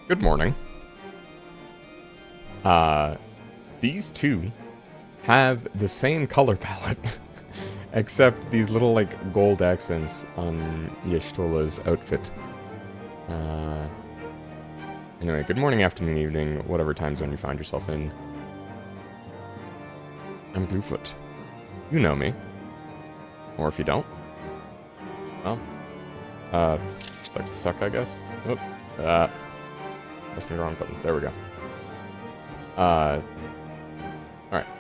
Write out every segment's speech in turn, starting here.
Good morning. These two have the same color palette, except these little, like, gold accents on Yeshtola's outfit. Anyway, good morning, afternoon, evening, whatever time zone you find yourself in. I'm Gluefoot. You know me. Or if you don't, well, suck to suck, I guess. Oop. Pressing the wrong buttons. There we go. Alright.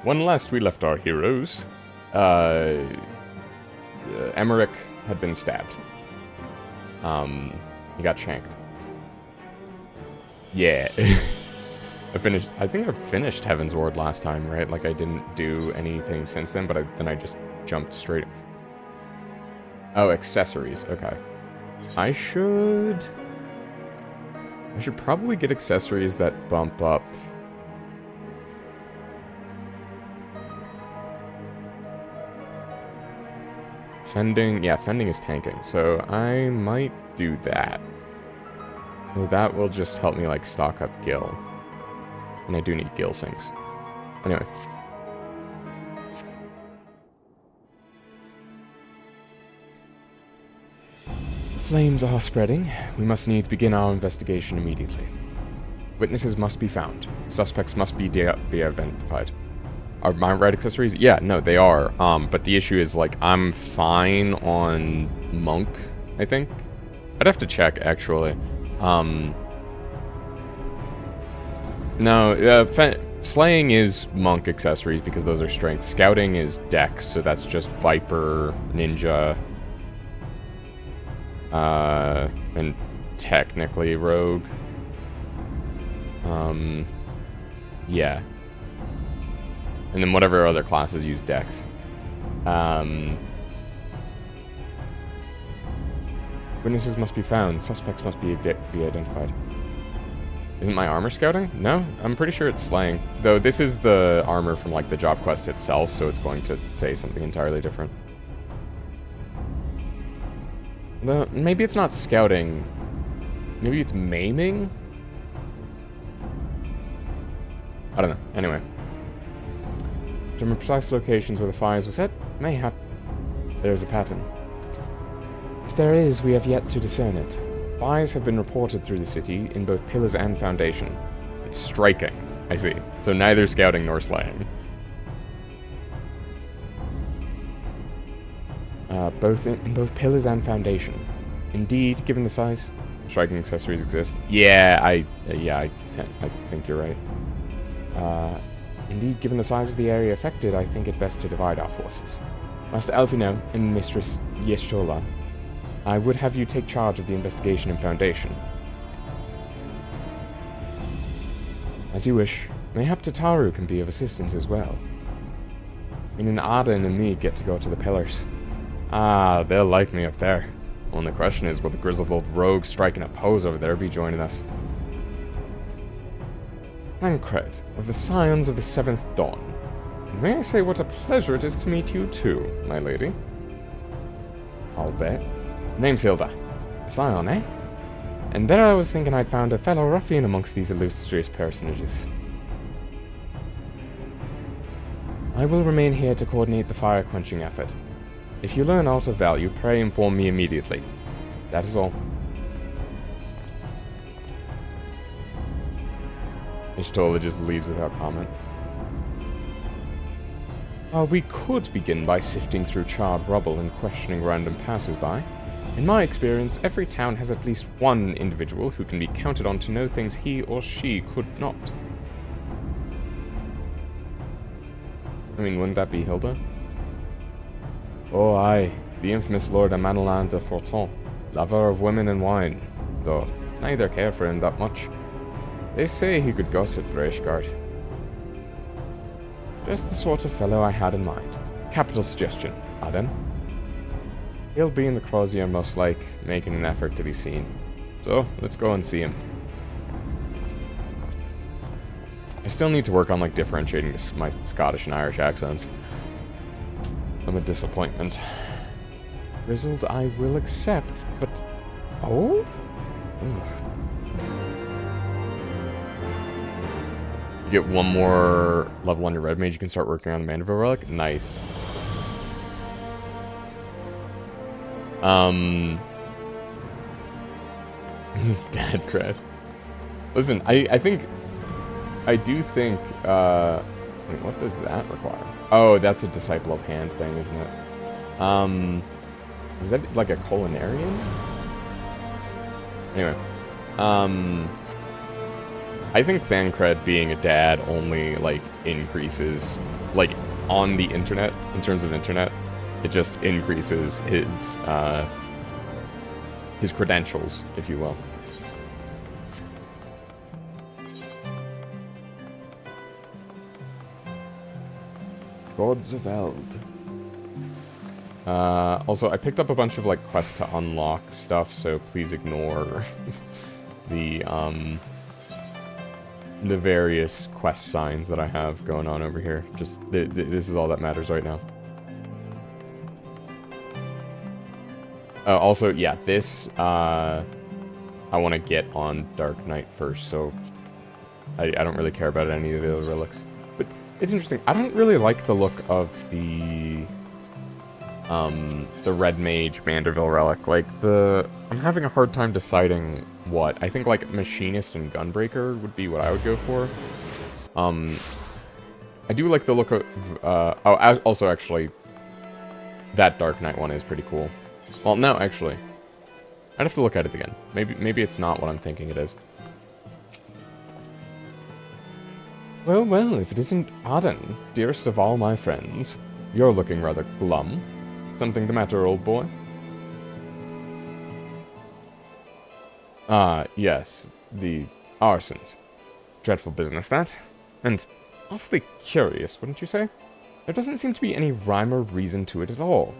When last we left our heroes, Emmerich had been stabbed. He got shanked. Yeah. I think I finished Heavensward last time, right? Like, I didn't do anything since then, but then I just jumped straight. Oh, accessories. Okay. I should probably get accessories that bump up. Fending, yeah, fending is tanking, so I might do that. Well, that will just help me, like, stock up gil. And I do need gil sinks. Anyway. Flames are spreading. We must needs begin our investigation immediately. Witnesses must be found. Suspects must be identified. Are my right accessories? Yeah, no, they are. But the issue is, like, I'm fine on monk, I think. I'd have to check, actually. No, slaying is monk accessories because those are strength. Scouting is dex, so that's just viper, ninja, and technically rogue. Yeah. And then whatever other classes use dex. Witnesses must be found. Suspects must be identified. Isn't my armor scouting? No? I'm pretty sure it's slaying. Though this is the armor from, like, the job quest itself, so it's going to say something entirely different. Maybe it's not scouting. Maybe it's maiming? I don't know. Anyway. Determine precise locations where the fires were set? Mayhap. There's a pattern. If there is, we have yet to discern it. Fires have been reported through the city in both pillars and foundation. It's striking. I see. So neither scouting nor slaying. In both pillars and foundation. Indeed, given the size, striking accessories exist. Yeah, I think you're right. Indeed, given the size of the area affected, I think it best to divide our forces. Master Alfino and Mistress Yeshola, I would have you take charge of the investigation and foundation. As you wish. Mayhap Tataru can be of assistance as well. Meaning Arden and me get to go to the pillars. Ah, they'll like me up there. Only question is, will the grizzled old rogue striking a pose over there be joining us? Thancred, of the Scions of the Seventh Dawn. And may I say what a pleasure it is to meet you too, my lady? I'll bet. Name's Hilda. A Scion, eh? And there I was thinking I'd found a fellow ruffian amongst these illustrious personages. I will remain here to coordinate the fire-quenching effort. If you learn aught of value, pray inform me immediately. That is all. Ishtola just leaves without comment. We could begin by sifting through charred rubble and questioning random passers-by. In my experience, every town has at least one individual who can be counted on to know things he or she could not. I mean, wouldn't that be Hilda? Oh, aye, the infamous Lord Amanelin de Forton, lover of women and wine, though neither care for him that much. They say he could gossip for Ishgard. Just the sort of fellow I had in mind. Capital suggestion, Aden. He'll be in the crozier most like, making an effort to be seen. So, let's go and see him. I still need to work on, like, differentiating my Scottish and Irish accents. I'm a disappointment. Grizzled I will accept, but... old? Ugh. You get one more level on your red mage, you can start working on the Mandeville relic. Nice. It's dad cred. Listen, I do think, wait, what does that require? Oh, that's a Disciple of Hand thing, isn't it? Is that like a culinarian? Anyway, I think Thancred being a dad only, like, increases, like, on the internet, in terms of internet, it just increases his credentials, if you will. Gods of Eld. Also, I picked up a bunch of, like, quests to unlock stuff, so please ignore the various quest signs that I have going on over here. Just, this is all that matters right now. Also, yeah, this, I want to get on Dark Knight first, so I don't really care about any of the other relics. But it's interesting. I don't really like the look of the Red Mage Manderville relic. Like, I'm having a hard time deciding what. I think, like, Machinist and Gunbreaker would be what I would go for. I do like the look of, also, actually, that Dark Knight one is pretty cool. Well, no, actually. I'd have to look at it again. Maybe it's not what I'm thinking it is. Well, well, if it isn't Aden, dearest of all my friends. You're looking rather glum. Something the matter, old boy? Ah, yes. The arsons. Dreadful business, that. And awfully curious, wouldn't you say? There doesn't seem to be any rhyme or reason to it at all.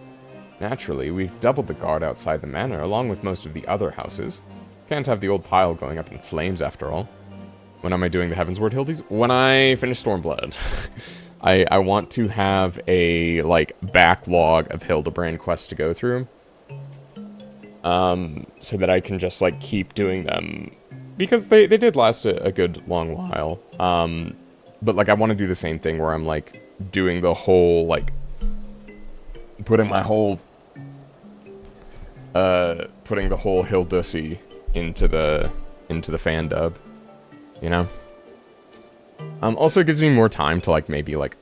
Naturally, we've doubled the guard outside the manor, along with most of the other houses. Can't have the old pile going up in flames, after all. When am I doing the Heavensward Hildies? When I finish Stormblood. I want to have a, like, backlog of Hildebrand quests to go through. so that I can just, like, keep doing them. Because they did last a good long while. But, like, I want to do the same thing where I'm, like, doing the whole, like, putting the whole Hildussy into the fan dub, you know? Also, it gives me more time to, like, maybe, like,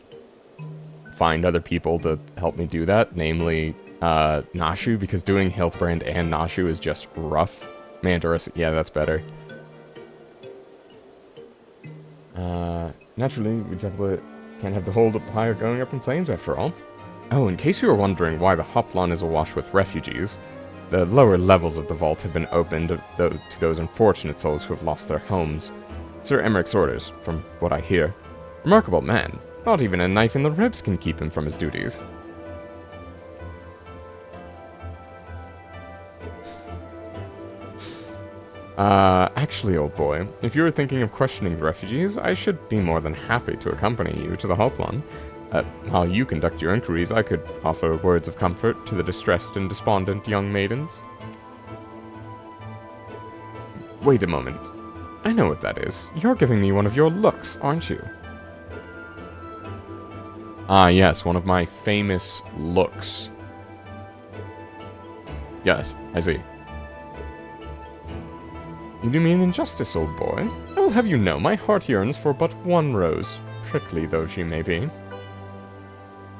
find other people to help me do that, namely, Nashu, because doing Hildebrand and Nashu is just rough. Mandoris, yeah, that's better. Naturally, we definitely can't have the whole empire going up in flames after all. Oh, in case you were wondering why the Hoplon is awash with refugees, the lower levels of the vault have been opened to those unfortunate souls who have lost their homes. Sir Emmerich's orders, from what I hear. Remarkable man. Not even a knife in the ribs can keep him from his duties. Actually, old boy, if you were thinking of questioning the refugees, I should be more than happy to accompany you to the Hoplon. While you conduct your inquiries, I could offer words of comfort to the distressed and despondent young maidens. Wait a moment. I know what that is. You're giving me one of your looks, aren't you? Ah, yes, one of my famous looks. Yes, I see. You do me an injustice, old boy. I will have you know my heart yearns for but one rose, prickly though she may be.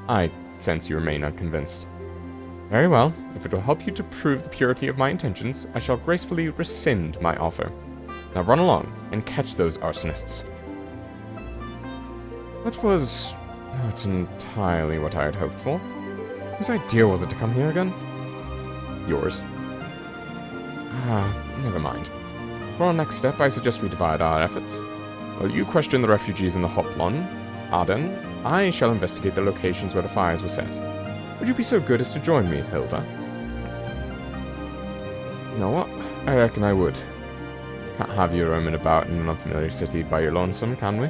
I sense you remain unconvinced. Very well. If it will help you to prove the purity of my intentions, I shall gracefully rescind my offer. Now run along and catch those arsonists. That was not entirely what I had hoped for. Whose idea was it to come here again? Yours. Never mind. For our next step, I suggest we divide our efforts. While you question the refugees in the Hoplon, Arden, I shall investigate the locations where the fires were set. Would you be so good as to join me, Hilda? You know what? I reckon I would. Can't have you roaming about in an unfamiliar city by your lonesome, can we?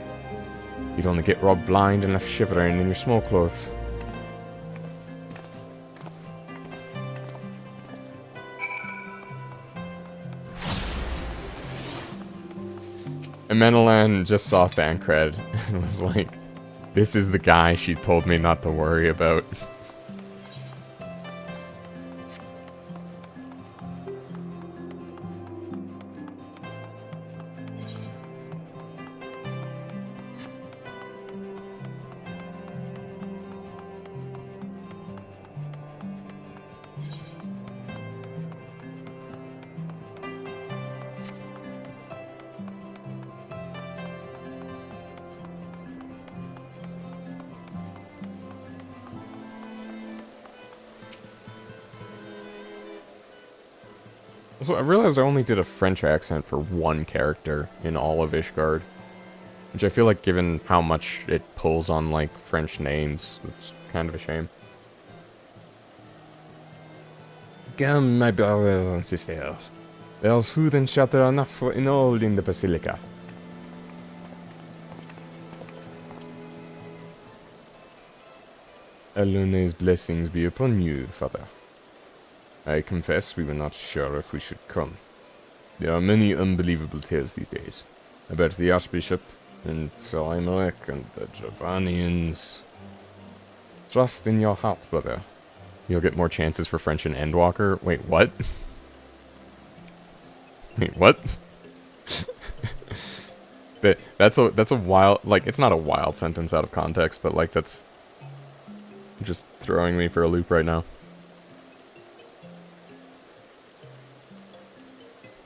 You'd only get robbed blind and left shivering in your small clothes. And Menelan just saw Thancred and was like, this is the guy she told me not to worry about. So I realized I only did a French accent for one character in all of Ishgard. Which I feel like, given how much it pulls on, like, French names, it's kind of a shame. Come, my brothers and sisters. There's food and shelter enough for all in the Basilica. Elune's blessings be upon you, father. I confess we were not sure if we should come. There are many unbelievable tales these days. About the Archbishop, and Sir Emmerich, and the Giovannians. Trust in your heart, brother. You'll get more chances for French and Endwalker. Wait, what? Wait, what? That's a wild, like, it's not a wild sentence out of context, but, like, that's just throwing me for a loop right now.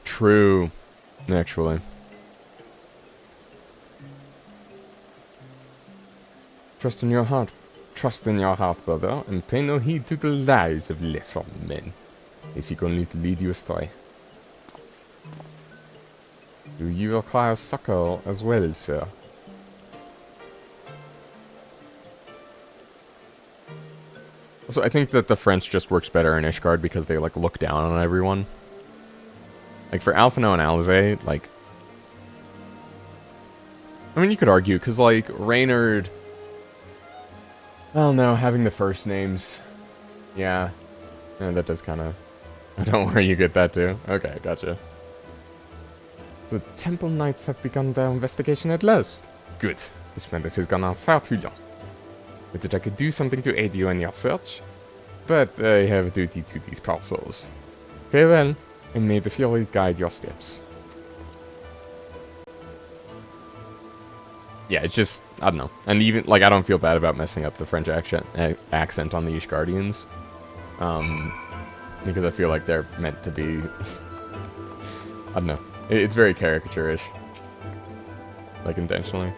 True, actually. Trust in your heart. Trust in your heart, brother, and pay no heed to the lies of lesser men. They seek only to lead you astray. Do you require succor as well, sir? Also, I think that the French just works better in Ishgard because they, like, look down on everyone. Like, for Alphino and Alizé, like... I mean, you could argue, because, like, Reynard... Well, no, having the first names... Yeah. Yeah, that does kind of Oh, don't worry, you get that too. Okay, gotcha. The Temple Knights have begun their investigation at last. Good. This madness has gone on far too long. I thought I could do something to aid you in your search, but I have a duty to these poor souls. Farewell, and may the Fury guide your steps. Yeah, it's just, I don't know. And even, like, I don't feel bad about messing up the French accent on the Ishgardians. Because I feel like they're meant to be, I don't know. It's very caricature-ish. Like, intentionally.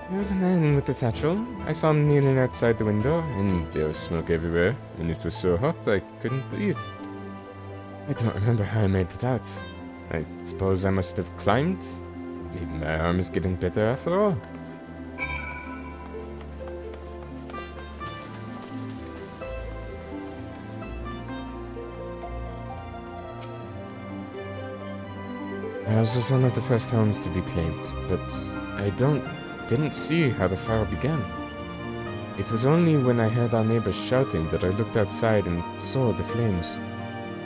There was a man with a satchel. I saw him kneeling outside the window, and there was smoke everywhere, and it was so hot I couldn't breathe. I don't remember how I made it out. I suppose I must have climbed. Maybe my arm is getting better after all. Ours was one of the first homes to be claimed, but I didn't see how the fire began. It was only when I heard our neighbors shouting that I looked outside and saw the flames.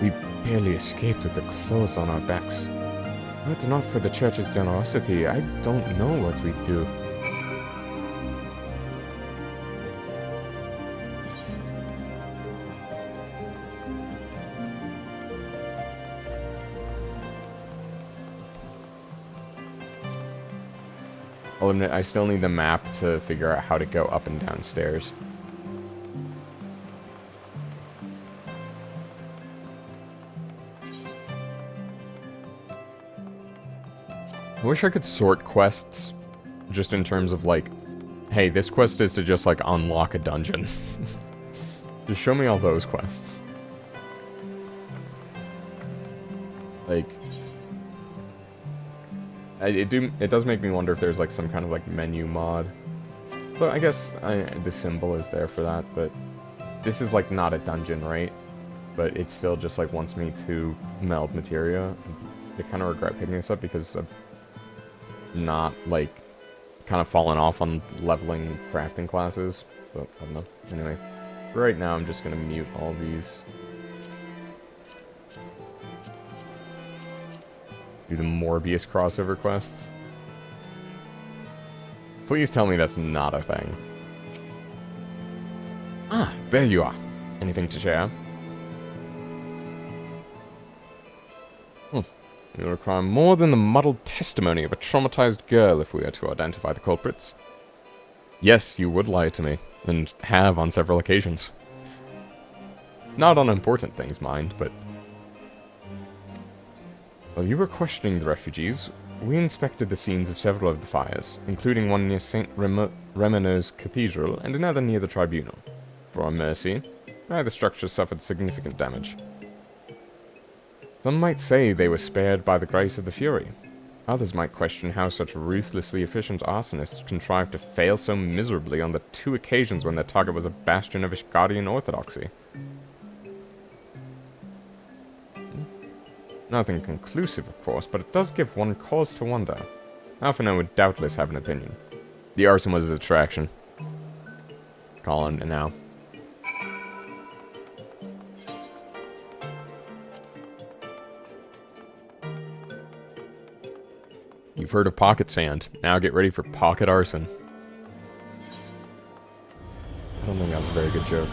We barely escaped with the clothes on our backs. Were it not for the church's generosity, I don't know what we'd do. I'll admit, I still need the map to figure out how to go up and down stairs. I wish I could sort quests, just in terms of like, hey, this quest is to just like unlock a dungeon. Just show me all those quests. Like, it does make me wonder if there's like some kind of like menu mod. But I guess the symbol is there for that, but this is like not a dungeon, right? But it still just like wants me to meld materia. I kind of regret picking this up because I've not like kind of fallen off on leveling crafting classes. But I don't know. Anyway, right now I'm just gonna mute all these. Do the Morbius crossover quests. Please tell me that's not a thing. Ah, there you are. Anything to share? We require more than the muddled testimony of a traumatized girl if we are to identify the culprits. Yes, you would lie to me, and have on several occasions. Not on important things, mind, but... While you were questioning the refugees, we inspected the scenes of several of the fires, including one near St. Remener's Cathedral and another near the Tribunal. For our mercy, neither structure suffered significant damage. Some might say they were spared by the grace of the Fury. Others might question how such ruthlessly efficient arsonists contrived to fail so miserably on the 2 occasions when their target was a bastion of Ishgardian orthodoxy. Nothing conclusive, of course, but it does give one cause to wonder. Alphinaud would doubtless have an opinion. The arson was a distraction. Colin, and now. You've heard of pocket sand. Now get ready for pocket arson. I don't think that was a very good joke.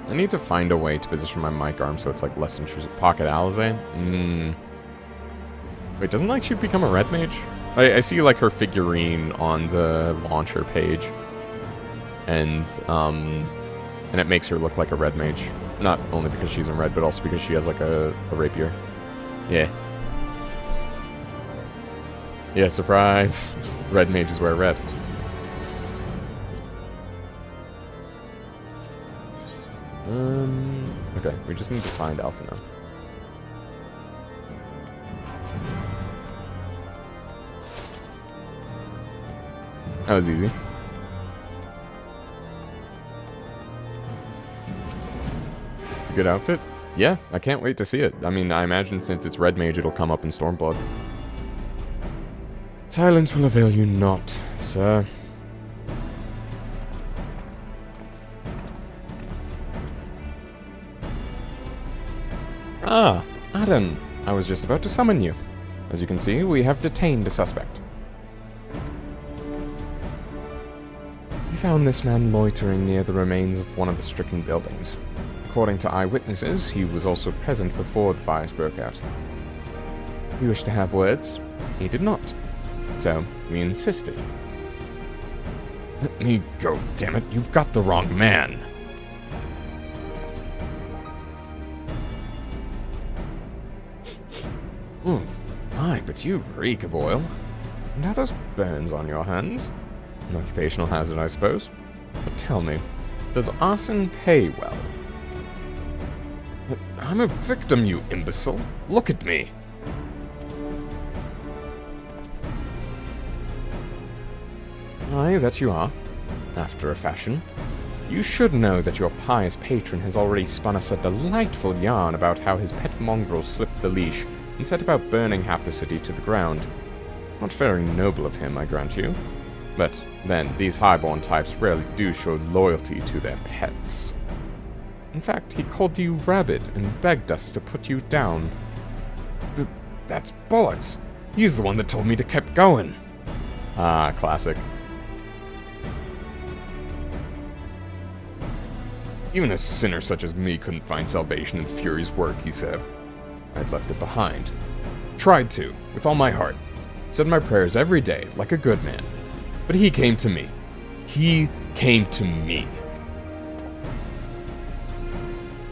I need to find a way to position my mic arm so it's like less intrusive. Pocket Alize? Wait, doesn't like she become a red mage? I see like her figurine on the launcher page. And it makes her look like a red mage. Not only because she's in red, but also because she has like a rapier. Yeah. Yeah, surprise. Red mages wear red. Okay, we just need to find Alpha now. That was easy. It's a good outfit. Yeah, I can't wait to see it. I mean, I imagine since it's Red Mage, it'll come up in Stormblood. Silence will avail you not, sir. Ah, Adam. I was just about to summon you. As you can see, we have detained a suspect. We found this man loitering near the remains of one of the stricken buildings. According to eyewitnesses, he was also present before the fires broke out. We wished to have words. He did not. So, we insisted. Let me go, damn it. You've got the wrong man. Ooh, my, but you reek of oil. And are those burns on your hands? An occupational hazard, I suppose. But tell me, does arson pay well? But I'm a victim, you imbecile. Look at me. Aye, that you are. After a fashion. You should know that your pious patron has already spun us a delightful yarn about how his pet mongrel slipped the leash and set about burning half the city to the ground. Not very noble of him, I grant you. But then, these highborn types rarely do show loyalty to their pets. In fact, he called you rabid and begged us to put you down. That's bollocks. He's the one that told me to keep going. Ah, classic. Even a sinner such as me couldn't find salvation in Fury's work, he said. I'd left it behind. Tried to, with all my heart. Said my prayers every day, like a good man. But he came to me. He came to me.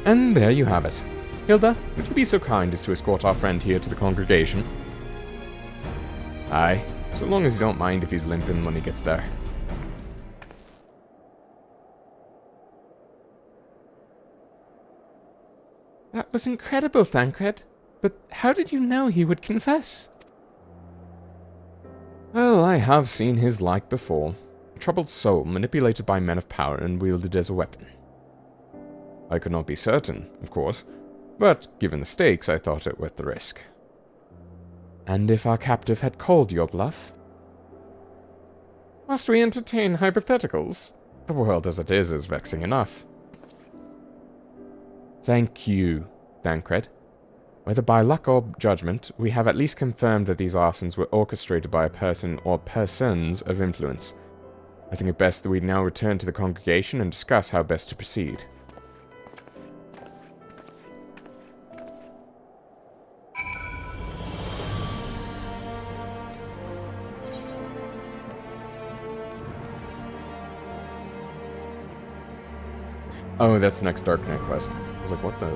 And there you have it. Hilda, would you be so kind as to escort our friend here to the congregation? Aye, so long as you don't mind if he's limping when he gets there. That was incredible, Thancred. But how did you know he would confess? Well, I have seen his like before. A troubled soul manipulated by men of power and wielded as a weapon. I could not be certain, of course, but given the stakes, I thought it worth the risk. And if our captive had called your bluff? Must we entertain hypotheticals? The world as it is vexing enough. Thank you, Thancred. Whether by luck or judgment, we have at least confirmed that these arsons were orchestrated by a person or persons of influence. I think it best that we now return to the congregation and discuss how best to proceed. Oh, that's the next Dark Knight quest. I was like, what the...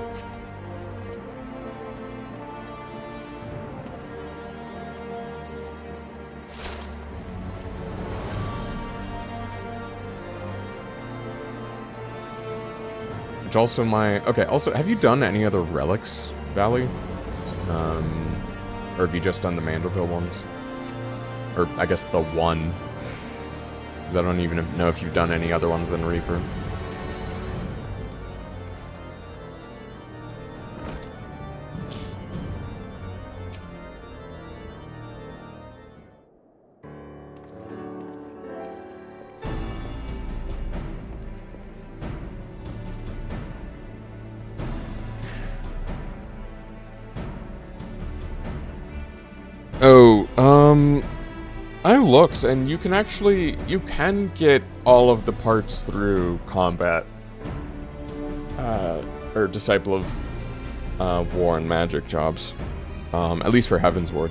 Which also my... Okay, also, have you done any other Relics Valley? Or have you just done the Manderville ones? Or, I guess, the one. Because I don't even know if you've done any other ones than Reaper. I looked, and you can get all of the parts through combat, or Disciple of War and Magic jobs, at least for Heavensward.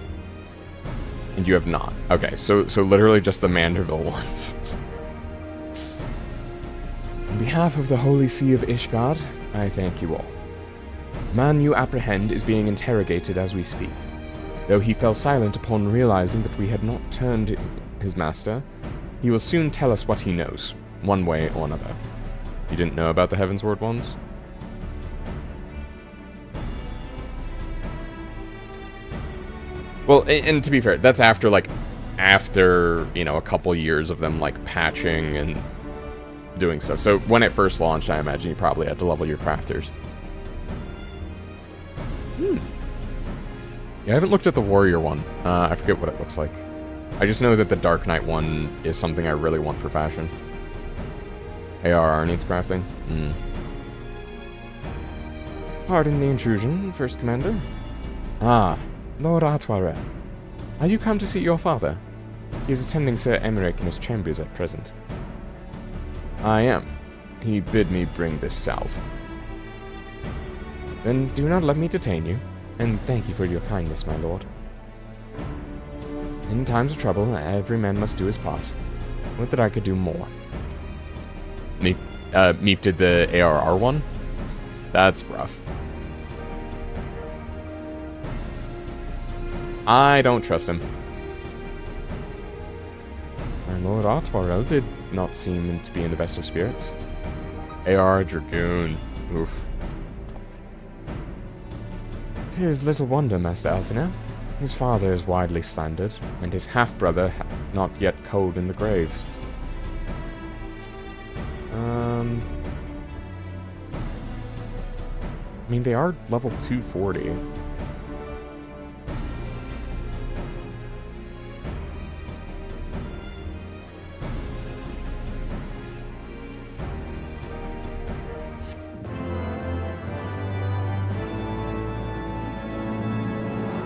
And you have not. Okay, so literally just the Manderville ones. On behalf of the Holy See of Ishgard, I thank you all. The man you apprehend is being interrogated as we speak. Though he fell silent upon realizing that we had not turned his master, he will soon tell us what he knows, one way or another. You didn't know about the Heavensward ones? Well, and to be fair, that's after, you know, a couple years of them, patching and doing stuff. So when it first launched, I imagine you probably had to level your crafters. Yeah, I haven't looked at the warrior one. I forget what it looks like. I just know that the Dark Knight one is something I really want for fashion. ARR needs crafting. Pardon the intrusion, First Commander. Ah, Lord Artoirel. Are you come to see your father? He is attending Sir Emmerich in his chambers at present. I am. He bid me bring this salve. Then do not let me detain you, and thank you for your kindness, my lord. In times of trouble, every man must do his part. Would that I could do more. Meep did the ARR one? That's rough. I don't trust him. My lord Artoirel did not seem to be in the best of spirits. AR Dragoon. Oof. 'Tis little wonder, Master Alphina. His father is widely slandered, and his half-brother not yet cold in the grave. I mean, they are level 240.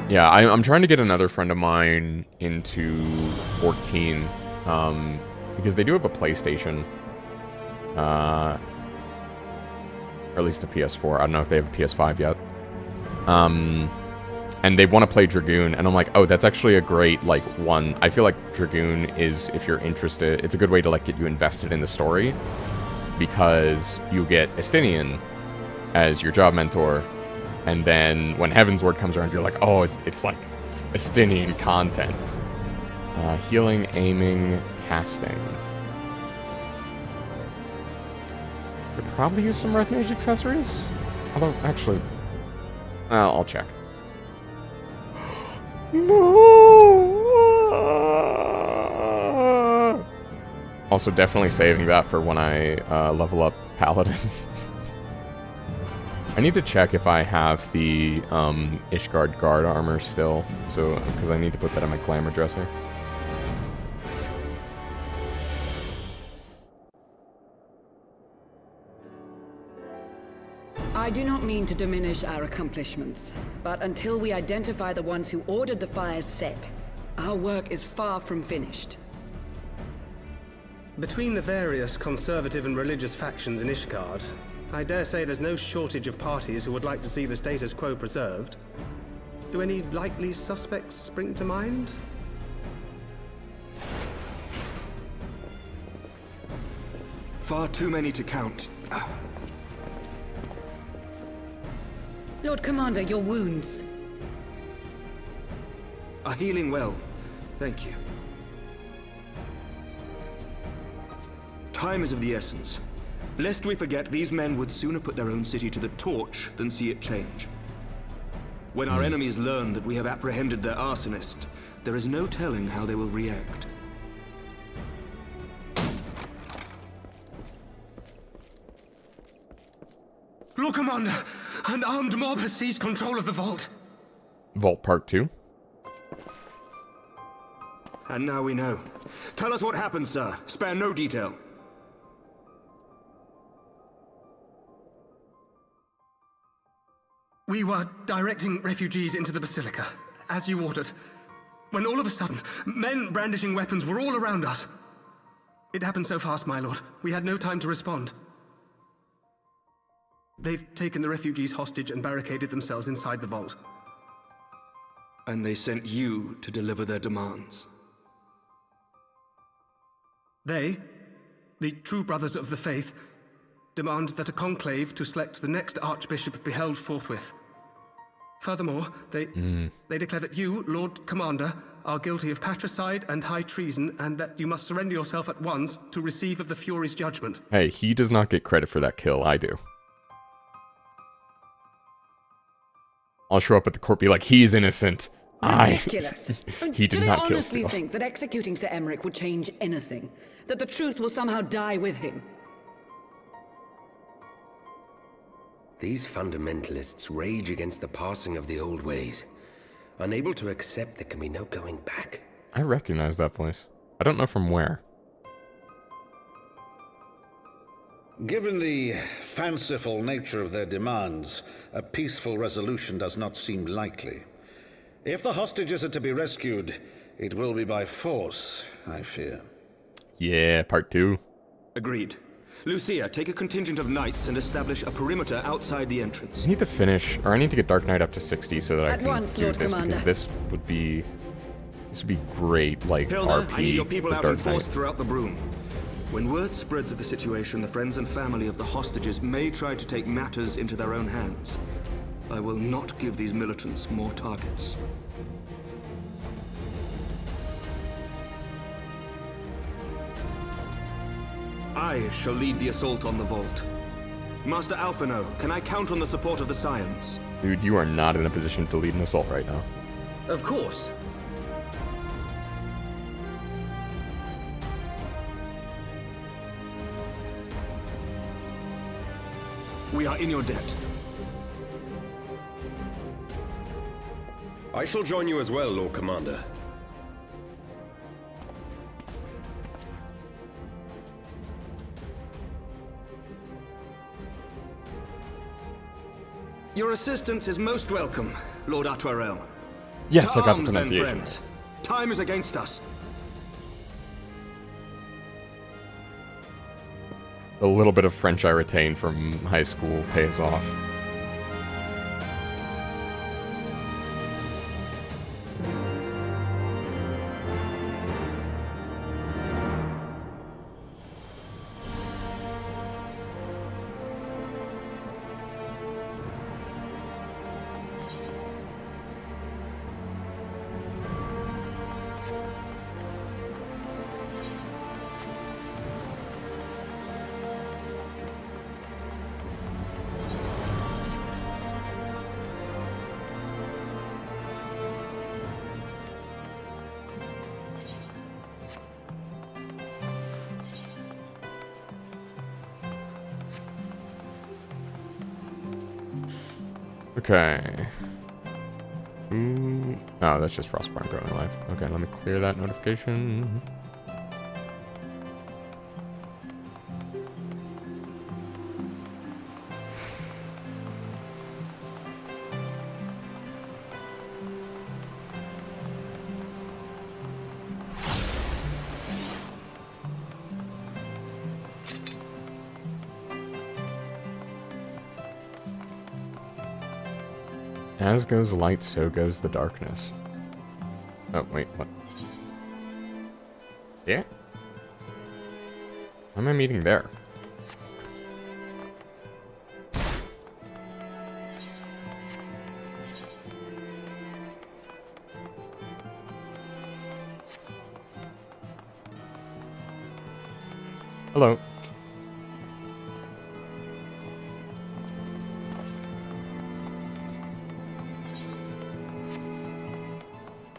Yeah, I'm trying to get another friend of mine into 14, because they do have a PlayStation, or at least a PS4. I don't know if they have a PS5 yet. And they want to play Dragoon, and I'm like, oh, that's actually a great, like, one. I feel like Dragoon is, if you're interested, it's a good way to, like, get you invested in the story, because you get Estinian as your job mentor. And then when Heavensward comes around, you're like, oh, it's like Estinian content. Healing, aiming, casting. Could probably use some red mage accessories. Although, actually, I'll check. No! Also, definitely saving that for when I level up Paladin. I need to check if I have the Ishgard guard armor still, so because I need to put that on my glamour dresser. I do not mean to diminish our accomplishments, but until we identify the ones who ordered the fires set, our work is far from finished. Between the various conservative and religious factions in Ishgard, I dare say there's no shortage of parties who would like to see the status quo preserved. Do any likely suspects spring to mind? Far too many to count. Lord Commander, your wounds. Are healing well. Thank you. Time is of the essence. Lest we forget, these men would sooner put their own city to the torch than see it change. When our enemies learn that we have apprehended their arsonist, there is no telling how they will react. Lord Commander, an armed mob has seized control of the vault. Vault Part 2? And now we know. Tell us what happened, sir. Spare no detail. We were directing refugees into the Basilica, as you ordered, when all of a sudden, men brandishing weapons were all around us. It happened so fast, my lord. We had no time to respond. They've taken the refugees hostage and barricaded themselves inside the vault. And they sent you to deliver their demands. They, the true brothers of the faith, demand that a conclave to select the next archbishop be held forthwith. Furthermore, they declare that you, Lord Commander, are guilty of patricide and high treason, and that you must surrender yourself at once to receive of the Fury's judgment. Hey, he does not get credit for that kill, I do. I'll show up at the court, be like, he's innocent. Ridiculous. He did not kill Do they honestly Steele. think that executing Sir Emmerich would change anything? That the truth will somehow die with him? These fundamentalists rage against the passing of the old ways, unable to accept there can be no going back. I recognize that voice. I don't know from where. Given the fanciful nature of their demands, a peaceful resolution does not seem likely. If the hostages are to be rescued, it will be by force, I fear. Yeah, part 2. Agreed. Lucia, take a contingent of knights and establish a perimeter outside the entrance. I need to finish, or I need to get Dark Knight up to 60 so that I At can once, do Lord this, Commander. because this would be great, like, Hilda, RP I need your people with out in Dark Knight. force throughout the Broom. When word spreads of the situation, the friends and family of the hostages may try to take matters into their own hands. I will not give these militants more targets. I shall lead the assault on the vault. Master Alphino, can I count on the support of the Scions? Dude, you are not in a position to lead an assault right now. Of course. We are in your debt. I shall join you as well, Lord Commander. Your assistance is most welcome, Lord Atwarel. Yes, To I got the arms, then, pronunciation. friends. Time is against us. A little bit of French I retained from high school pays off. Okay. Ooh. Oh, that's just Frostborn growing life. Okay, let me clear that notification. As goes light, so goes the darkness. Oh, wait, what? Yeah? Why am I meeting there? Hello.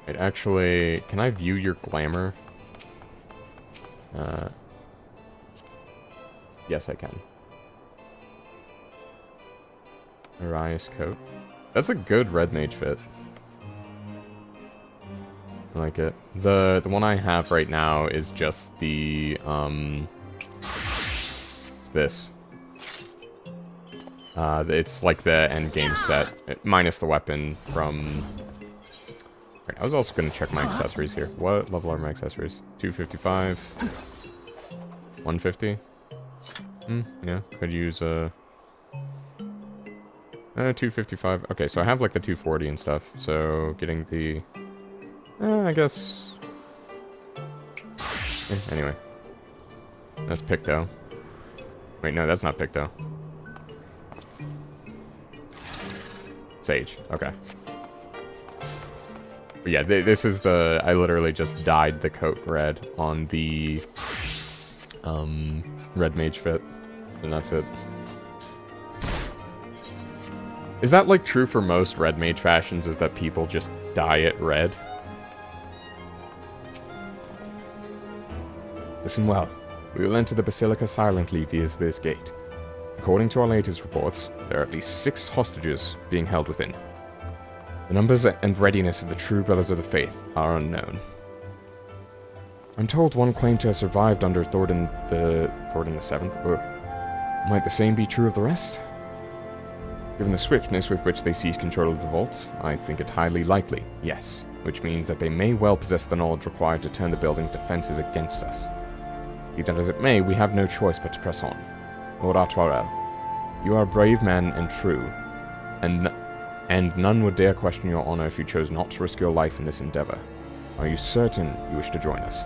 Wait, actually, can I view your glamour? Yes, I can. Arias coat. That's a good red mage fit. I like it. The one I have right now is just the it's this. It's like the end game set, minus the weapon from. Right, I was also gonna check my accessories here. What level are my accessories? 255, 150. Yeah, could use a 255. Okay, so I have like the 240 and stuff. So getting the, I guess. Anyway, that's Picto. Wait, no, that's not Picto. Sage. Okay. But yeah, this is the. I literally just dyed the coat red on the red mage fit, and that's it. Is that like true for most red mage fashions? Is that people just dye it red? Listen well. We will enter the Basilica silently via this gate. According to our latest reports, there are at least 6 hostages being held within. The numbers and readiness of the true Brothers of the Faith are unknown. I'm told one claimed to have survived under Thordan the Seventh. Might the same be true of the rest? Given the swiftness with which they seized control of the vault, I think it highly likely, yes, which means that they may well possess the knowledge required to turn the building's defenses against us. Be that as it may, we have no choice but to press on. Lord Artoirel, you are a brave man and true, and none would dare question your honor if you chose not to risk your life in this endeavor. Are you certain you wish to join us?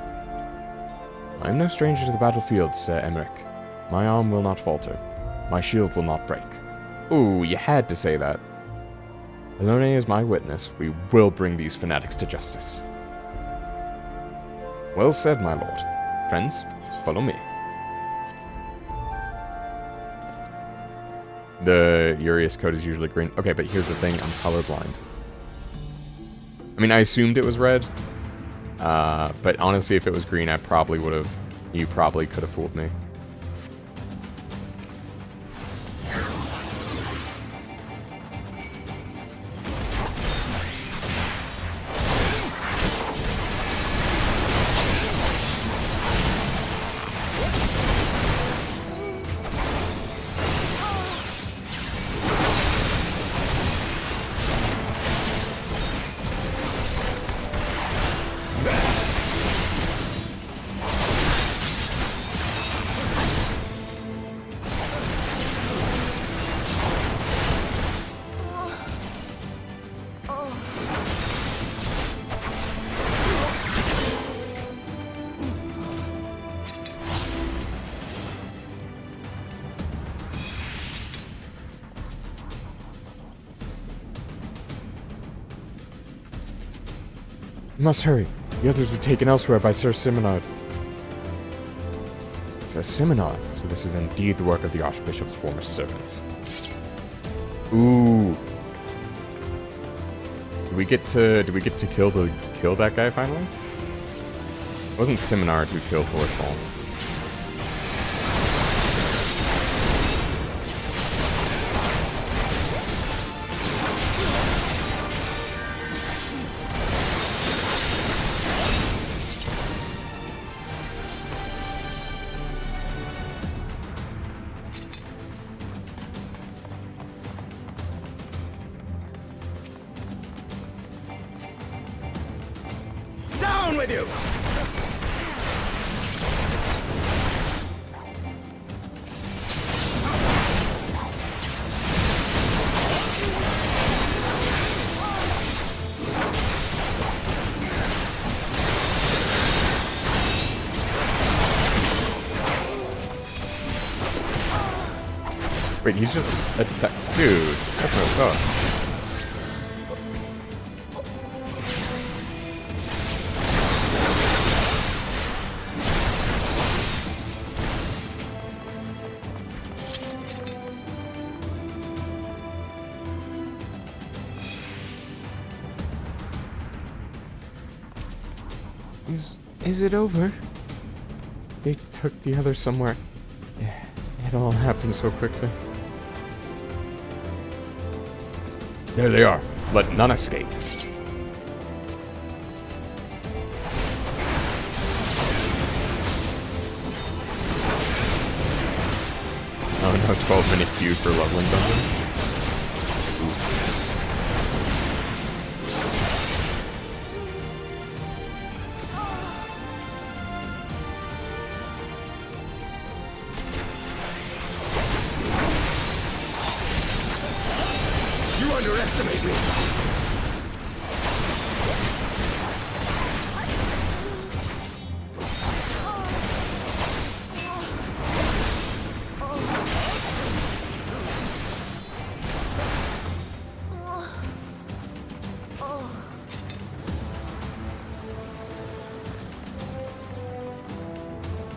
I am no stranger to the battlefield, Sir Emmerich. My arm will not falter. My shield will not break. Ooh, you had to say that. Alone is my witness. We will bring these fanatics to justice. Well said, my lord. Friends, follow me. The Urias code is usually green. Okay, but here's the thing. I'm colorblind. I mean, I assumed it was red. But honestly, if it was green, I probably would have... You probably could have fooled me. We must hurry. The others were taken elsewhere by Sir Simonard. Sir Simonard? So this is indeed the work of the Archbishop's former servants. Ooh. Do we get to kill that guy finally? It wasn't Simonard who killed Lordfall. With you! Wait, he's just dude, that's no stuff. Is it over? They took the others somewhere. It all happened so quickly. There they are. Let none escape. Oh no, 12-minute feud for Loveland Dungeon. Underestimate me.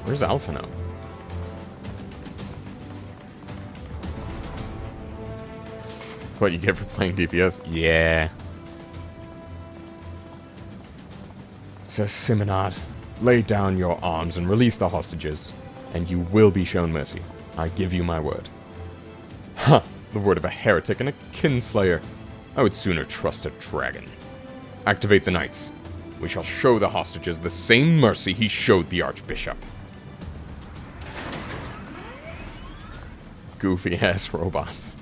Where's Alphino? What you get for playing DPS? Yeah. Sir Simonard, lay down your arms and release the hostages, and you will be shown mercy. I give you my word. Huh, The word of a heretic and a kinslayer. I would sooner trust a dragon. Activate the knights. We shall show the hostages the same mercy he showed the Archbishop. Goofy-ass robots.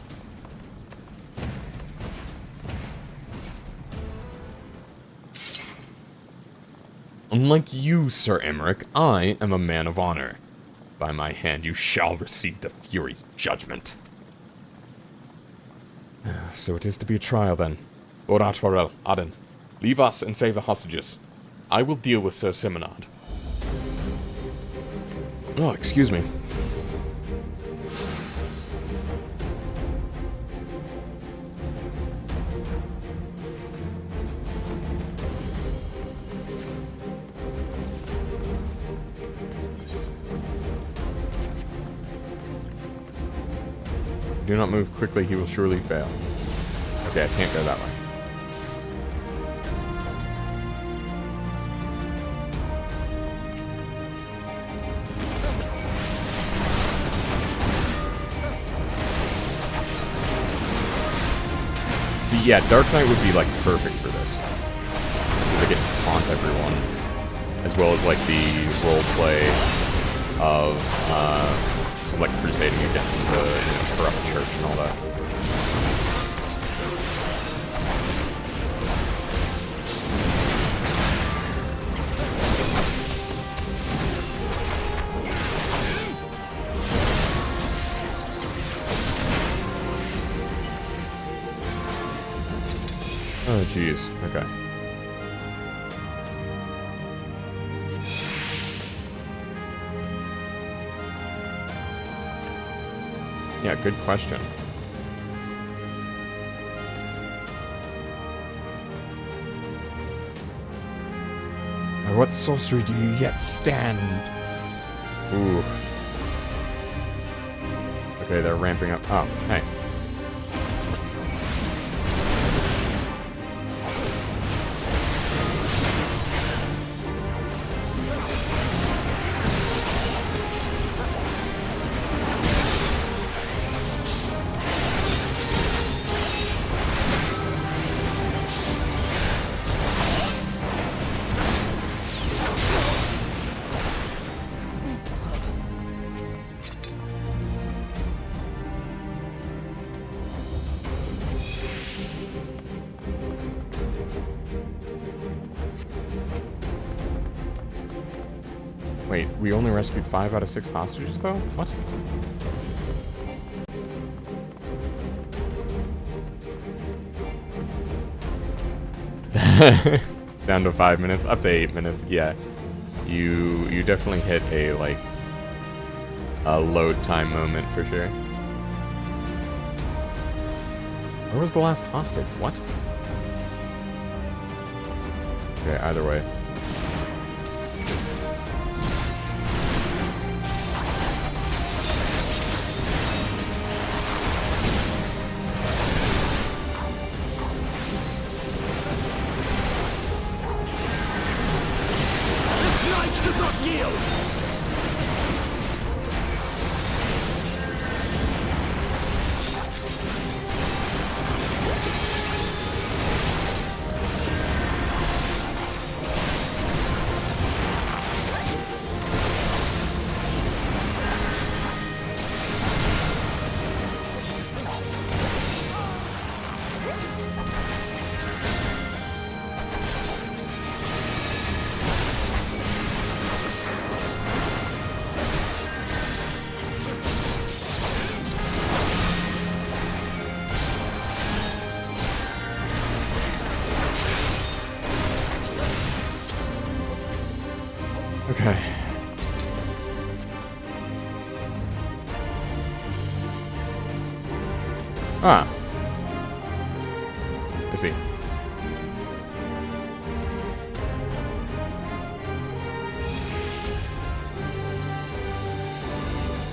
Unlike you, Sir Emmerich, I am a man of honor. By my hand you shall receive the Fury's judgment. So it is to be a trial, then. Lord Archvarel, Aden, leave us and save the hostages. I will deal with Sir Simonard. Oh, excuse me. Do not move quickly, he will surely fail. Okay, I can't go that way. See, yeah, Dark Knight would be, like, perfect for this. Because I get to taunt everyone. As well as, like, the roleplay of, like crusading against the corrupt church and all that. Oh jeez, okay. Yeah, good question. By what sorcery do you yet stand? Ooh. Okay, they're ramping up. Oh, hey. Wait, we only rescued 5 out of 6 hostages, though? What? Down to 5 minutes, up to 8 minutes, yeah. You definitely hit a, like, a load time moment for sure. Where was the last hostage? What? Okay, either way. Okay. Ah. I see.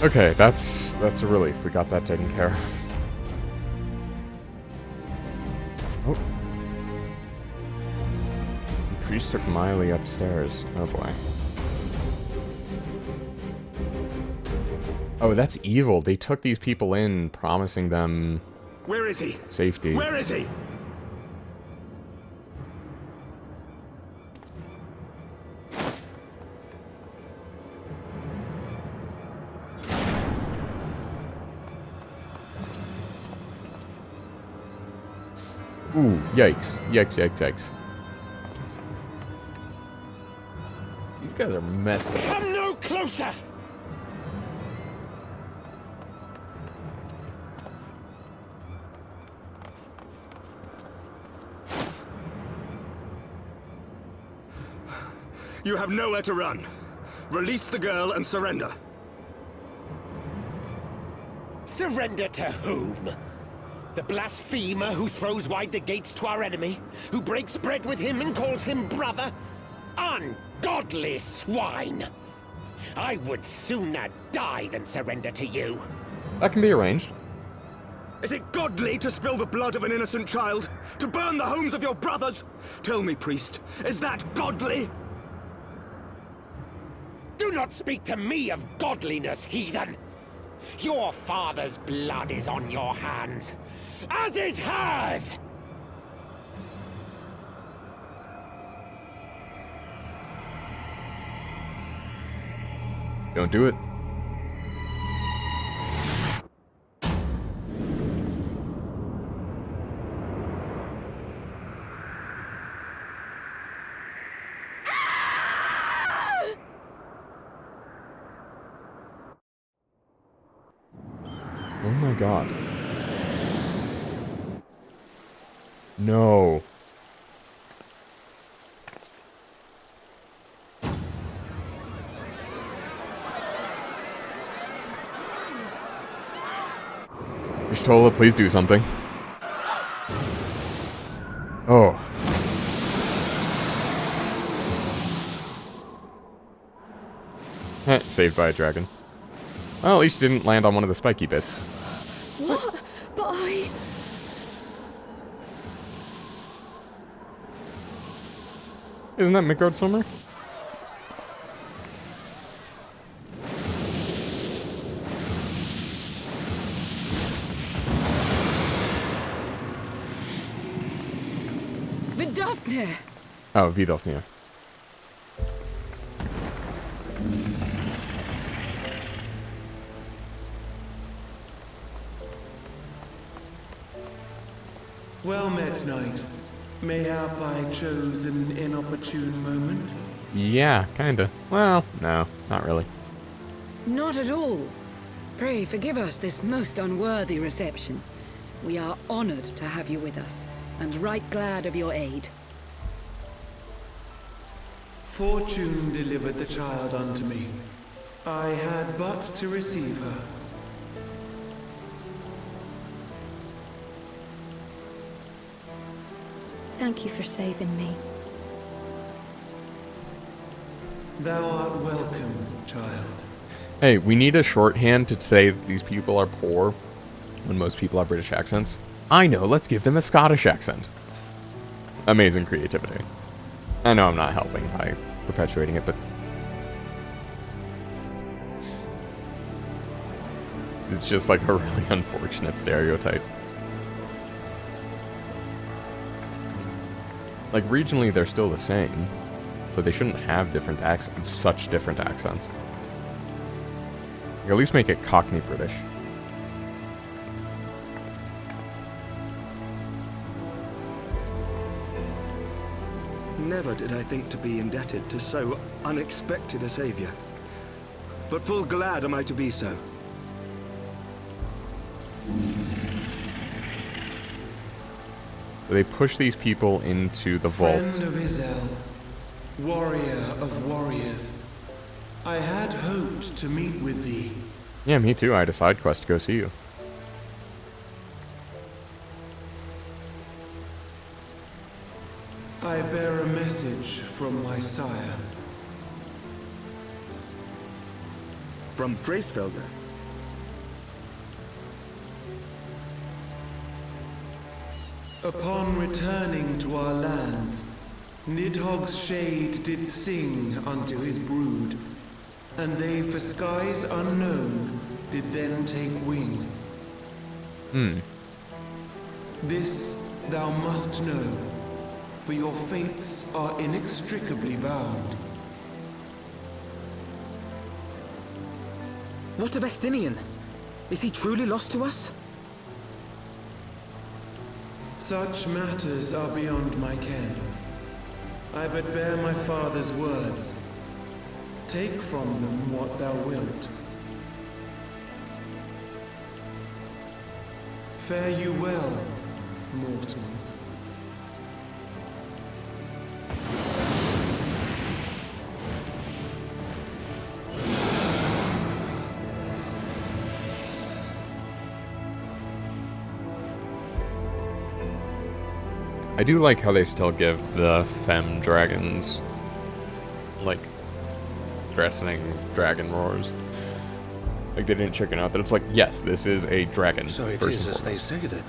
Okay, that's a relief. We got that taken care of. Oh. The priest took Miley upstairs. Oh boy. Oh, that's evil. They took these people in, promising them Where is he? Safety. Where is he? Ooh, yikes. Yikes, yikes, yikes. These guys are messed up. Come no closer! You have nowhere to run. Release the girl and surrender. Surrender to whom? The blasphemer who throws wide the gates to our enemy? Who breaks bread with him and calls him brother? Ungodly swine! I would sooner die than surrender to you. That can be arranged. Is it godly to spill the blood of an innocent child? To burn the homes of your brothers? Tell me, priest, is that godly? Do not speak to me of godliness, heathen! Your father's blood is on your hands, as is hers! Don't do it. Oh my god. No. Ishtola, please do something. Oh. Saved by a dragon. Well, at least you didn't land on one of the spiky bits. What? But I... Isn't that Midgard Summer? Vidofnir! Oh, Vidofnir. Well met, knight. Mayhap I chose an inopportune moment? Yeah, kinda. Well, no, not really. Not at all. Pray forgive us this most unworthy reception. We are honored to have you with us, and right glad of your aid. Fortune delivered the child unto me. I had but to receive her. Thank you for saving me. Thou art welcome, child. Hey, we need a shorthand to say that these people are poor when most people have British accents. I know, let's give them a Scottish accent. Amazing creativity. I know I'm not helping by perpetuating it, but it's just like a really unfortunate stereotype. Like, regionally, they're still the same, so they shouldn't have different accents, such different accents. Like, at least make it Cockney British. Never did I think to be indebted to so unexpected a savior. But full glad am I to be so. They push these people into the vault. Friend of Izel, warrior of warriors, I had hoped to meet with thee. Yeah, me too. I had a side quest to go see you. I bear a message from my sire. From Freysfelder. Upon returning to our lands, Nidhogg's shade did sing unto his brood, and they for skies unknown did then take wing. This thou must know, for your fates are inextricably bound. What of Estinian? Is he truly lost to us? Such matters are beyond my ken. I but bear my father's words. Take from them what thou wilt. Fare you well, mortals. I do like how they still give the femme dragons, like, threatening dragon roars. Like, they didn't chicken out that it's like, yes, this is a dragon. So it is as they say then.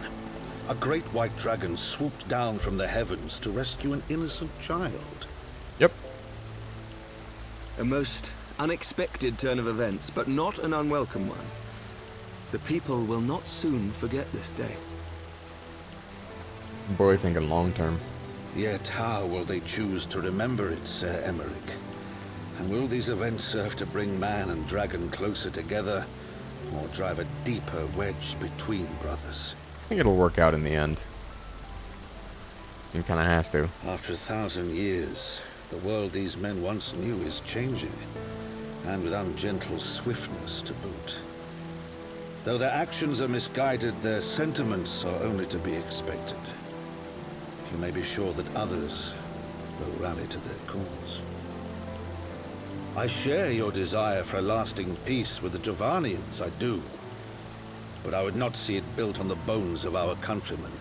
A great white dragon swooped down from the heavens to rescue an innocent child. Yep. A most unexpected turn of events, but not an unwelcome one. The people will not soon forget this day. Boy, thinking long term. Yet how will they choose to remember it, Sir Emmerich? And will these events serve to bring man and dragon closer together, or drive a deeper wedge between brothers? I think it'll work out in the end. It kind of has to. After 1,000 years, the world these men once knew is changing, and with ungentle swiftness to boot. Though their actions are misguided, their sentiments are only to be expected. You may be sure that others will rally to their cause. I share your desire for a lasting peace with the Jovanians, I do. But I would not see it built on the bones of our countrymen,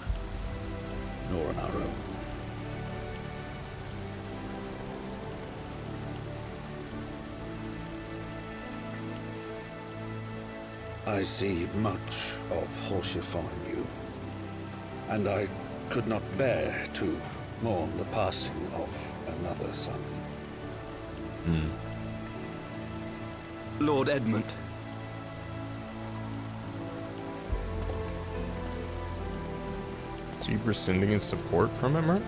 nor on our own. I see much of Horschiff in you, and I could not bear to mourn the passing of another son. Lord Edmund. Is he rescinding his support from him, right?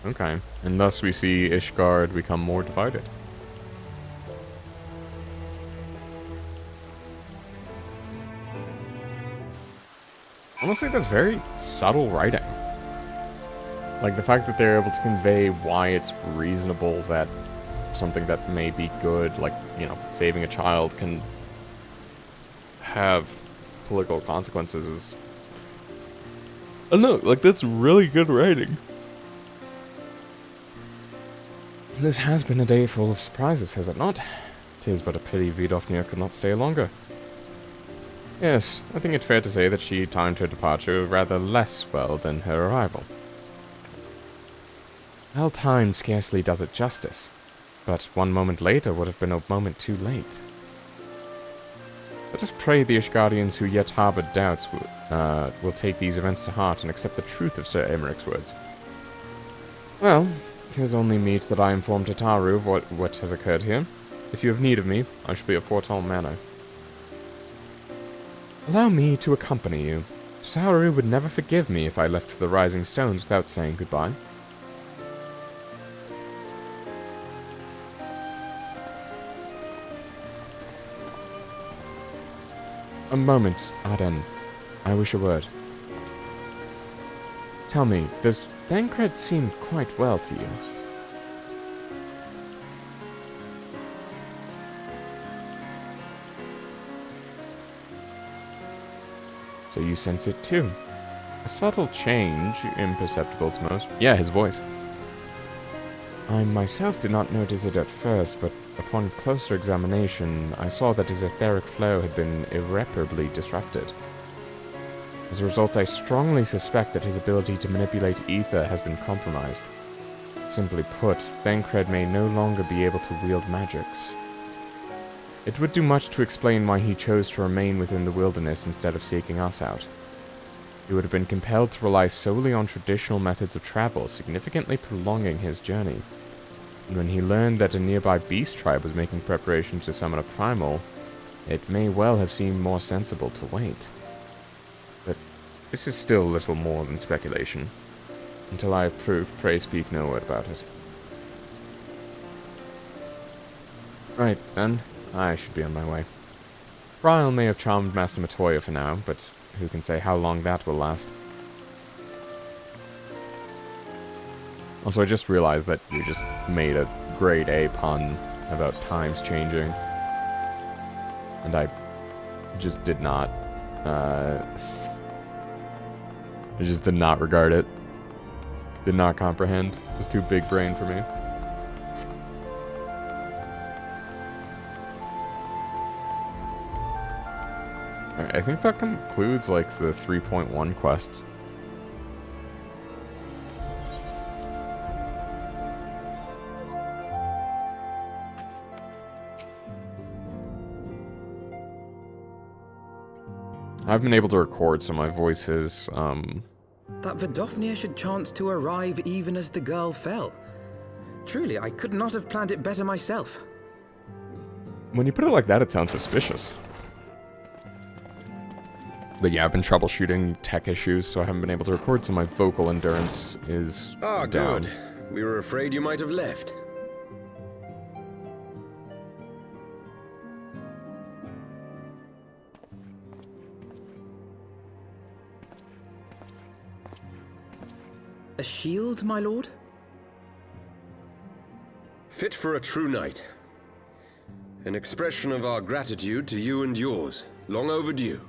Okay, and thus we see Ishgard become more divided. Honestly, that's very subtle writing. Like, the fact that they're able to convey why it's reasonable that something that may be good, like, you know, saving a child, can have political consequences is... I don't know, like, that's really good writing. This has been a day full of surprises, has it not? 'Tis but a pity Vidofnir could not stay longer. Yes, I think it's fair to say that she timed her departure rather less well than her arrival. Well, time scarcely does it justice, but 1 moment later would have been a moment too late. Let us pray the Ishgardians who yet harbor doubts will take these events to heart and accept the truth of Sir Emmerich's words. Well, 'tis only meet that I inform Tataru of what has occurred here. If you have need of me, I shall be at Fortall Manor. Allow me to accompany you. Tataru would never forgive me if I left for the Rising Stones without saying goodbye. A moment, Arden. I wish a word. Tell me, does Thancred seem quite well to you? So you sense it too. A subtle change, imperceptible to most. Yeah, his voice. I myself did not notice it at first, but upon closer examination, I saw that his etheric flow had been irreparably disrupted. As a result, I strongly suspect that his ability to manipulate ether has been compromised. Simply put, Thancred may no longer be able to wield magics. It would do much to explain why he chose to remain within the wilderness instead of seeking us out. He would have been compelled to rely solely on traditional methods of travel, significantly prolonging his journey. And when he learned that a nearby beast tribe was making preparations to summon a primal, it may well have seemed more sensible to wait. But this is still little more than speculation. Until I have proof, pray speak no word about it. Right, then. I should be on my way. Trial may have charmed Master Matoya for now, but who can say how long that will last? Also, I just realized that you just made a grade A pun about times changing. And I just did not, I just did not regard it. Did not comprehend. It was too big brain for me. Alright, I think that concludes, like, the 3.1 quests. I've been able to record, so my voice is, That Vidofnir should chance to arrive even as the girl fell. Truly, I could not have planned it better myself. When you put it like that, it sounds suspicious. But yeah, I've been troubleshooting tech issues, so I haven't been able to record, so my vocal endurance is down. Good. We were afraid you might have left. A shield, my lord? Fit for a true knight. An expression of our gratitude to you and yours. Long overdue.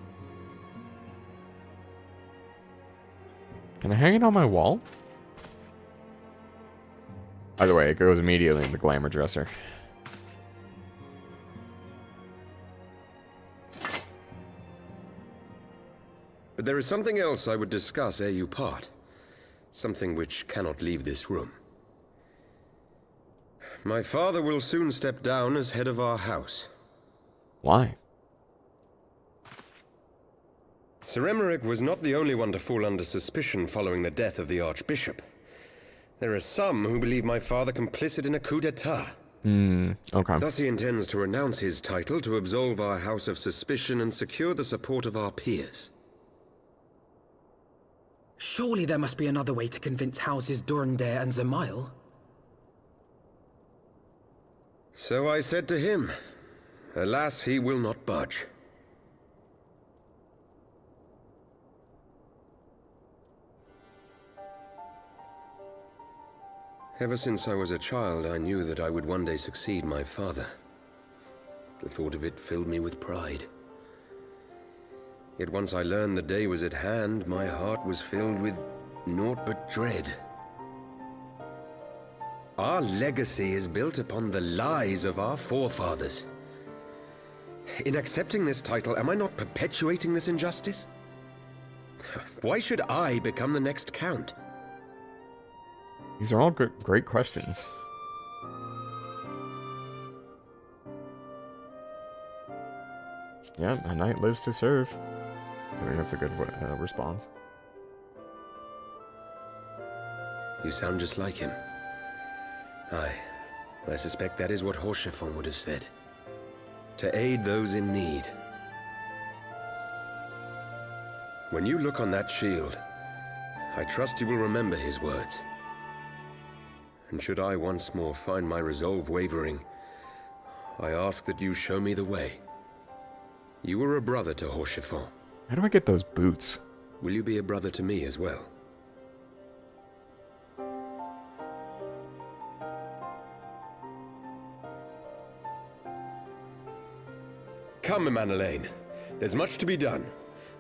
Can I hang it on my wall? By the way, it goes immediately in the glamour dresser. But there is something else I would discuss ere you part. Something which cannot leave this room. My father will soon step down as head of our house. Why? Sir Emmerich was not the only one to fall under suspicion following the death of the Archbishop. There are some who believe my father complicit in a coup d'etat. Okay. Thus he intends to renounce his title to absolve our house of suspicion and secure the support of our peers. Surely there must be another way to convince Houses Durandare and Zemail. So I said to him. Alas, he will not budge. Ever since I was a child, I knew that I would one day succeed my father. The thought of it filled me with pride. Yet once I learned the day was at hand, my heart was filled with naught but dread. Our legacy is built upon the lies of our forefathers. In accepting this title, am I not perpetuating this injustice? Why should I become the next count? These are all great questions. Yeah, a knight lives to serve. I think that's a good response. You sound just like him. Aye, I suspect that is what Horschiffon would have said. To aid those in need. When you look on that shield, I trust you will remember his words. And should I once more find my resolve wavering, I ask that you show me the way. You were a brother to Horschiffon. How do I get those boots? Will you be a brother to me as well? Come, Manalaine. There's much to be done.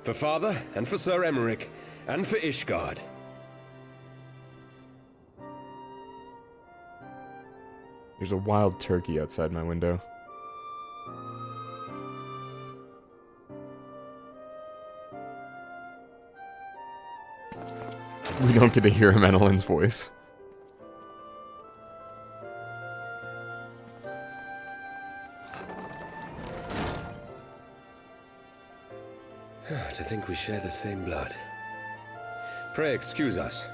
For father, and for Sir Emmerich, and for Ishgard. There's a wild turkey outside my window. We don't get to hear Menelon's voice. To think we share the same blood. Pray excuse us.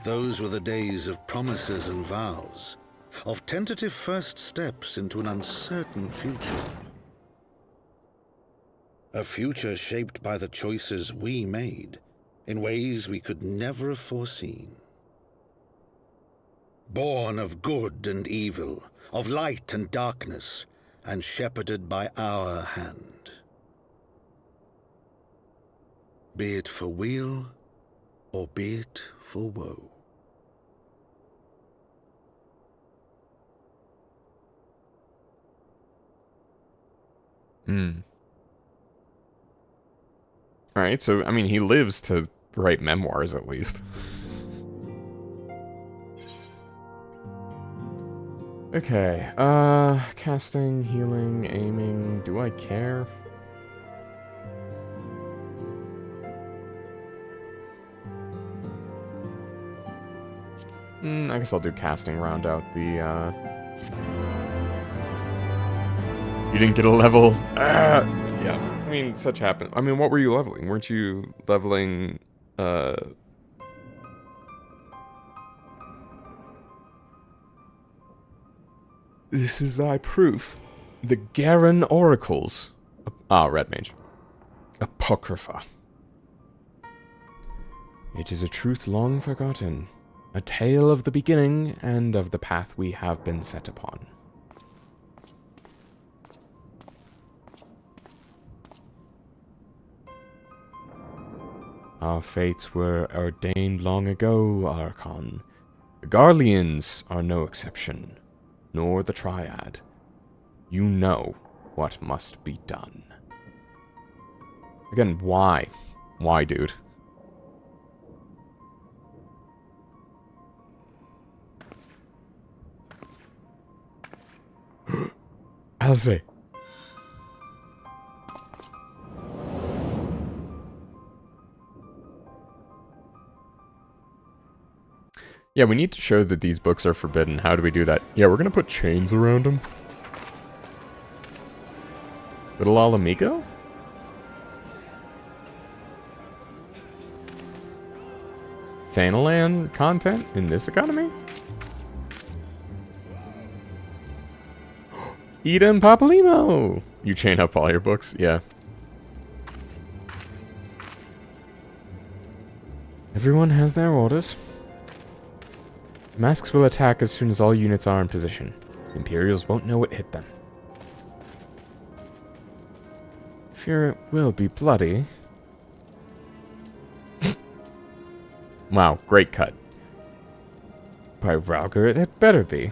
Those were the days of promises and vows, of tentative first steps into an uncertain future. A future shaped by the choices we made, in ways we could never have foreseen. Born of good and evil, of light and darkness, and shepherded by our hand. Be it for weal, or be it for woe. Alright, so, I mean, he lives to write memoirs, at least. Okay, casting, healing, aiming, do I care? I guess I'll do casting, round out the, You didn't get a level. Yeah, I mean, such happened. I mean, what were you leveling? Weren't you leveling, This is thy proof. The Garen Oracles. Red Mage. Apocrypha. It is a truth long forgotten. A tale of the beginning and of the path we have been set upon. Our fates were ordained long ago, Archon. The Garleans are no exception, nor the Triad. You know what must be done. Again, why? Why, dude? Elsie. Yeah, we need to show that these books are forbidden. How do we do that? Yeah, we're gonna put chains around them. Little Alamigo? Thanalan content in this economy? Ida and Papalimo! You chain up all your books? Yeah. Everyone has their orders. Masks will attack as soon as all units are in position. The Imperials won't know what hit them. Fear it will be bloody. Wow, great cut. By Rauger, it had better be.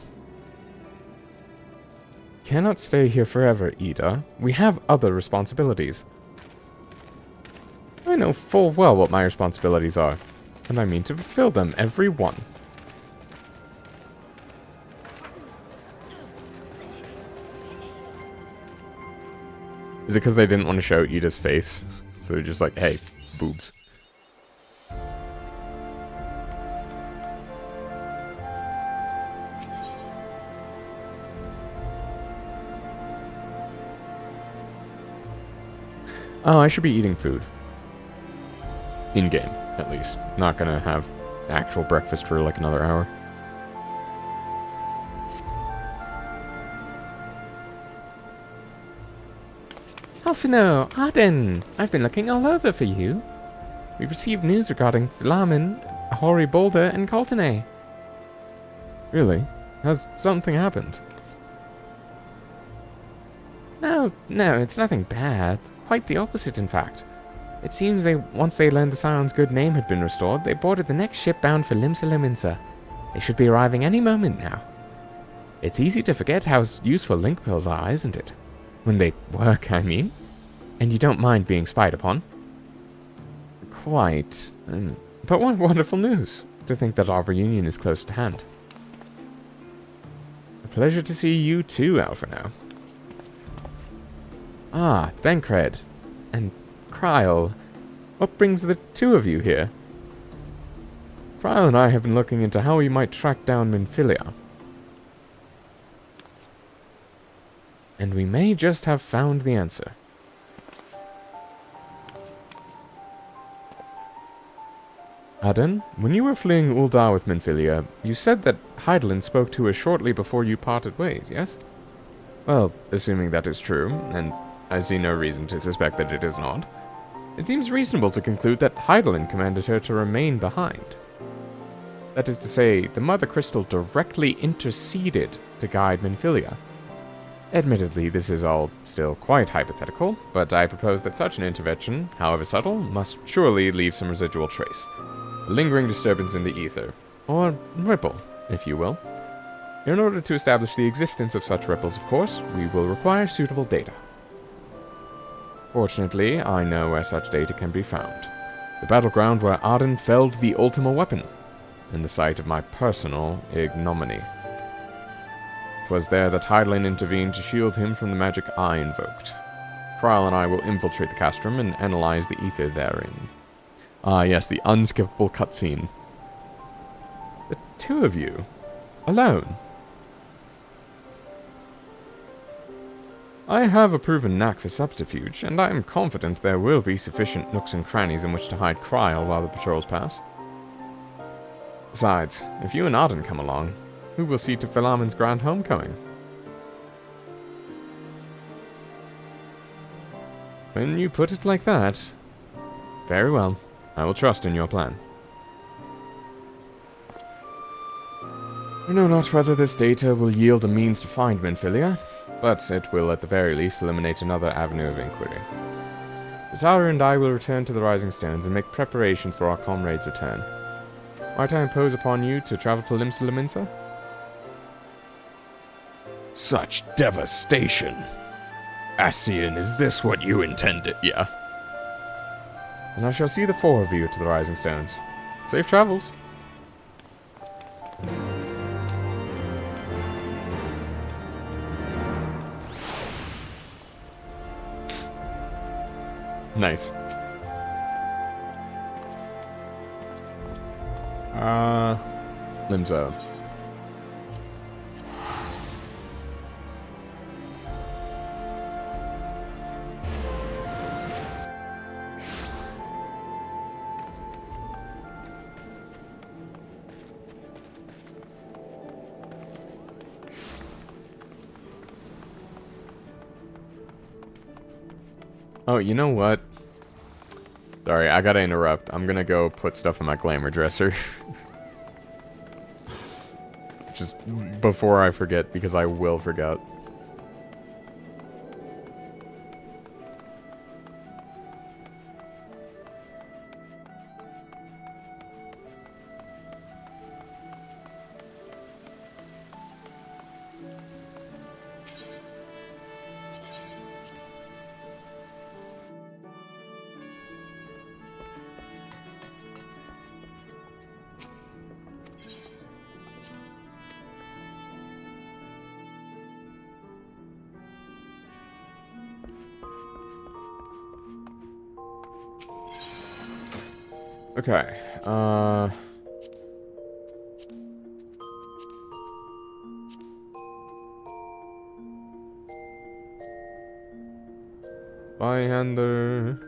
Cannot stay here forever, Ida. We have other responsibilities. I know full well what my responsibilities are, and I mean to fulfill them, every one. Is it because they didn't want to show Ida's face? So they're just like, hey, boobs. Oh, I should be eating food. In-game, at least. Not gonna have actual breakfast for like another hour. Alfino, Arden, I've been looking all over for you. We've received news regarding Flamin, Hori Boulder, and Coltonay. Really? Has something happened? No, it's nothing bad. Quite the opposite, in fact. It seems once they learned the Scion's good name had been restored, they boarded the next ship bound for Limsa. They should be arriving any moment now. It's easy to forget how useful link pills are, isn't it? When they work, I mean. And you don't mind being spied upon. Quite. But what wonderful news, to think that our reunion is close at hand. A pleasure to see you too, Alphino. Ah, Thancred. And Kryl. What brings the two of you here? Krile and I have been looking into how we might track down Minfilia. And we may just have found the answer. Aden, when you were fleeing Uldar with Minfilia, you said that Hydaelyn spoke to her shortly before you parted ways, yes? Well, assuming that is true, and I see no reason to suspect that it is not, it seems reasonable to conclude that Hydaelyn commanded her to remain behind. That is to say, the Mother Crystal directly interceded to guide Minfilia. Admittedly, this is all still quite hypothetical, but I propose that such an intervention, however subtle, must surely leave some residual trace. A lingering disturbance in the ether, or ripple, if you will. In order to establish the existence of such ripples, of course, we will require suitable data. Fortunately, I know where such data can be found. The battleground where Aden felled the Ultima weapon, and the site of my personal ignominy. It was there that Hydaelyn intervened to shield him from the magic I invoked. Krile and I will infiltrate the castrum and analyze the ether therein. Ah, yes, the unskippable cutscene. The two of you, alone. I have a proven knack for subterfuge, and I am confident there will be sufficient nooks and crannies in which to hide Krile while the patrols pass. Besides, if you and Aden come along, who will see to Philamon's grand homecoming? When you put it like that, very well. I will trust in your plan. I know not whether this data will yield a means to find Minfilia, but it will at the very least eliminate another avenue of inquiry. Zatara and I will return to the Rising Stones and make preparations for our comrade's return. Might I impose upon you to travel to Limsa Lominsa? Such devastation! Ascian, is this what you intended? Yeah. And I shall see the four of you to the Rising Stones. Safe travels! Nice. Limzo. Oh, you know what? Sorry, I gotta interrupt. I'm gonna go put stuff in my glamour dresser. Just before I forget, because I will forget. Okay, Byhander.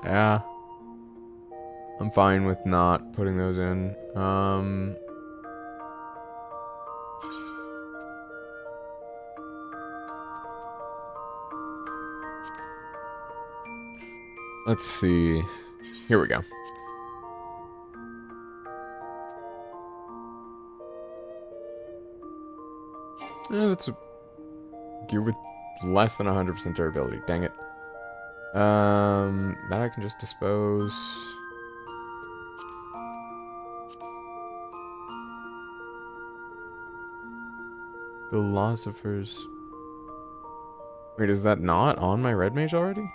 Yeah. I'm fine with not putting those in. Let's see. Here we go. That's a gear with less than 100% durability. Dang it. That I can just dispose. Philosophers. Wait, is that not on my red mage already?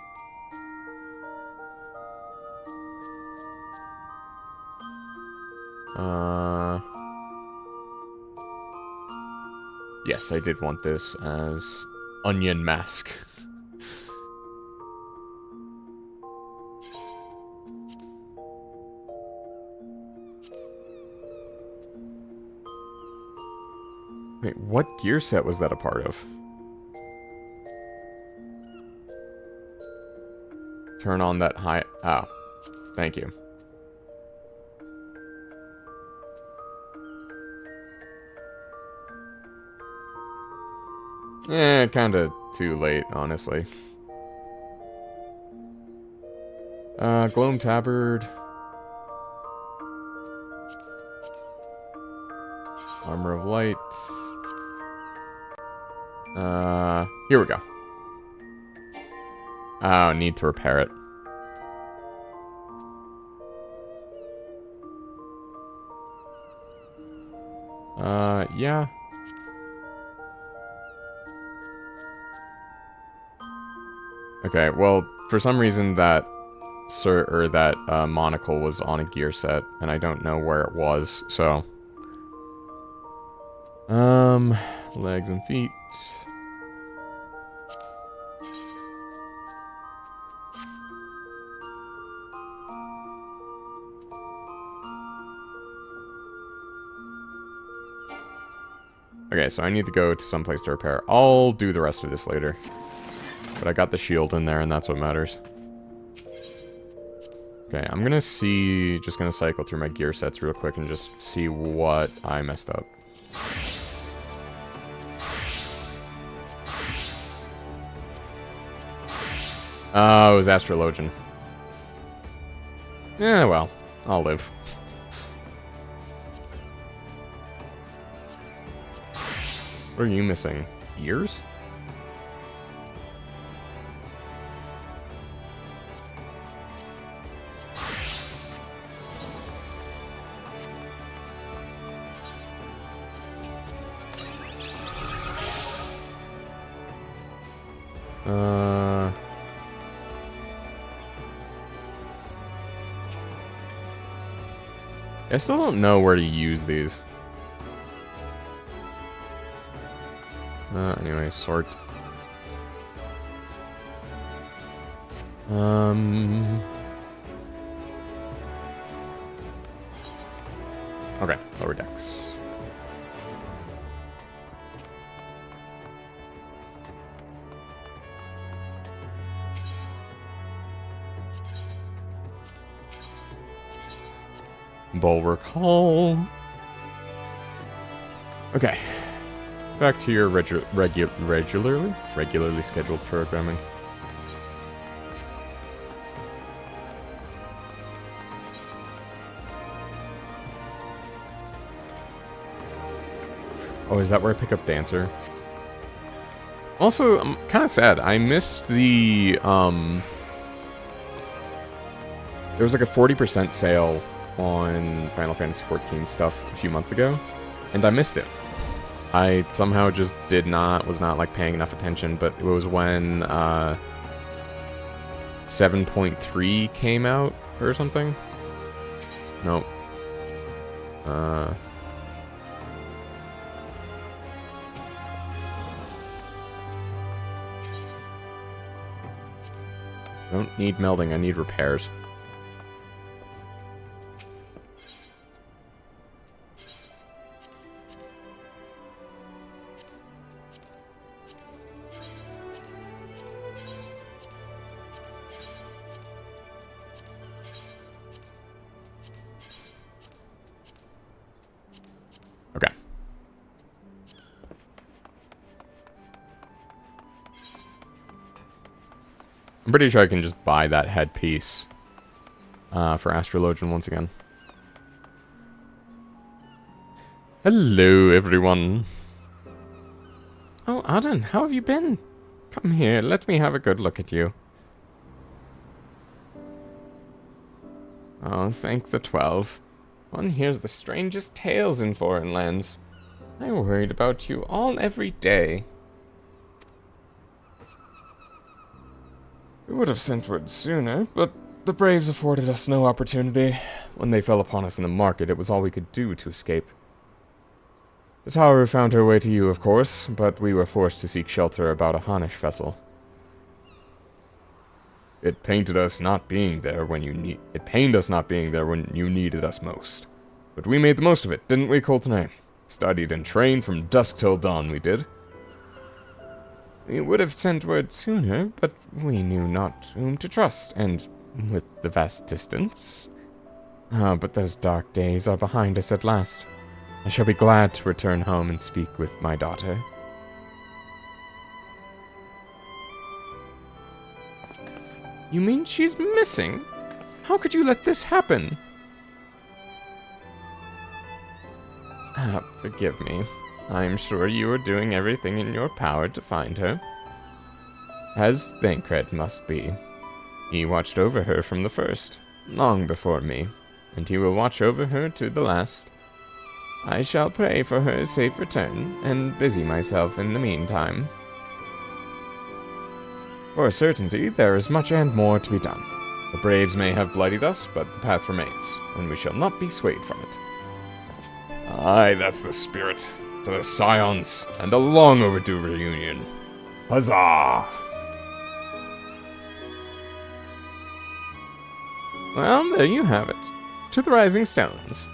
Yes, I did want this as onion mask. Wait, what gear set was that a part of? Turn on that high... Oh. Thank you. Kinda too late, honestly. Gloam Tabard. Armor of Light. Here we go. Oh, need to repair it. Yeah. Okay, well, for some reason that monocle was on a gear set, and I don't know where it was, so... legs and feet. Okay, so I need to go to someplace to repair. I'll do the rest of this later. But I got the shield in there, and that's what matters. Okay, I'm gonna see... Just gonna cycle through my gear sets real quick and just see what I messed up. Oh, it was Astrologian. Yeah, well, I'll live. What are you missing? Ears? I still don't know where to use these. Anyway, sort. Okay, lower decks. Bulwark Hall. Okay. Back to your regularly scheduled programming. Oh, is that where I pick up Dancer? Also, I'm kind of sad. I missed the, there was like a 40% sale on Final Fantasy XIV stuff a few months ago, and I missed it. I somehow just was not like paying enough attention, but it was when 7.3 came out or something. Nope. Don't need melding, I need repairs. I'm pretty sure I can just buy that headpiece for Astrologian once again. Hello, everyone. Oh, Arden, how have you been? Come here, let me have a good look at you. Oh, thank the 12. One hears the strangest tales in foreign lands. I worried about you every day. We would have sent word sooner, but the Braves afforded us no opportunity. When they fell upon us in the market, it was all we could do to escape. The tower found her way to you, of course, but we were forced to seek shelter about a Hanish vessel. It pained us not being there when you needed us most. But we made the most of it, didn't we, Coltonay? Studied and trained from dusk till dawn, we did. We would have sent word sooner, but we knew not whom to trust, and with the vast distance. But those dark days are behind us at last. I shall be glad to return home and speak with my daughter. You mean she's missing? How could you let this happen? Forgive me. I am sure you are doing everything in your power to find her. As Thancred must be. He watched over her from the first, long before me, and he will watch over her to the last. I shall pray for her safe return, and busy myself in the meantime. For a certainty, there is much and more to be done. The Braves may have bloodied us, but the path remains, and we shall not be swayed from it. Aye, that's the spirit. To the Scions, and a long overdue reunion. Huzzah! Well, there you have it. To the Rising Stones.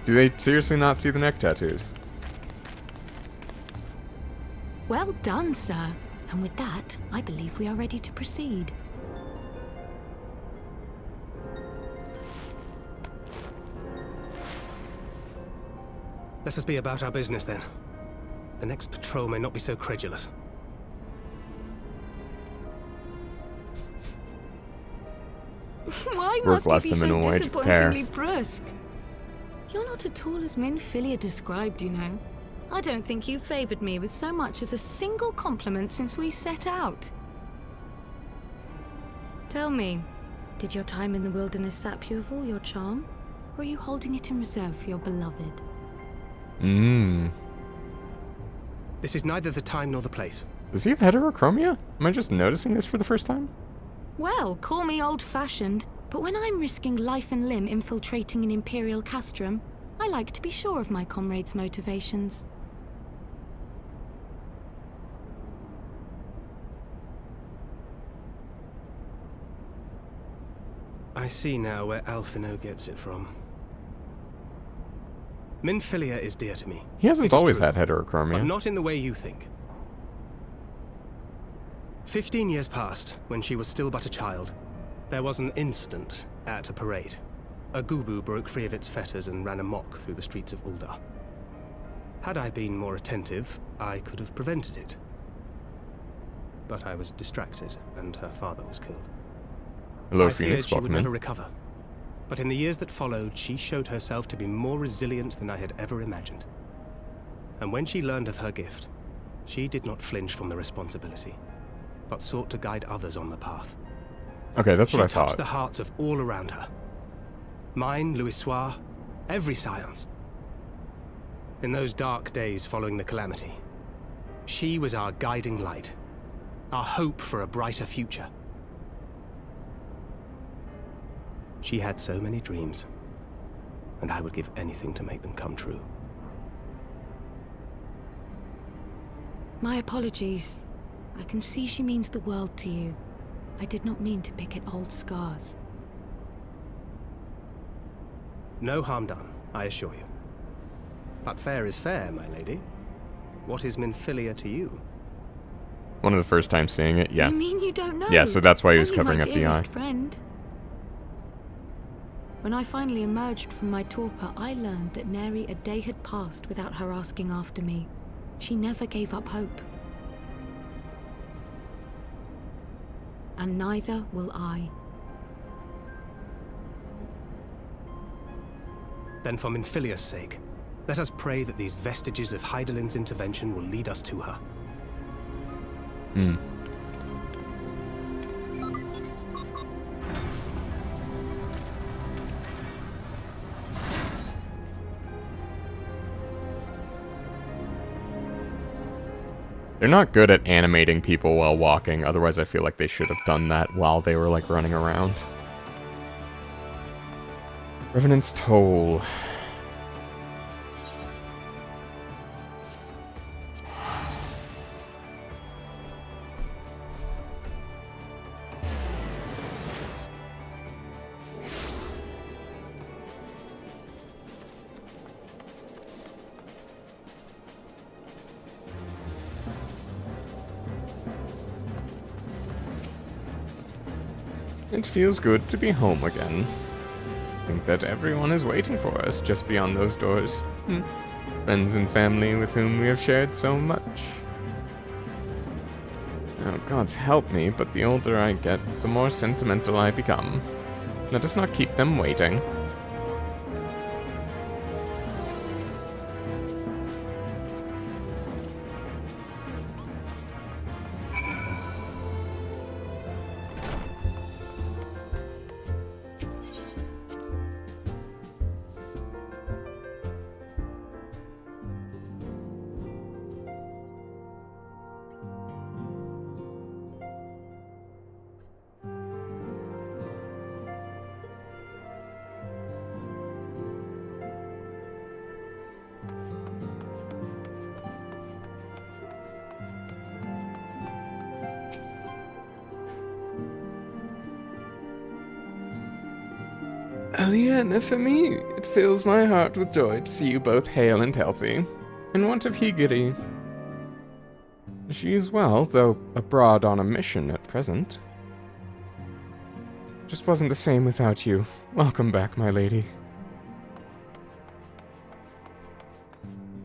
Do they seriously not see the neck tattoos? Well done, sir. And with that, I believe we are ready to proceed. Let us be about our business, then. The next patrol may not be so credulous. Why Work must less you be than so minimum wage, prepare. disappointingly brusque? You're not at all as Minfilia described, you know. I don't think you favored me with so much as a single compliment since we set out. Tell me, did your time in the wilderness sap you of all your charm? Or are you holding it in reserve for your beloved? This is neither the time nor the place. Does he have heterochromia? Am I just noticing this for the first time? Well, call me old-fashioned, but when I'm risking life and limb infiltrating an Imperial castrum, I like to be sure of my comrades' motivations. I see now where Alphino gets it from. Minfilia is dear to me. He hasn't always had heterochromia. But not in the way you think. 15 years passed, when she was still but a child. There was an incident at a parade. A Gubu broke free of its fetters and ran amok through the streets of Ul'dah. Had I been more attentive, I could have prevented it. But I was distracted, and her father was killed. Hello, I Phoenix. feared she would Welcome in. never recover. But in the years that followed, she showed herself to be more resilient than I had ever imagined. And when she learned of her gift, she did not flinch from the responsibility, but sought to guide others on the path. Okay, that's what I She touched thought. the hearts of all around her. Mine, Louisoire, every Scions. In those dark days following the calamity, she was our guiding light, our hope for a brighter future. She had so many dreams, and I would give anything to make them come true. My apologies. I can see she means the world to you. I did not mean to pick at old scars. No harm done, I assure you. But fair is fair, my lady. What is Minfilia to you? One of the first times seeing it, yeah. You mean you don't know? Yeah, so that's why he was Only covering my up the dearest eye. friend. When I finally emerged from my torpor, I learned that nary a day had passed without her asking after me. She never gave up hope. And neither will I. Then for Minfilia's sake, let us pray that these vestiges of Hydaelyn's intervention will lead us to her. They're not good at animating people while walking, otherwise I feel like they should have done that while they were, like, running around. Revenant's Toll. It feels good to be home again. I think that everyone is waiting for us just beyond those doors. Friends and family with whom we have shared so much. Oh, gods help me, but the older I get, the more sentimental I become. Let us not keep them waiting. Aliena, for me, it fills my heart with joy to see you both hale and healthy. And what of Higiri? She is well, though abroad on a mission at present. Just wasn't the same without you. Welcome back, my lady.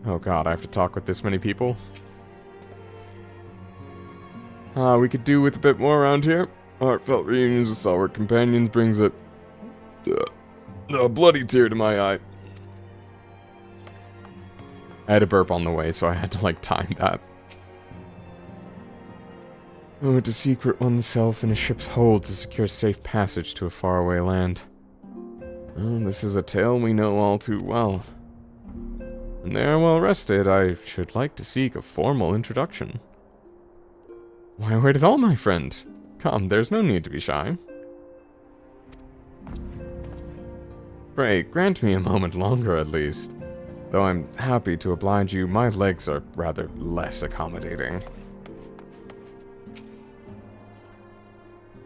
Oh god, I have to talk with this many people? We could do with a bit more around here. Heartfelt reunions with stalwart companions brings a bloody tear to my eye. I had a burp on the way, so I had to, like, time that. Oh, to secret oneself in a ship's hold to secure safe passage to a faraway land. Oh, this is a tale we know all too well. When they are well rested, I should like to seek a formal introduction. Why wait at all, my friend? Come, there's no need to be shy. Pray, grant me a moment longer at least. Though I'm happy to oblige you, my legs are rather less accommodating.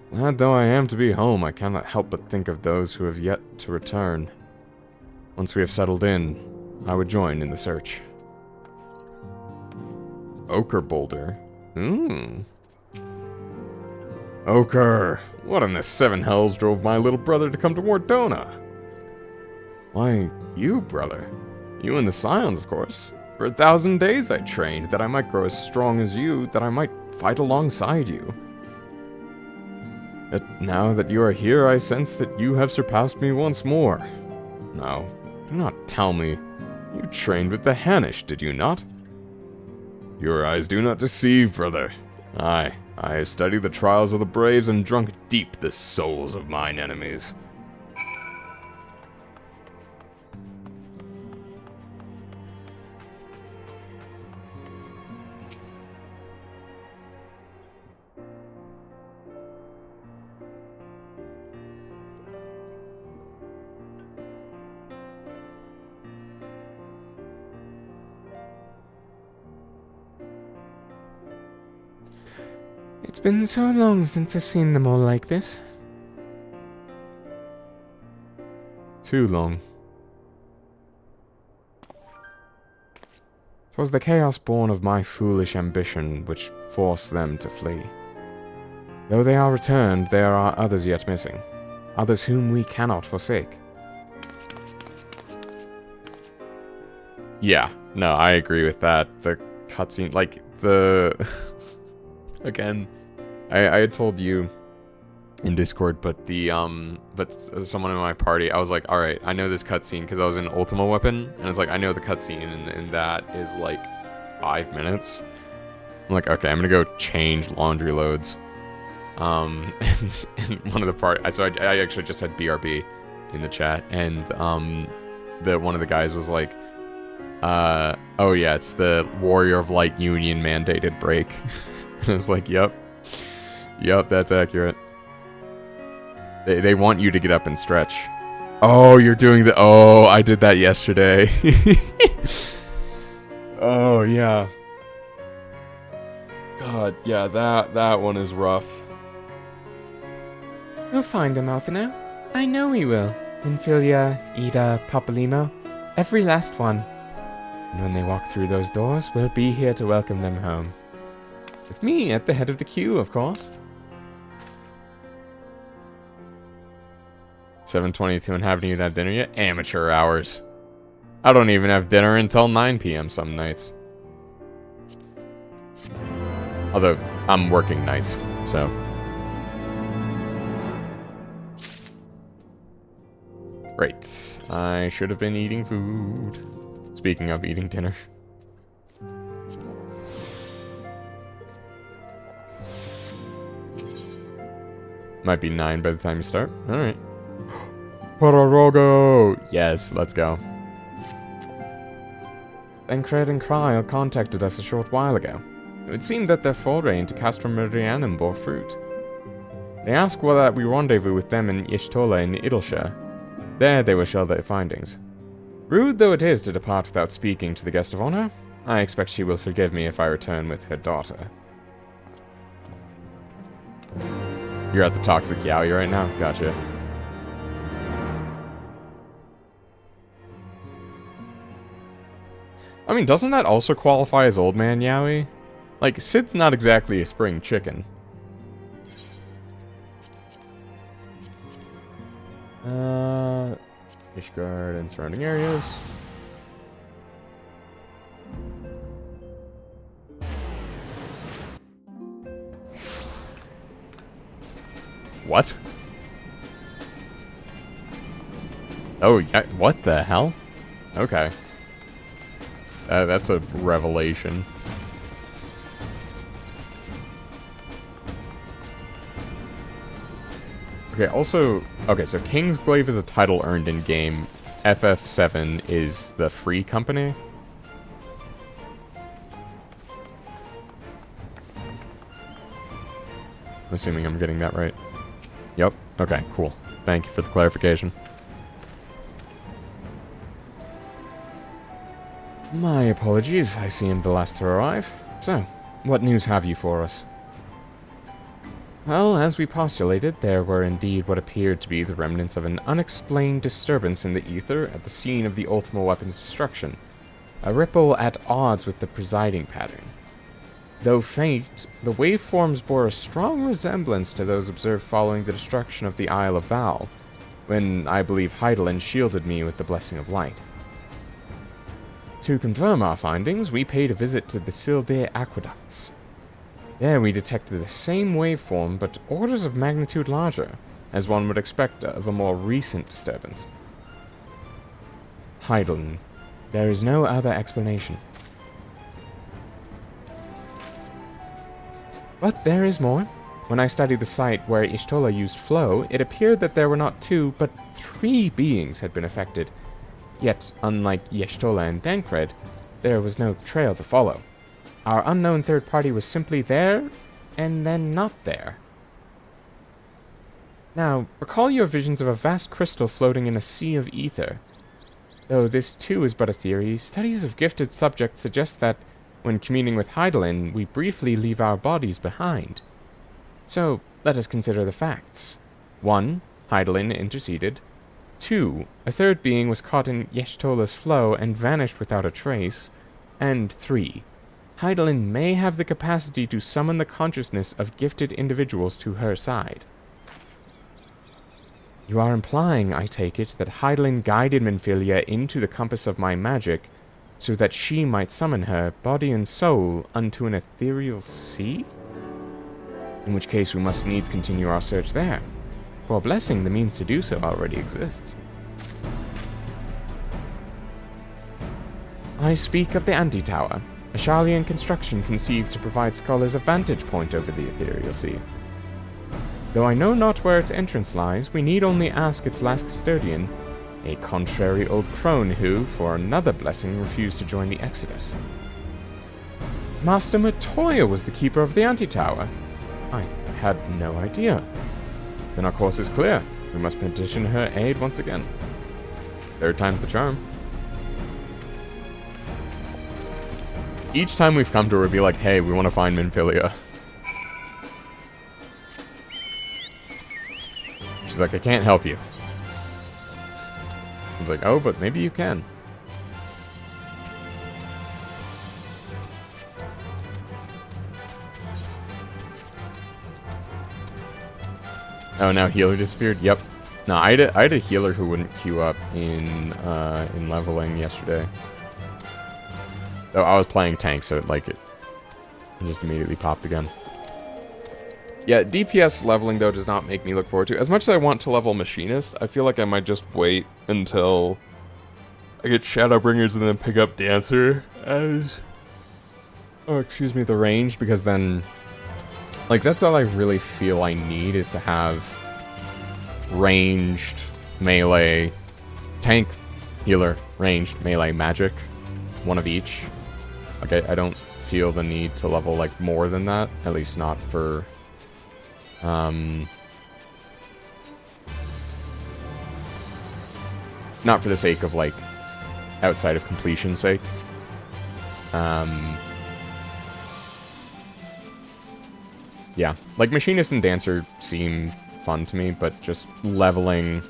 Glad though I am to be home, I cannot help but think of those who have yet to return. Once we have settled in, I would join in the search. Ochre Boulder? Ochre! What in the seven hells drove my little brother to come to Wardona? Why, you, brother. You and the Scions, of course. For 1,000 days I trained, that I might grow as strong as you, that I might fight alongside you. Yet now that you are here, I sense that you have surpassed me once more. Now, do not tell me. You trained with the Hanish, did you not? Your eyes do not deceive, brother. Aye, I have studied the trials of the braves and drunk deep the souls of mine enemies. It's been so long since I've seen them all like this. Too long. 'Twas the chaos born of my foolish ambition which forced them to flee. Though they are returned, there are others yet missing. Others whom we cannot forsake. Yeah, no, I agree with that. The cutscene, like, the... Again, I had told you in Discord, but someone in my party, I was like, alright, I know this cutscene, because I was in Ultima Weapon, and it's like, I know the cutscene, and that is, like, 5 minutes. I'm like, okay, I'm gonna go change laundry loads. And one of the so I actually just said BRB in the chat, and one of the guys was like, Oh yeah, it's the Warrior of Light Union mandated break. And it's like, yep, that's accurate. They want you to get up and stretch. Oh, you're doing the... Oh, I did that yesterday. Oh, yeah. God, yeah, that one is rough. We'll find him, Alphino. I know we will. Infilia, Ida, Papalymo. Every last one. And when they walk through those doors, we'll be here to welcome them home. With me at the head of the queue, of course. 7:22 and haven't even had dinner yet? Amateur hours. I don't even have dinner until 9 p.m. some nights. Although, I'm working nights, so... Great. I should have been eating food. Speaking of eating dinner. Might be 9 by the time you start. Alright. Pararogo! Yes, let's go. Tancred and Kryl contacted us a short while ago. It would seem that their foray into Castrum Meridianum bore fruit. They asked whether we rendezvous with them in Y'shtola in Idleshire. There they will share their findings. Rude though it is to depart without speaking to the guest of honor, I expect she will forgive me if I return with her daughter. You're at the Toxic Yaoi right now? Gotcha. I mean, doesn't that also qualify as old man yaoi? Like, Sid's not exactly a spring chicken. Ishgard and surrounding areas. What? Oh, yeah, what the hell? Okay. That's a revelation. Okay, also... Okay, so Kingsglaive is a title earned in-game. FF7 is the free company. I'm assuming I'm getting that right. Yep. Okay, cool. Thank you for the clarification. My apologies, I seemed the last to arrive. So, what news have you for us? Well, as we postulated, there were indeed what appeared to be the remnants of an unexplained disturbance in the ether at the scene of the Ultima Weapon's destruction. A ripple at odds with the presiding pattern. Though faint, the waveforms bore a strong resemblance to those observed following the destruction of the Isle of Val, when I believe Hydaelyn shielded me with the Blessing of Light. To confirm our findings, we paid a visit to the Sildir Aqueducts. There we detected the same waveform, but orders of magnitude larger, as one would expect of a more recent disturbance. Hydaelyn, there is no other explanation. But there is more. When I studied the site where Y'shtola used flow, it appeared that there were not 2, but 3 beings had been affected. Yet, unlike Y'shtola and Tancred, there was no trail to follow. Our unknown third party was simply there, and then not there. Now, recall your visions of a vast crystal floating in a sea of ether. Though this too is but a theory, studies of gifted subjects suggest that, when communing with Hydaelyn, we briefly leave our bodies behind. So, let us consider the facts. 1. Hydaelyn interceded. 2. A third being was caught in Y'shtola's flow and vanished without a trace. And 3. Hydaelyn may have the capacity to summon the consciousness of gifted individuals to her side. You are implying, I take it, that Hydaelyn guided Minfilia into the compass of my magic, so that she might summon her, body and soul, unto an ethereal sea? In which case we must needs continue our search there. For Blessing, the means to do so already exists. I speak of the Anti-Tower, a Sharlayan construction conceived to provide scholars a vantage point over the ethereal sea. Though I know not where its entrance lies, we need only ask its last custodian, A contrary old crone who, for another blessing, refused to join the Exodus. Master Matoya was the keeper of the Antitower. I had no idea. Then our course is clear. We must petition her aid once again. Third time's the charm. Each time we've come to her, be like, hey, we want to find Minfilia. She's like, I can't help you. It's like, oh, but maybe you can. Oh, now healer disappeared? Yep. No, I had a healer who wouldn't queue up in leveling yesterday. So I was playing tank, so it just immediately popped again. Yeah, DPS leveling, though, does not make me look forward to. As much as I want to level Machinist, I feel like I might just wait until I get Shadowbringers and then pick up Dancer as... Oh, excuse me, the range, because then... Like, that's all I really feel I need, is to have ranged, melee, tank, healer, ranged, melee, magic. One of each. Okay, I don't feel the need to level, like, more than that. At least not for... not for the sake of, like, outside of completion's sake. Yeah, like, Machinist and Dancer seem fun to me, but just leveling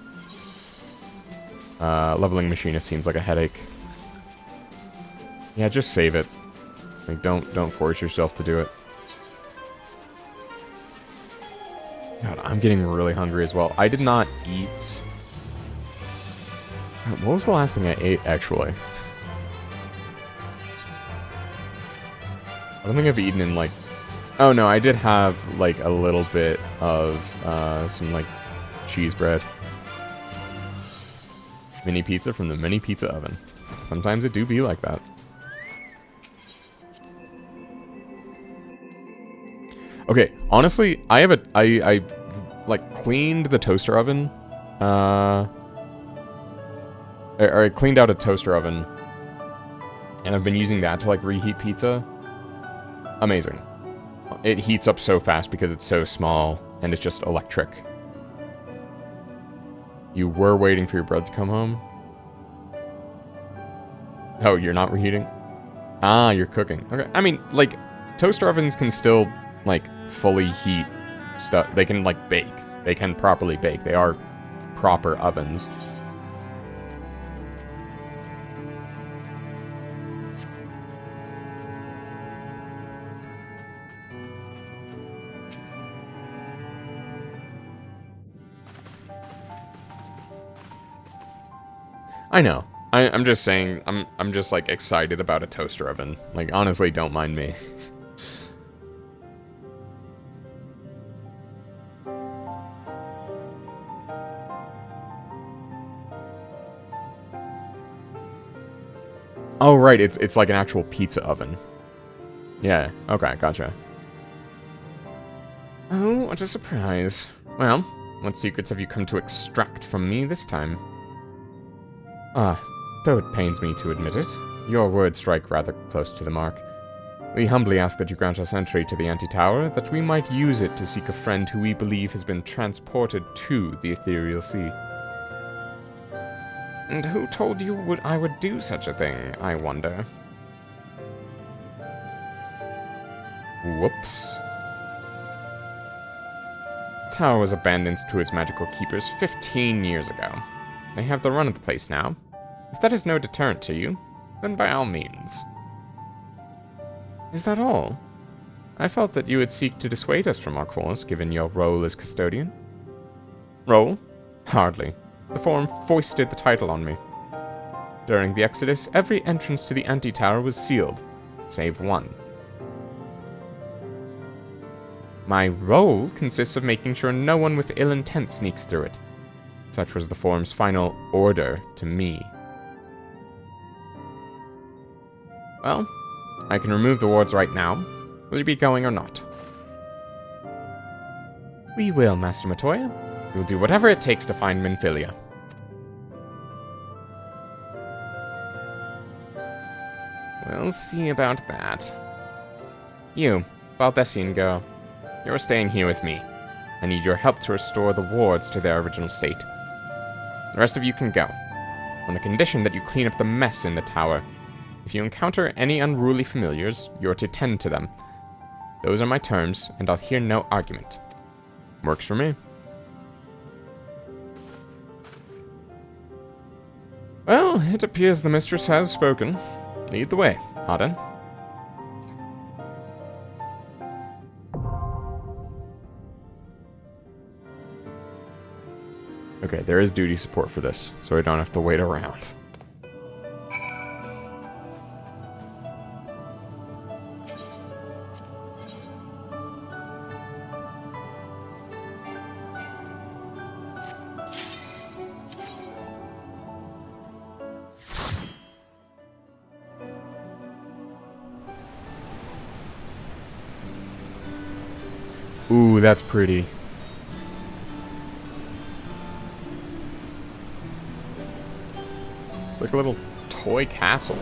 Machinist seems like a headache. Yeah, just save it. Like, don't force yourself to do it. God, I'm getting really hungry as well. I did not eat... What was the last thing I ate, actually? I don't think I've eaten in, like... Oh, no, I did have, like, a little bit of, some, like, cheese bread. Mini pizza from the mini pizza oven. Sometimes it do be like that. Okay, honestly, I have I like, cleaned the toaster oven, or I cleaned out a toaster oven, and I've been using that to, like, reheat pizza. Amazing. It heats up so fast because it's so small, and it's just electric. You were waiting for your brother to come home? Oh, you're not reheating? Ah, you're cooking. Okay, I mean, like, toaster ovens can still, like, fully heat stuff. They can, like, bake. They can properly bake. They are proper ovens. I know. I'm just saying, I'm just, like, excited about a toaster oven. Like, honestly, don't mind me. Oh, right, it's like an actual pizza oven. Yeah, okay, gotcha. Oh, what a surprise. Well, what secrets have you come to extract from me this time? Ah, though it pains me to admit it, your words strike rather close to the mark. We humbly ask that you grant us entry to the Antitower, that we might use it to seek a friend who we believe has been transported to the Ethereal Sea. And who told you I would do such a thing, I wonder? Whoops. The tower was abandoned to its magical keepers 15 years ago. They have the run of the place now. If that is no deterrent to you, then by all means. Is that all? I felt that you would seek to dissuade us from our course, given your role as custodian. Role? Hardly. The Forum foisted the title on me. During the Exodus, every entrance to the Antitower was sealed, save one. My role consists of making sure no one with ill intent sneaks through it. Such was the Forum's final order to me. Well, I can remove the wards right now. Will you be going or not? We will, Master Matoya. We will do whatever it takes to find Minfilia. We'll see about that. You, Baldessian girl, you're staying here with me. I need your help to restore the wards to their original state. The rest of you can go, on the condition that you clean up the mess in the tower. If you encounter any unruly familiars, you're to tend to them. Those are my terms, and I'll hear no argument. Works for me. Well, it appears the mistress has spoken. Lead the way, Aden. Okay, there is duty support for this, so I don't have to wait around. Ooh, that's pretty. It's like a little toy castle.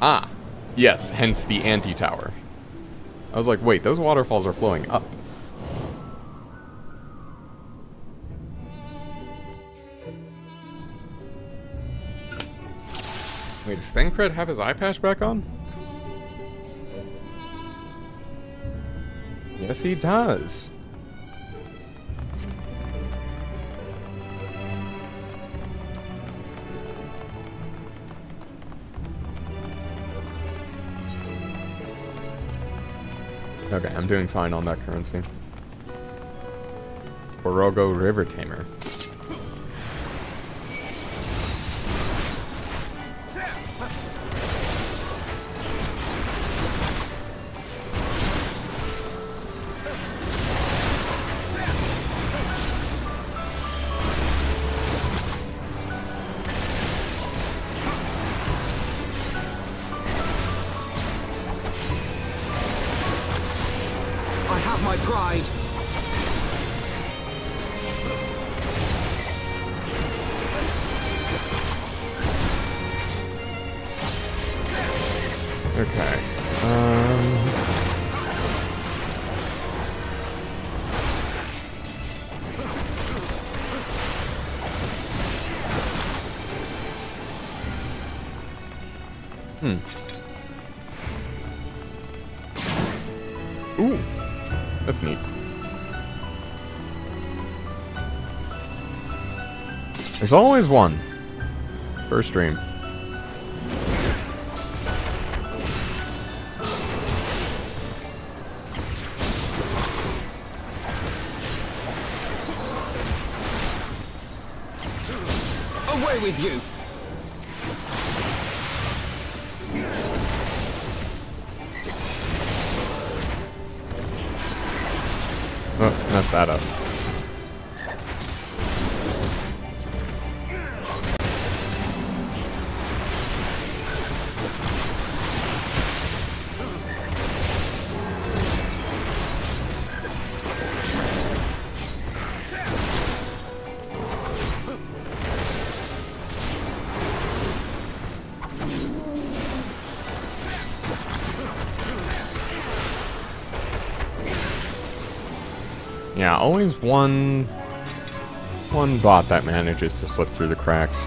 Ah, yes, hence the anti-tower. I was like, wait, those waterfalls are flowing up. Wait, does Thancred have his eye patch back on? Yes, he does. Okay, I'm doing fine on that currency. Orogo River Tamer. I have my pride. Okay. Ooh, that's neat. There's always one. First stream. Away with you! Oh, messed that up. Yeah, always one bot that manages to slip through the cracks.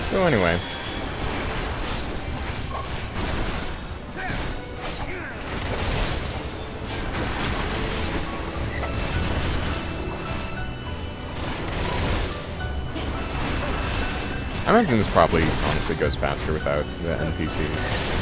So anyway. I imagine this probably honestly goes faster without the NPCs.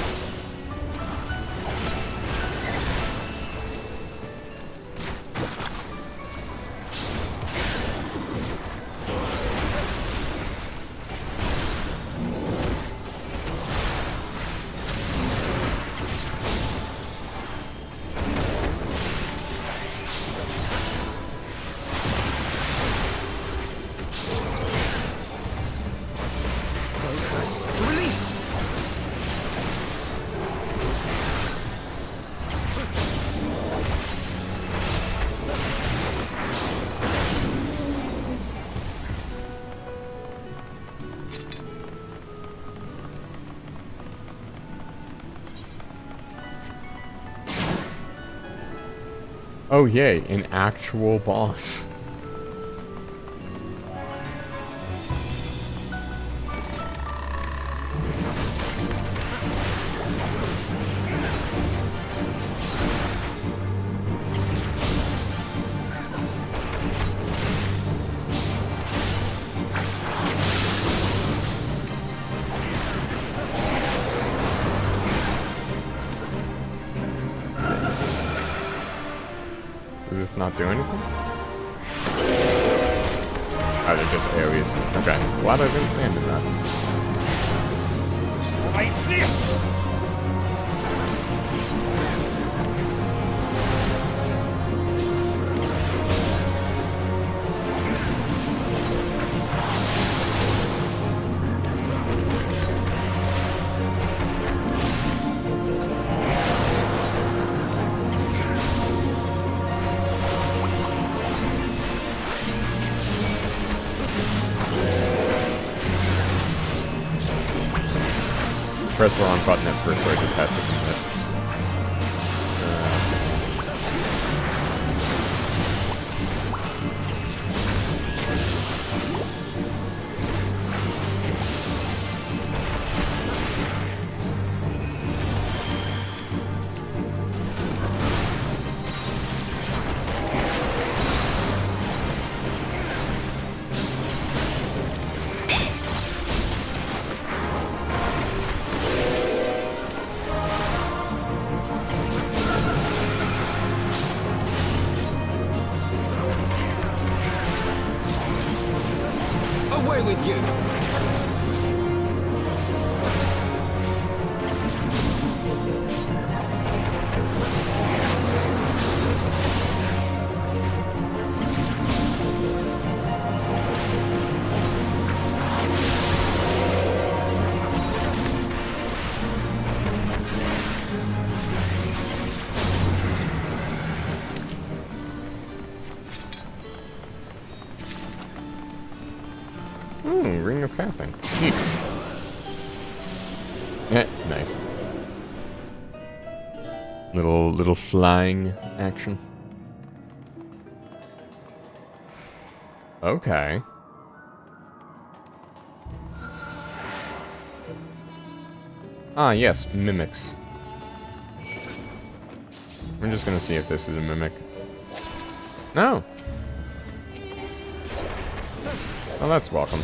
Oh yay, an actual boss. Does this not do anything? Oh, they're just AoEs. Okay. Glad I didn't stand in that. Like this! Press the wrong button at first, so I just had to commit. Away with you! Ring of casting. Neat. Nice. Little flying action. Okay. Ah, yes, mimics. I'm just gonna see if this is a mimic. No! Oh, that's welcome.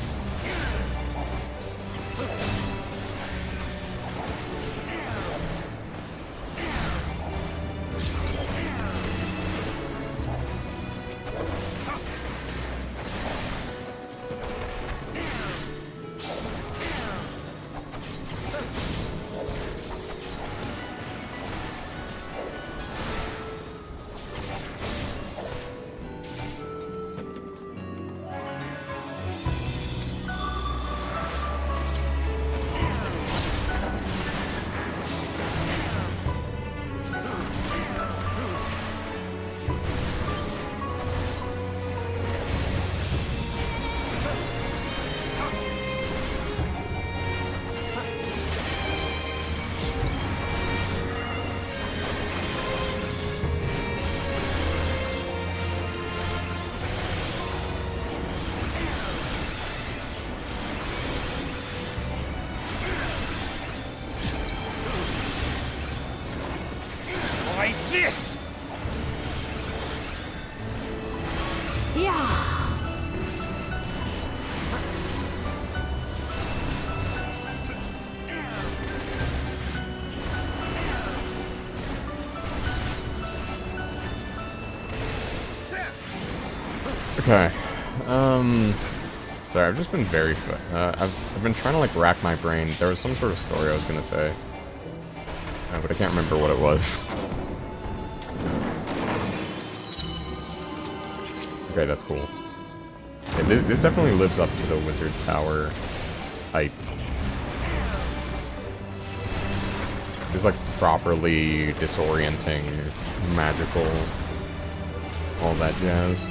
Like this! Yeah. Okay. Sorry, I've just been very I've been trying to like rack my brain. There was some sort of story I was gonna say, but I can't remember what it was. Okay, that's cool. Yeah, this definitely lives up to the Wizard Tower hype. It's like properly disorienting, magical, all that jazz.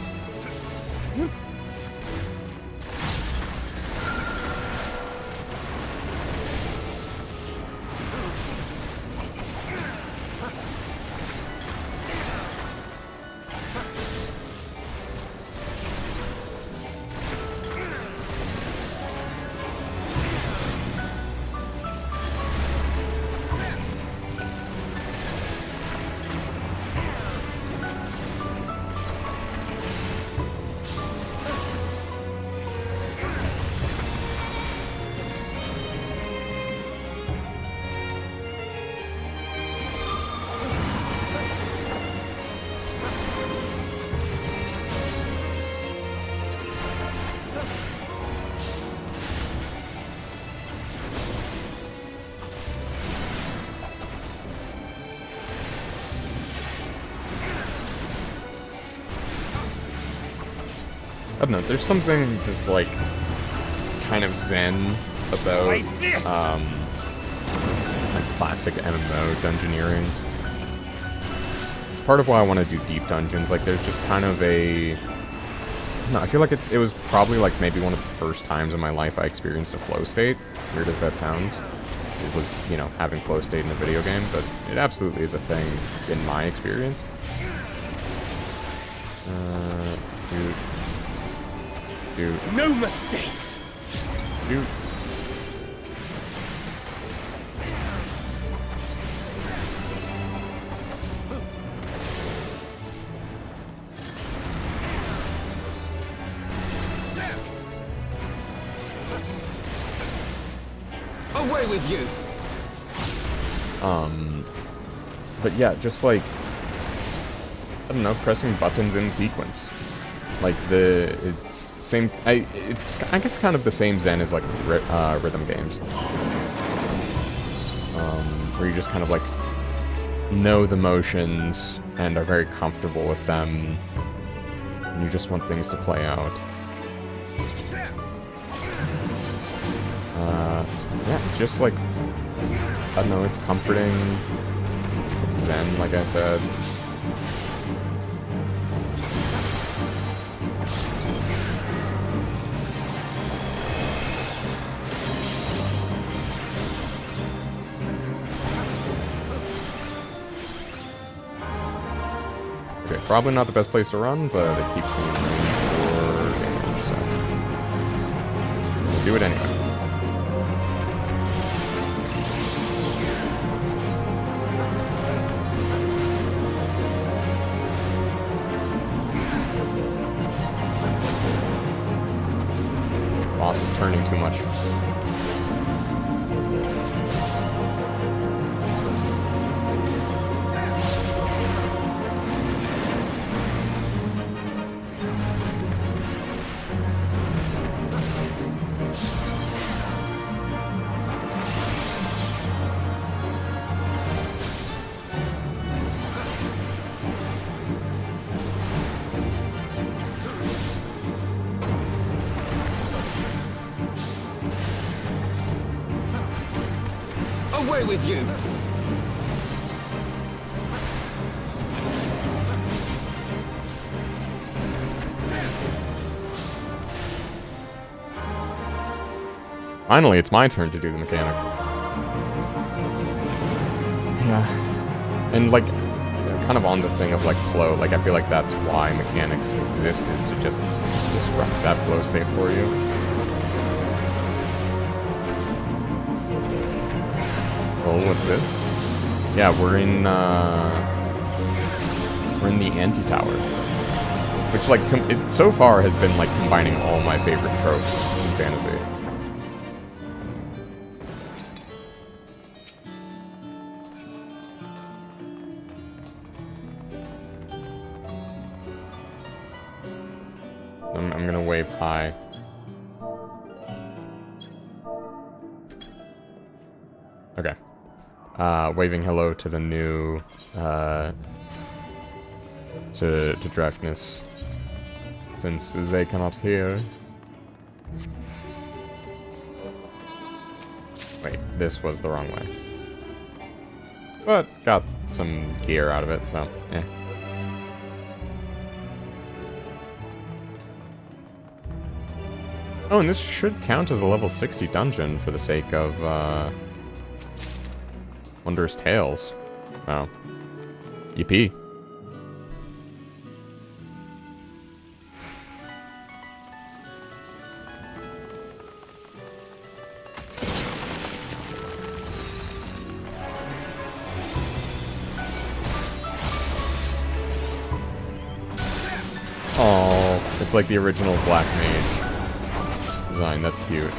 I don't know, there's something just, like, kind of zen about, like, classic MMO dungeoneering. It's part of why I want to do deep dungeons. Like, there's just kind of a... No, I feel like it was probably, like, maybe one of the first times in my life I experienced a flow state. Weird as that sounds. It was, you know, having flow state in a video game, but it absolutely is a thing in my experience. Dude. No mistakes! Dude. Away with you! But yeah, just like, I don't know, pressing buttons in sequence. Like it's same, it's I guess kind of the same zen as like rhythm games. Where you just kind of like know the motions and are very comfortable with them, and you just want things to play out. Yeah, just like, I don't know, it's comforting, it's zen, like I said. Okay, probably not the best place to run, but it keeps me in range for damage, so we'll do it anyway. Boss is turning too much. Away with you! Finally, it's my turn to do the mechanic. Yeah. And, like, kind of on the thing of, like, flow, like, I feel like that's why mechanics exist, is to just disrupt that flow state for you. Oh, what's this? Yeah, we're in the anti-tower. Which, like, it so far has been, like, combining all my favorite tropes in fantasy. I'm gonna wave high. Okay. Waving hello to the new, to Draknus. Since they cannot hear. Wait, this was the wrong way. But got some gear out of it, so, eh. Oh, and this should count as a level 60 dungeon for the sake of, Wondrous Tales. Oh. EP. Oh, it's like the original Black Maze design. That's cute.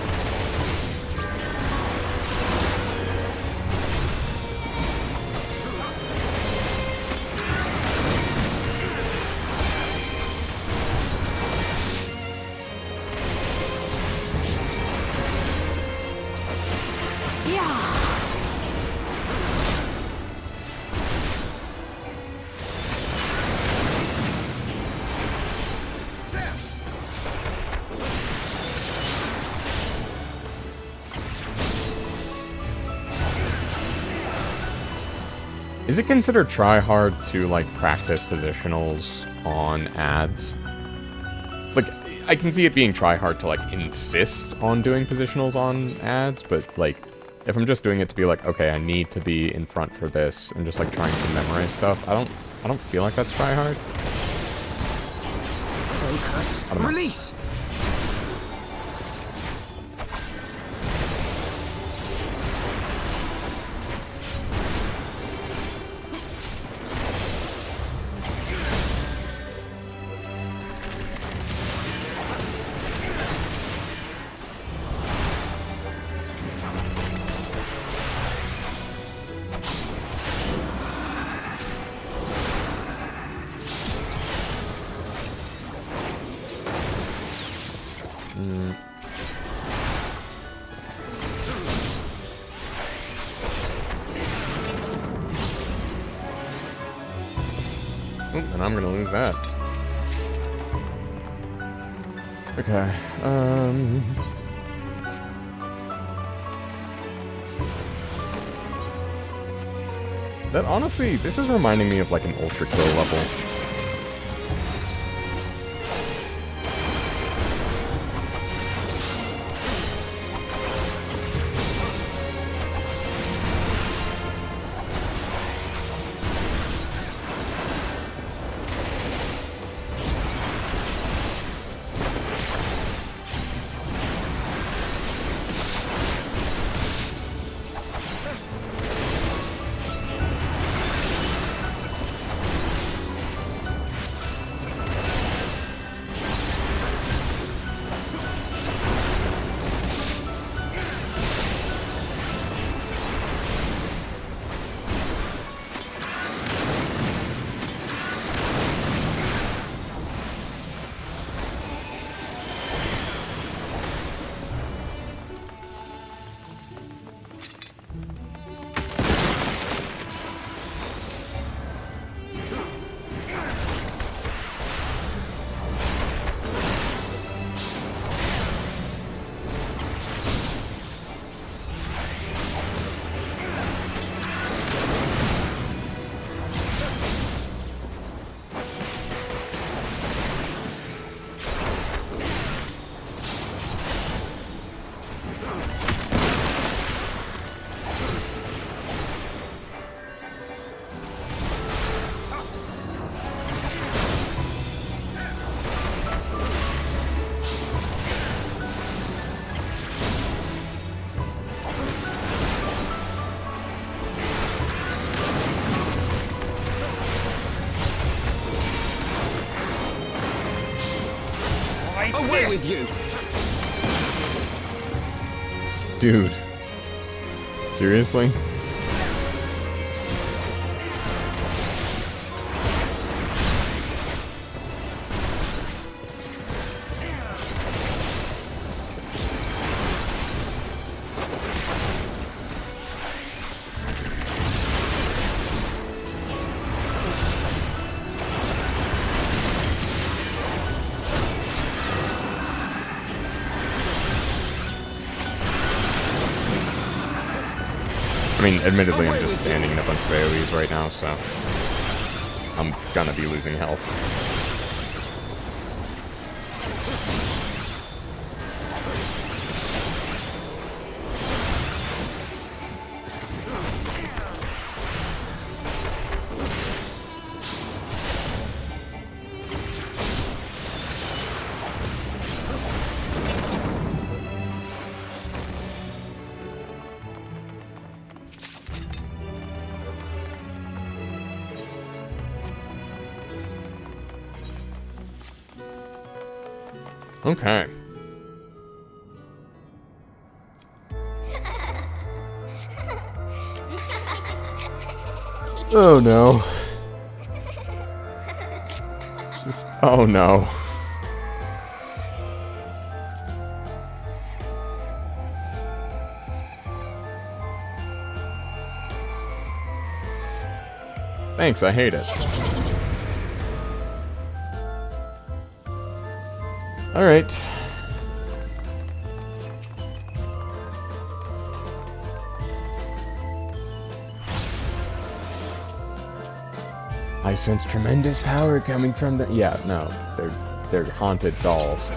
Is it considered try-hard to, like, practice positionals on ads? Like, I can see it being try-hard to, like, insist on doing positionals on ads, but, like, if I'm just doing it to be like, okay, I need to be in front for this, and just, like, trying to memorize stuff, I don't feel like that's try-hard. Focus. Release! And I'm gonna lose that. Okay, that honestly, this is reminding me of like an ultra kill level. Away with you! Dude. Seriously? I mean, admittedly, I'm just standing in a bunch of AoEs right now, so I'm gonna be losing health. Okay. Oh no. Just, oh no. Thanks, I hate it. Alright. I sense tremendous power coming from the... Yeah, no. They're haunted dolls.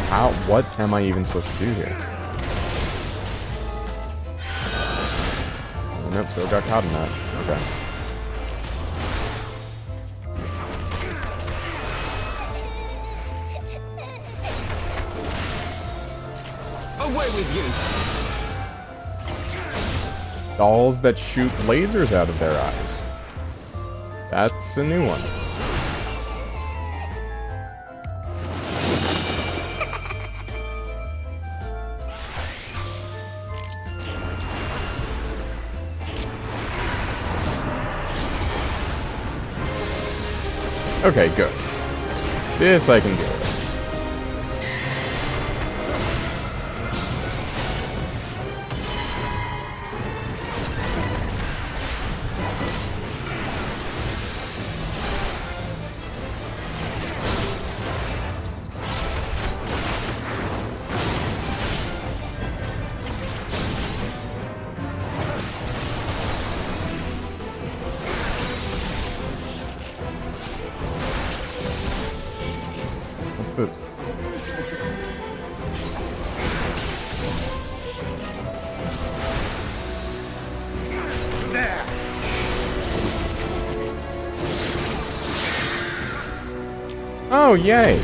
How? What am I even supposed to do here? Oh, nope, still got caught in that. Okay. Away with you! Dolls that shoot lasers out of their eyes. That's a new one. Okay, good. This I can do. Oh, yay!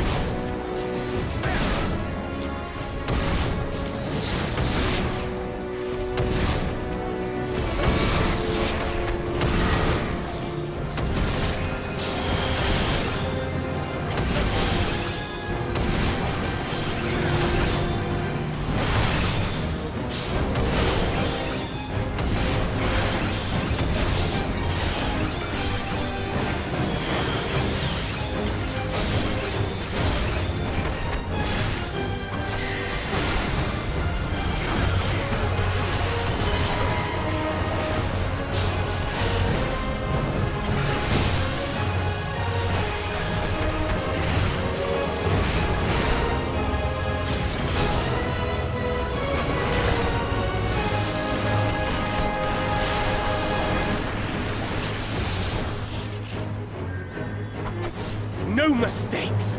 No mistakes!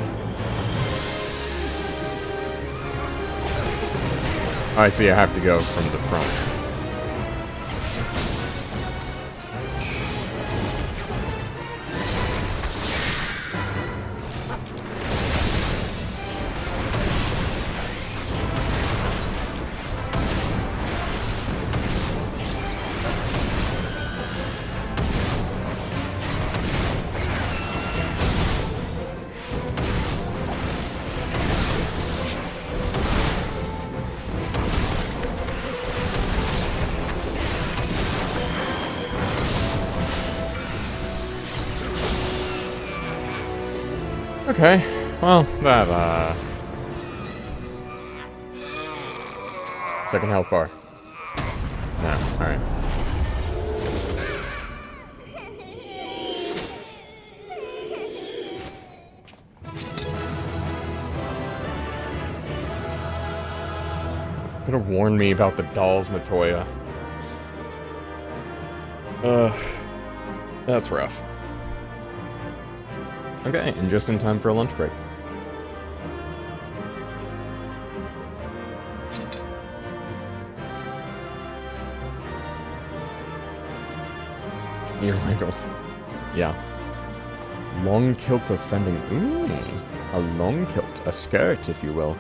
I see, I have to go from the front. Okay, well, that, second health bar. No, alright. Could have warned me about the dolls, Matoya. That's rough. Okay, and just in time for a lunch break. Ear Michael. Yeah. Long kilt offending. Ooh, a long kilt. A skirt, if you will.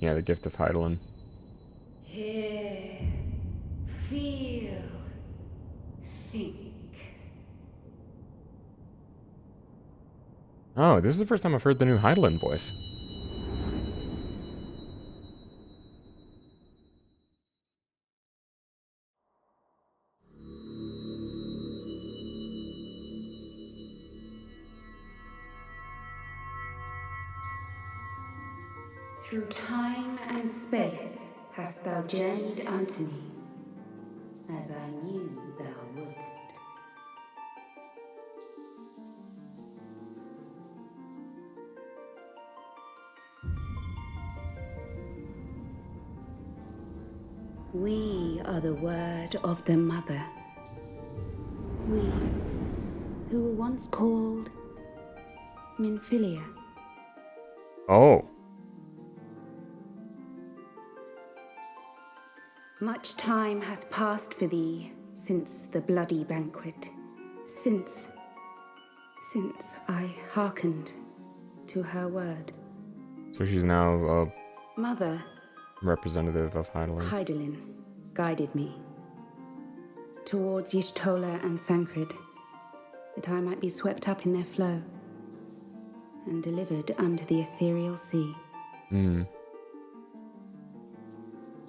Yeah, the gift of Heidelin. Hear, feel, think. Oh, this is the first time I've heard the new Heidelin voice. Through time and space hast thou journeyed unto me, as I knew thou wouldst. We are the word of the Mother. We, who were once called Minfilia. Oh. Much time hath passed for thee since the bloody banquet, since I hearkened to her word. So she's now a Mother, representative of Hydaelyn. Hydaelyn guided me towards Y'shtola and Thancred, that I might be swept up in their flow and delivered unto the ethereal sea.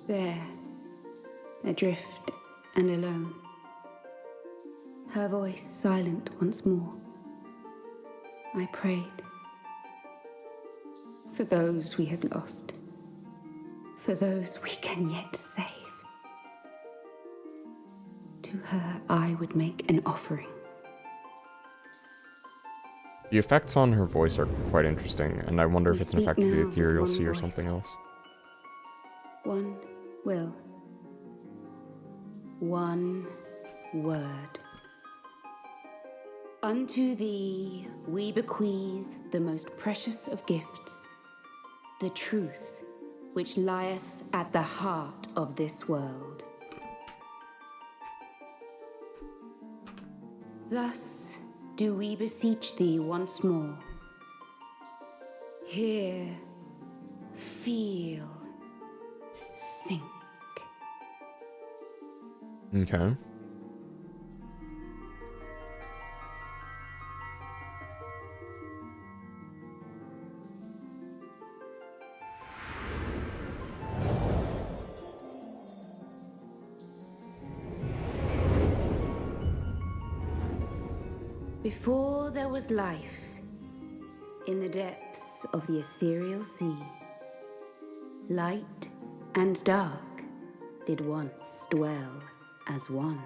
There, adrift and alone, her voice silent once more, I prayed for those we had lost, for those we can yet save. To her I would make an offering. The effects on her voice are quite interesting, and I wonder if it's an speak effect of the now ethereal with sea or one something voice. else. One will. One word. Unto thee we bequeath the most precious of gifts, the truth which lieth at the heart of this world. Thus do we beseech thee once more. Hear, feel, think. Okay. Before there was life, in the depths of the ethereal sea, light and dark did once dwell as one.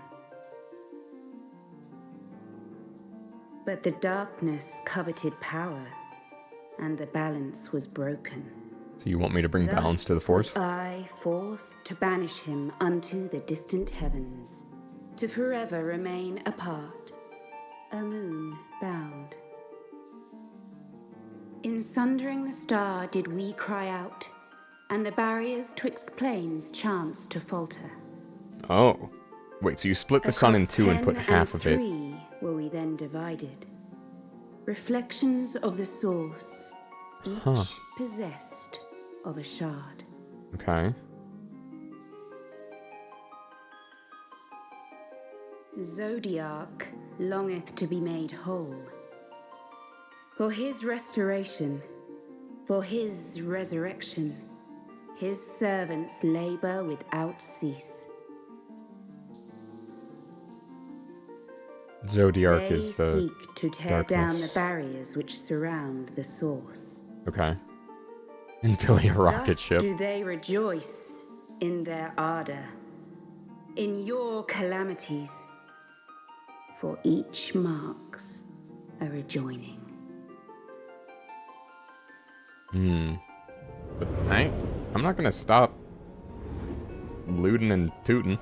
But the darkness coveted power, and the balance was broken. So you want me to bring balance to the Force? Was I forced to banish him unto the distant heavens, to forever remain apart, a moon bound. In sundering the star did we cry out, and the barriers twixt planes chanced to falter. Oh. Wait, so you split the sun in two and put 10 half and of it. 3 were we then divided. Reflections of the source, each possessed of a shard. Okay. Zodiac longeth to be made whole. For his restoration, for his resurrection, his servants labor without cease. Zodiac They is the seek to tear down darkness. the barriers which surround the source. Okay. Infilia rocket Thus ship. do they rejoice in their ardor, in your calamities, for each marks a rejoining. But I'm not gonna stop looting and tooting.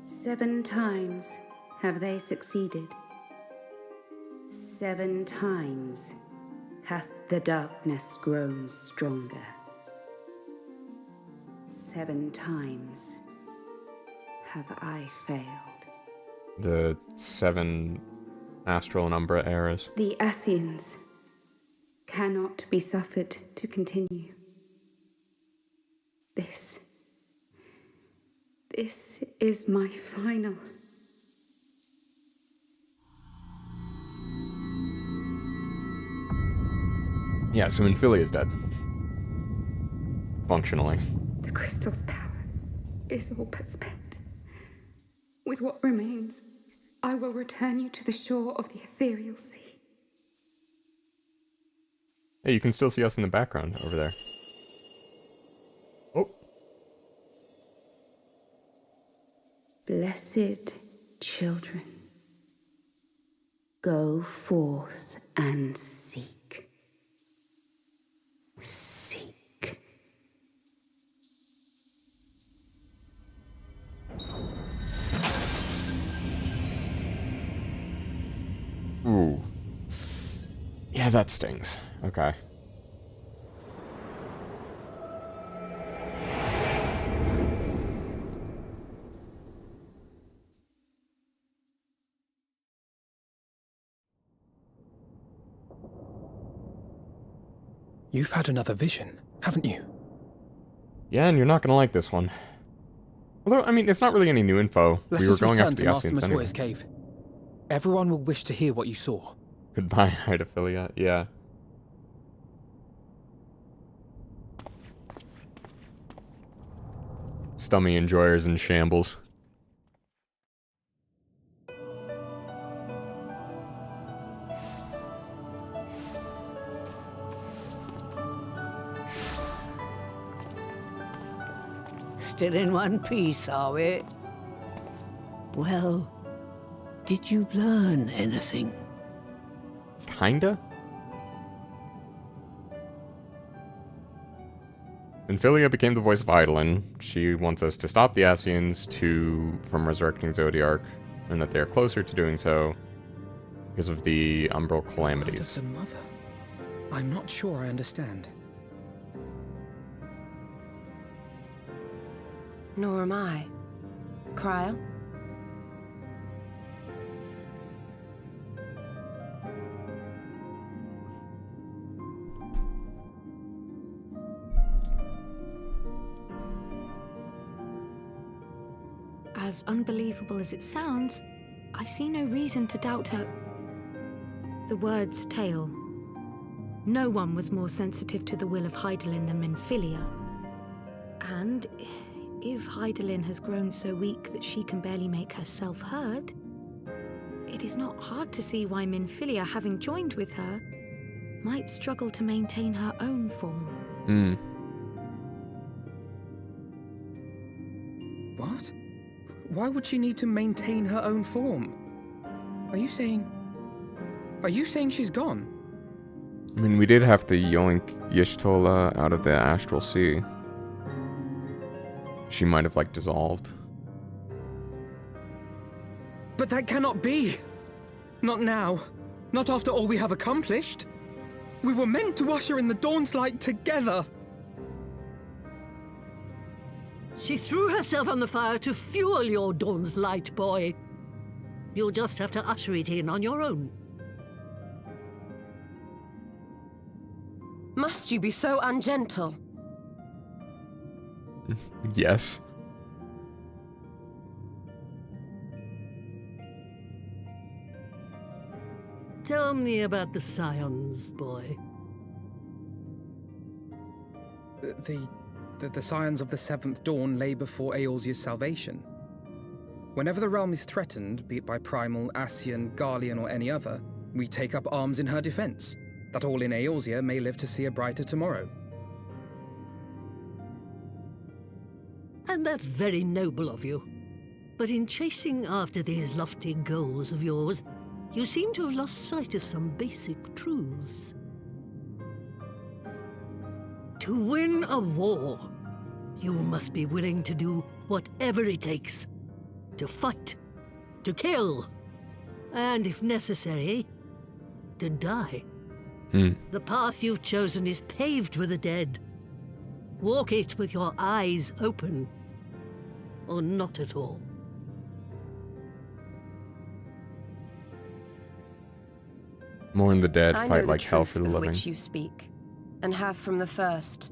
7 times have they succeeded. 7 times hath the darkness grown stronger. 7 times have I failed. The 7 Astral and Umbra eras. The Ascians cannot be suffered to continue. This is my final. Yeah, so Infilia is dead. Functionally. The crystal's power is all but spent. With what remains, I will return you to the shore of the ethereal sea. Hey, you can still see us in the background over there. Oh. Blessed children, go forth and seek. Seek. Ooh. Yeah, that stings. Okay. You've had another vision, haven't you? Yeah, and you're not gonna like this one. Although, I mean, it's not really any new info. Let We were us going return after to the Master Ascians anyway. Matoya's cave. Everyone will wish to hear what you saw. Goodbye, Hydophilia. Yeah. Stummy enjoyers in shambles. Still in one piece, are we? Well, did you learn anything? Kinda? Philia became the voice of Eidolon. She wants us to stop the Ascians from resurrecting Zodiark, and that they are closer to doing so because of the Umbral calamities. The mother? I'm not sure I understand. Nor am I. Cryle? As unbelievable as it sounds, I see no reason to doubt her. The word's tale. No one was more sensitive to the will of Hydaelyn than Minfilia. And if Hydaelyn has grown so weak that she can barely make herself heard, it is not hard to see why Minfilia, having joined with her, might struggle to maintain her own form. What? Why would she need to maintain her own form? Are you saying she's gone? I mean, we did have to yoink Y'shtola out of the Astral Sea. She might have, like, dissolved. But that cannot be! Not now. Not after all we have accomplished. We were meant to usher in the Dawn's light together. She threw herself on the fire to fuel your Dawn's light, boy. You'll just have to usher it in on your own. Must you be so ungentle? Yes. Tell me about the Scions, boy. The Scions of the Seventh Dawn lay before Eorzea's salvation. Whenever the realm is threatened, be it by Primal, Ascian, Garlean, or any other, we take up arms in her defense, that all in Eorzea may live to see a brighter tomorrow. And that's very noble of you. But in chasing after these lofty goals of yours, you seem to have lost sight of some basic truths. To win a war, you must be willing to do whatever it takes. To fight, to kill, and if necessary, to die. The path you've chosen is paved with the dead. Walk it with your eyes open, or not at all. Mourn the dead, I fight know like the hell truth for the of living. which you speak, and have from the first.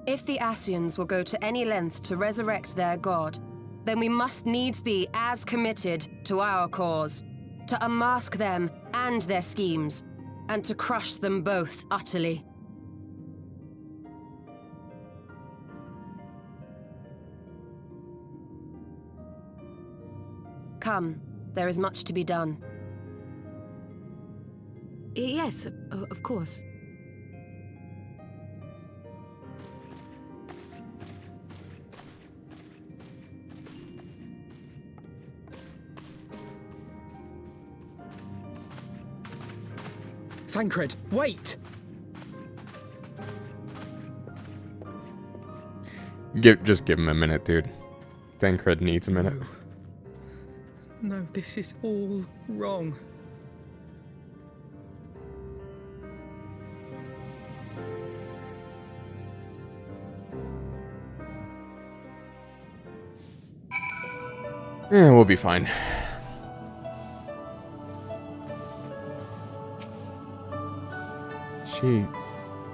If the Ascians will go to any length to resurrect their god, then we must needs be as committed to our cause, to unmask them and their schemes, and to crush them both utterly. Come, there is much to be done. Yes, of course. Thancred, wait! Just give him a minute, dude. Thancred needs a minute. No, this is all wrong. Yeah, we'll be fine.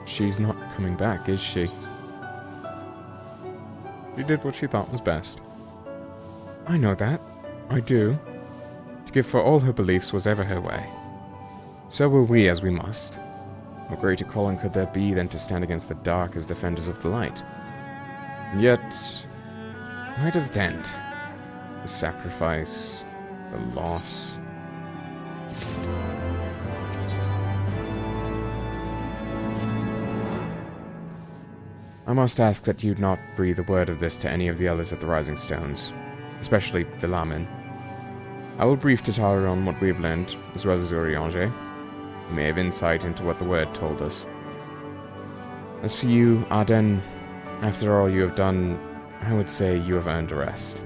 She's not coming back, is she? She did what she thought was best. I know that. I do. To give for all her beliefs was ever her way. So will we, as we must. What greater calling could there be than to stand against the dark as defenders of the light? And yet, where does it end? The sacrifice, the loss. I must ask that you not breathe a word of this to any of the others at the Rising Stones, especially Philamen. I will brief Tatar on what we have learned, as well as Urianger. You may have insight into what the word told us. As for you, Arden, after all you have done, I would say you have earned a rest.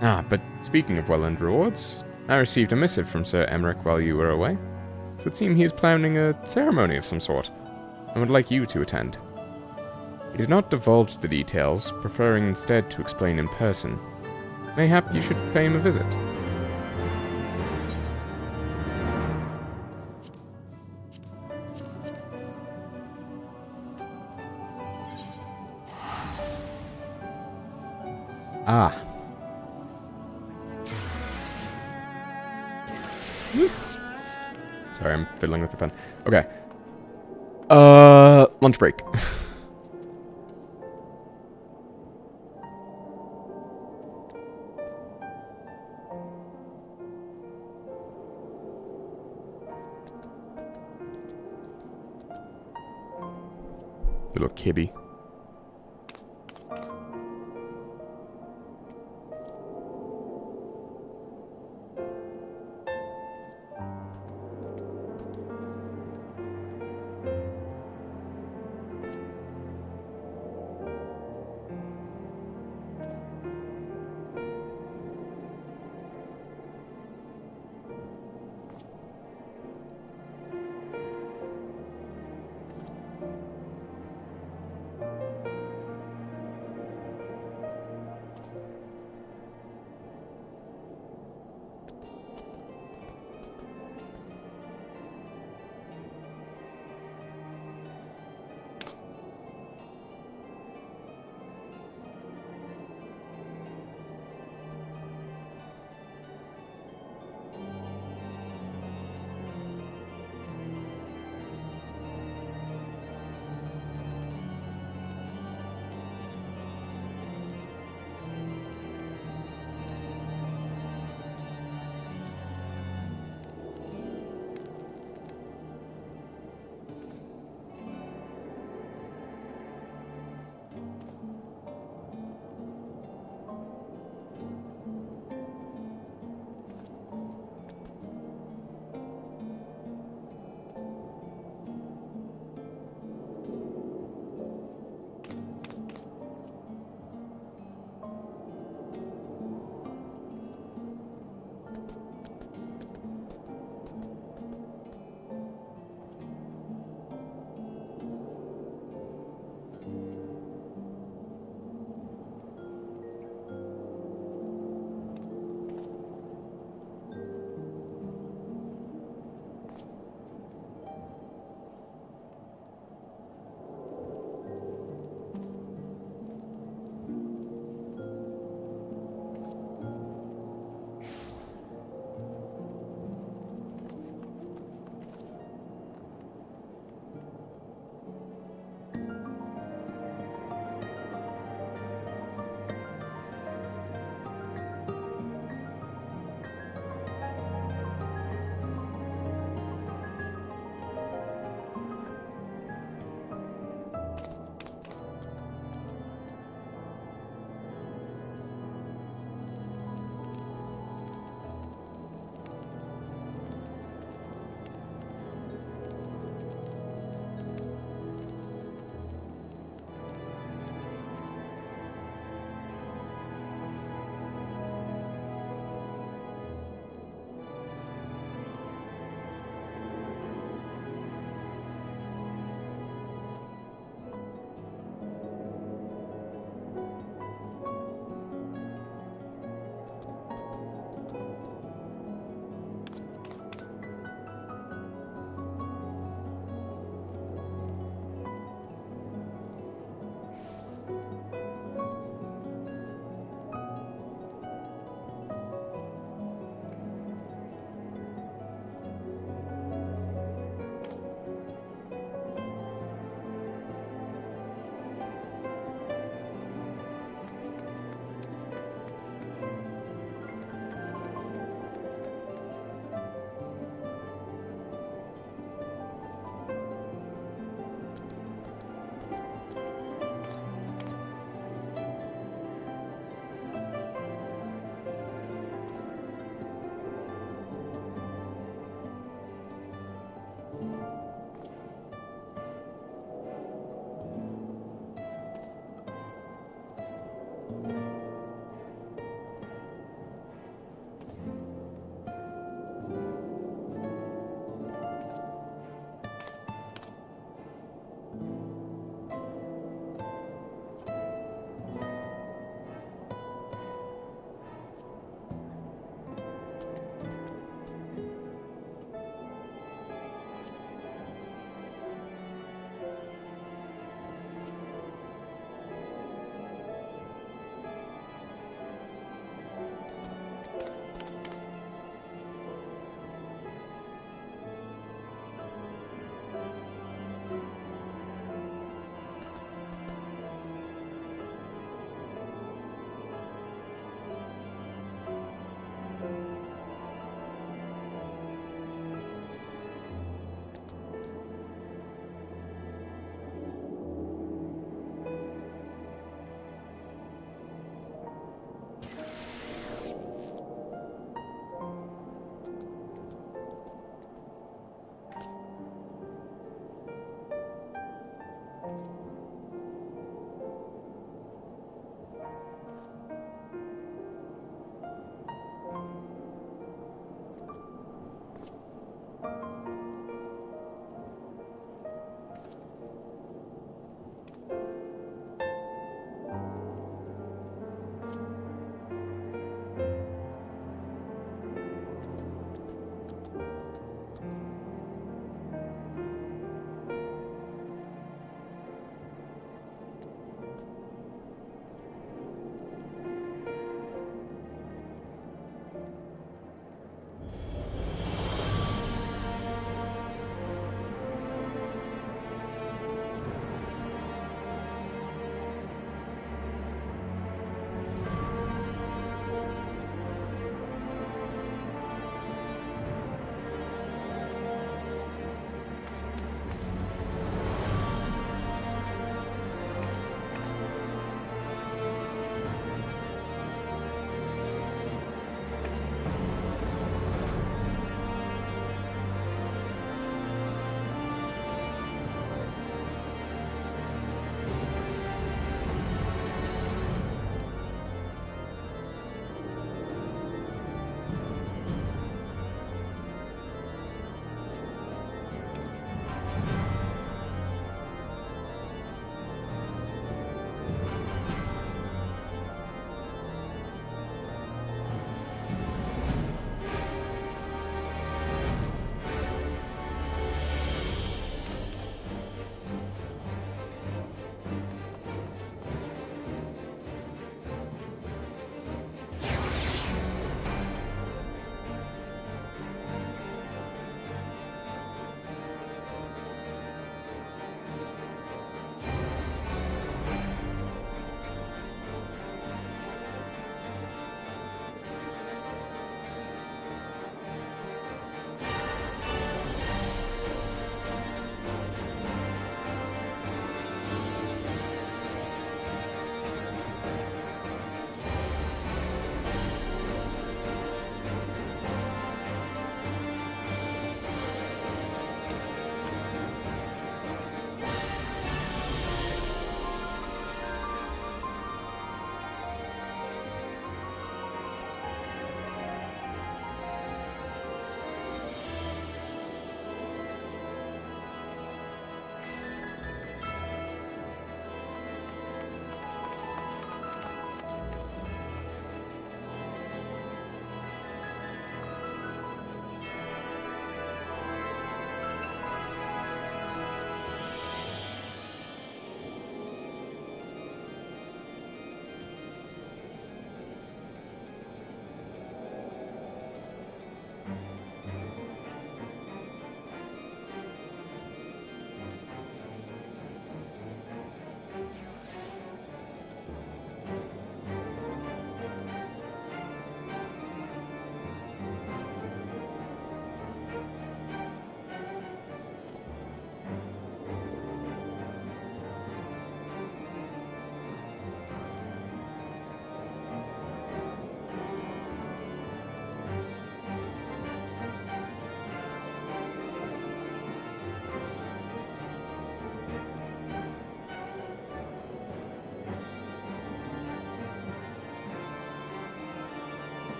But speaking of well-earned rewards, I received a missive from Sir Emmerich while you were away. It would seem he is planning a ceremony of some sort, and would like you to attend. He did not divulge the details, preferring instead to explain in person. Mayhap you should pay him a visit. Sorry, I'm fiddling with the pen. Okay. Lunch break. Little kibby.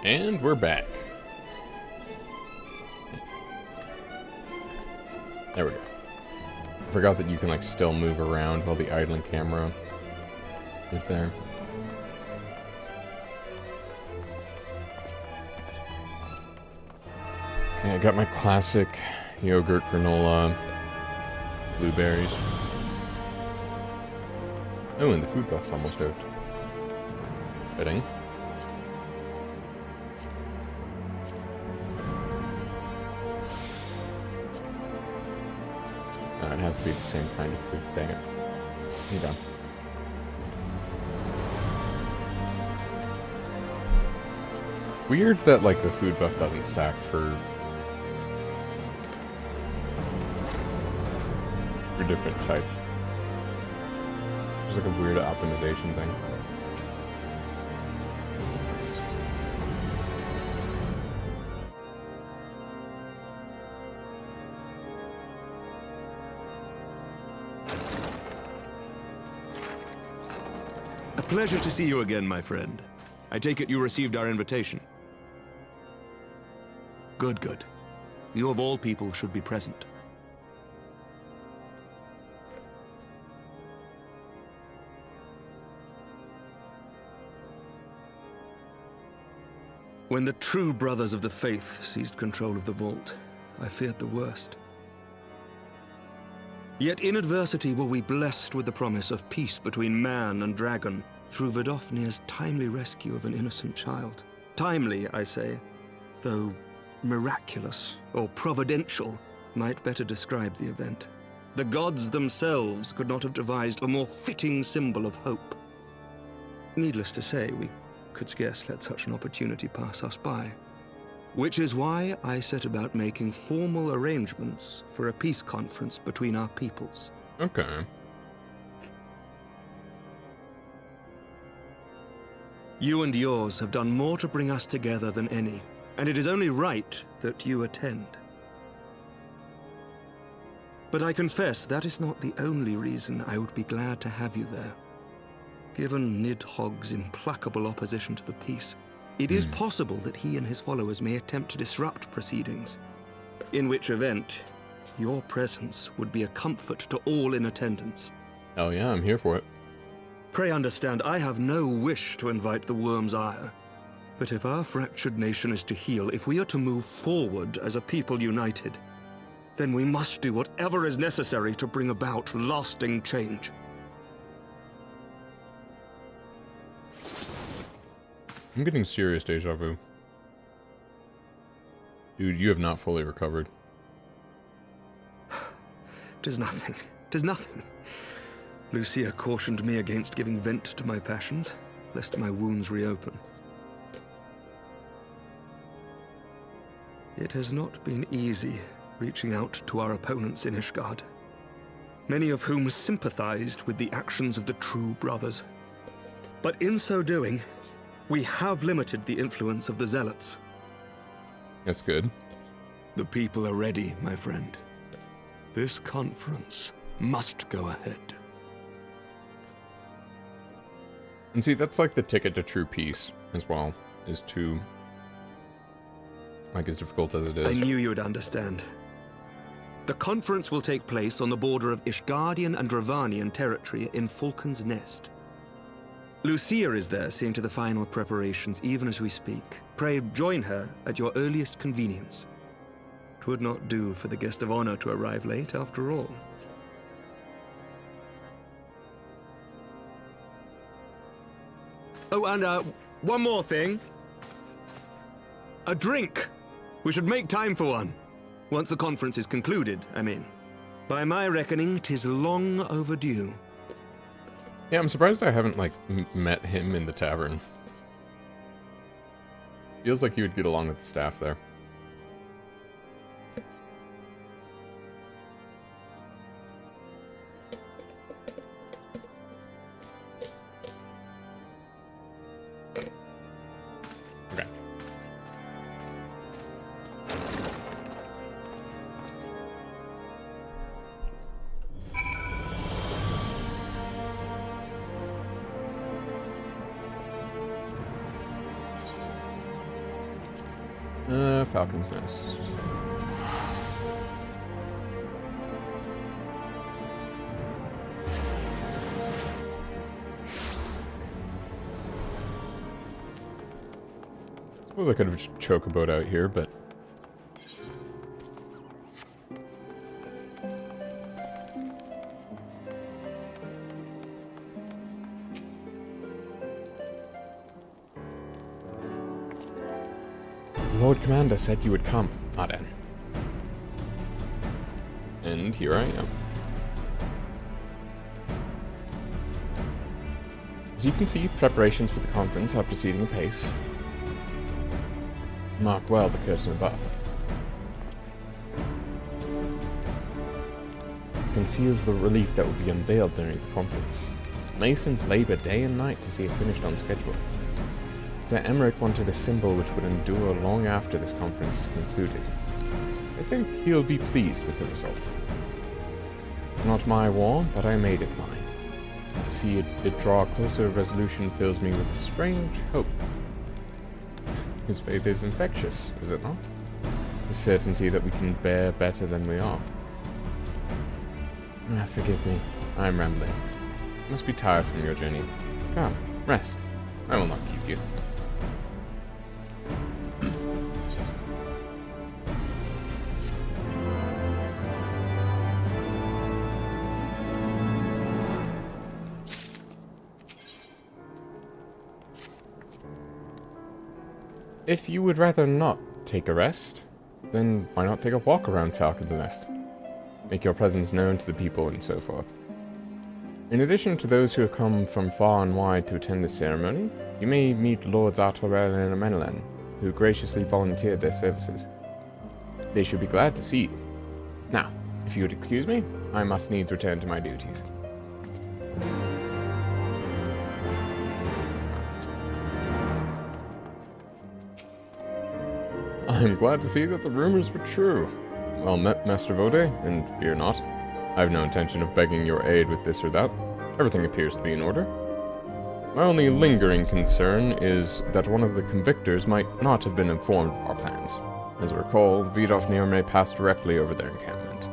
And we're back. There we go. I forgot that you can, like, still move around while the idling camera is there. Okay, I got my classic yogurt, granola, blueberries. Oh, and the food buff's almost out. Fitting. It has to be the same kind of food. Dang it. You done. Weird that, like, the food buff doesn't stack for different types. There's like a weird optimization thing. A pleasure to see you again, my friend. I take it you received our invitation. Good, good. You of all people should be present. When the true brothers of the faith seized control of the vault, I feared the worst. Yet in adversity were we blessed with the promise of peace between man and dragon through Vidofnir's timely rescue of an innocent child. Timely, I say, though miraculous or providential might better describe the event. The gods themselves could not have devised a more fitting symbol of hope. Needless to say, we could scarce let such an opportunity pass us by. Which is why I set about making formal arrangements for a peace conference between our peoples. Okay. You and yours have done more to bring us together than any, and it is only right that you attend. But I confess that is not the only reason I would be glad to have you there. Given Nidhogg's implacable opposition to the peace, it is possible that he and his followers may attempt to disrupt proceedings, in which event, your presence would be a comfort to all in attendance. Oh yeah, I'm here for it. Pray understand, I have no wish to invite the worm's ire. But if our fractured nation is to heal, if we are to move forward as a people united, then we must do whatever is necessary to bring about lasting change. I'm getting serious deja vu. Dude, you have not fully recovered. 'Tis nothing. 'Tis nothing. Lucia cautioned me against giving vent to my passions, lest my wounds reopen. It has not been easy reaching out to our opponents in Ishgard, many of whom sympathized with the actions of the true brothers. But in so doing, we have limited the influence of the zealots. That's good. The people are ready, my friend. This conference must go ahead. And see, that's like the ticket to true peace as well, is to, like, as difficult as it is. I knew you would understand. The conference will take place on the border of Ishgardian and Dravanian territory in Falcon's Nest. Lucia is there seeing to the final preparations even as we speak. Pray join her at your earliest convenience. 'Twould not do for the guest of honor to arrive late after all. Oh, and one more thing. A drink. We should make time for one. Once the conference is concluded, I mean. By my reckoning, 'tis long overdue. Yeah, I'm surprised I haven't, like, met him in the tavern. Feels like he would get along with the staff there. Okay. Falcon's Nest. Suppose I could have just chocoboed out here, but... Lord Commander said you would come, Aden. And here I am. As you can see, preparations for the conference are proceeding apace. Mark well the curtain above. It conceals the relief that will be unveiled during the conference. Masons labor day and night to see it finished on schedule. Sir Emmerich wanted a symbol which would endure long after this conference is concluded. I think he'll be pleased with the result. Not my war, but I made it mine. To see it draw a closer resolution fills me with a strange hope. His faith is infectious, is it not? The certainty that we can bear better than we are. Forgive me, I am rambling. You must be tired from your journey. Come, rest. I will not keep you. If you would rather not take a rest, then why not take a walk around Falcon's Nest? Make your presence known to the people and so forth. In addition to those who have come from far and wide to attend this ceremony, you may meet Lords Artorel and Amenelen, who graciously volunteered their services. They should be glad to see you. Now, if you would excuse me, I must needs return to my duties. I am glad to see that the rumors were true. Well met, Master Vode, and fear not. I have no intention of begging your aid with this or that. Everything appears to be in order. My only lingering concern is that one of the convictors might not have been informed of our plans. As I recall, Vidofnir may pass directly over their encampment.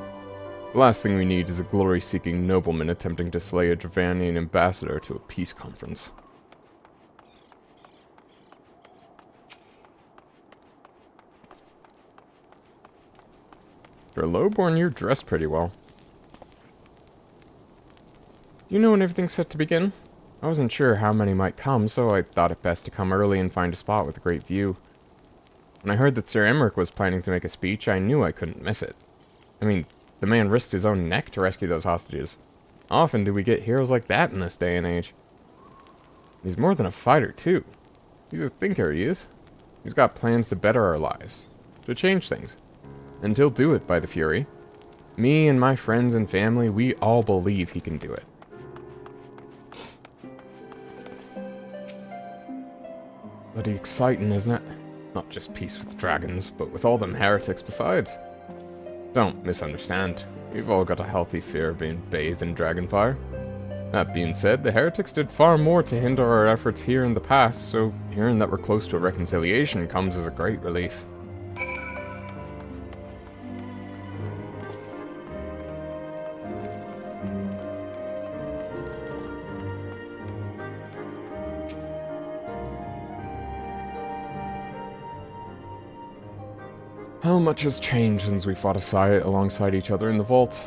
The last thing we need is a glory-seeking nobleman attempting to slay a Dravanian ambassador to a peace conference. For a lowborn, you're dressed pretty well. Do you know when everything's set to begin? I wasn't sure how many might come, so I thought it best to come early and find a spot with a great view. When I heard that Sir Emmerich was planning to make a speech, I knew I couldn't miss it. I mean, the man risked his own neck to rescue those hostages. How often do we get heroes like that in this day and age? He's more than a fighter, too. He's a thinker, he is. He's got plans to better our lives, to change things. And he'll do it, by the Fury. Me and my friends and family, we all believe he can do it. Bloody exciting, isn't it? Not just peace with the dragons, but with all them heretics besides. Don't misunderstand. We've all got a healthy fear of being bathed in dragonfire. That being said, the heretics did far more to hinder our efforts here in the past, so hearing that we're close to a reconciliation comes as a great relief. How much has changed since we fought alongside each other in the vault?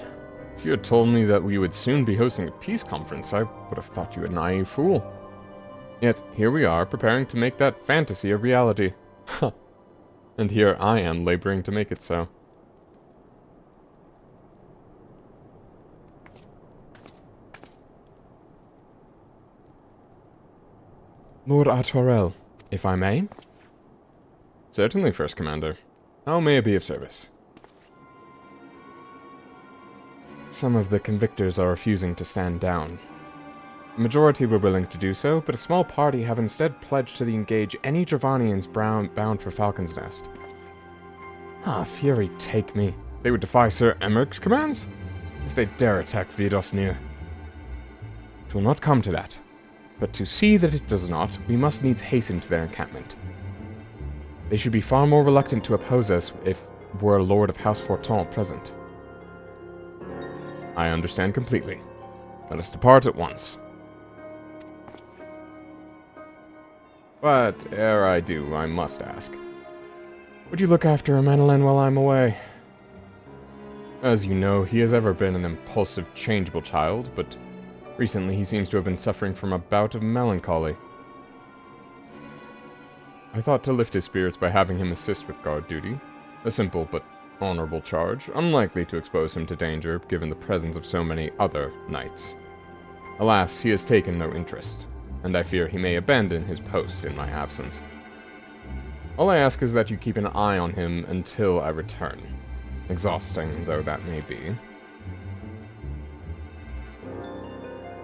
If you had told me that we would soon be hosting a peace conference, I would have thought you a naive fool. Yet, here we are, preparing to make that fantasy a reality. Huh. And here I am, laboring to make it so. Lord Artorel, if I may? Certainly, First Commander. How may I be of service? Some of the convictors are refusing to stand down. The majority were willing to do so, but a small party have instead pledged to engage any Dravanians bound for Falcon's Nest. Ah, Fury take me. They would defy Sir Emmerich's commands? If they dare attack Vidofnir. It will not come to that. But to see that it does not, we must needs hasten to their encampment. They should be far more reluctant to oppose us if were a Lord of House Forton present. I understand completely. Let us depart at once. But ere I do, I must ask. Would you look after Manolin while I'm away? As you know, he has ever been an impulsive, changeable child, but recently he seems to have been suffering from a bout of melancholy. I thought to lift his spirits by having him assist with guard duty. A simple but honorable charge, unlikely to expose him to danger given the presence of so many other knights. Alas, he has taken no interest, and I fear he may abandon his post in my absence. All I ask is that you keep an eye on him until I return, exhausting though that may be.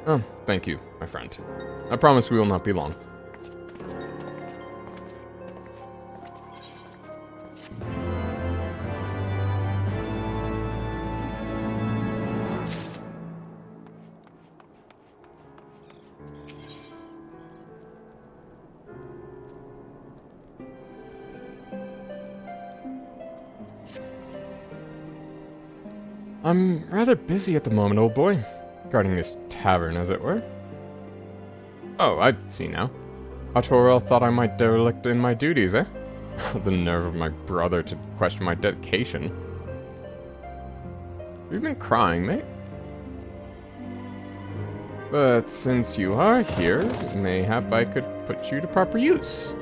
Oh, thank you, my friend. I promise we will not be long. I'm rather busy at the moment, old boy. Guarding this tavern, as it were. Oh, I see now. Arturo thought I might derelict in my duties, eh? The nerve of my brother to question my dedication. You've been crying, mate. But since you are here, mayhap I could put you to proper use.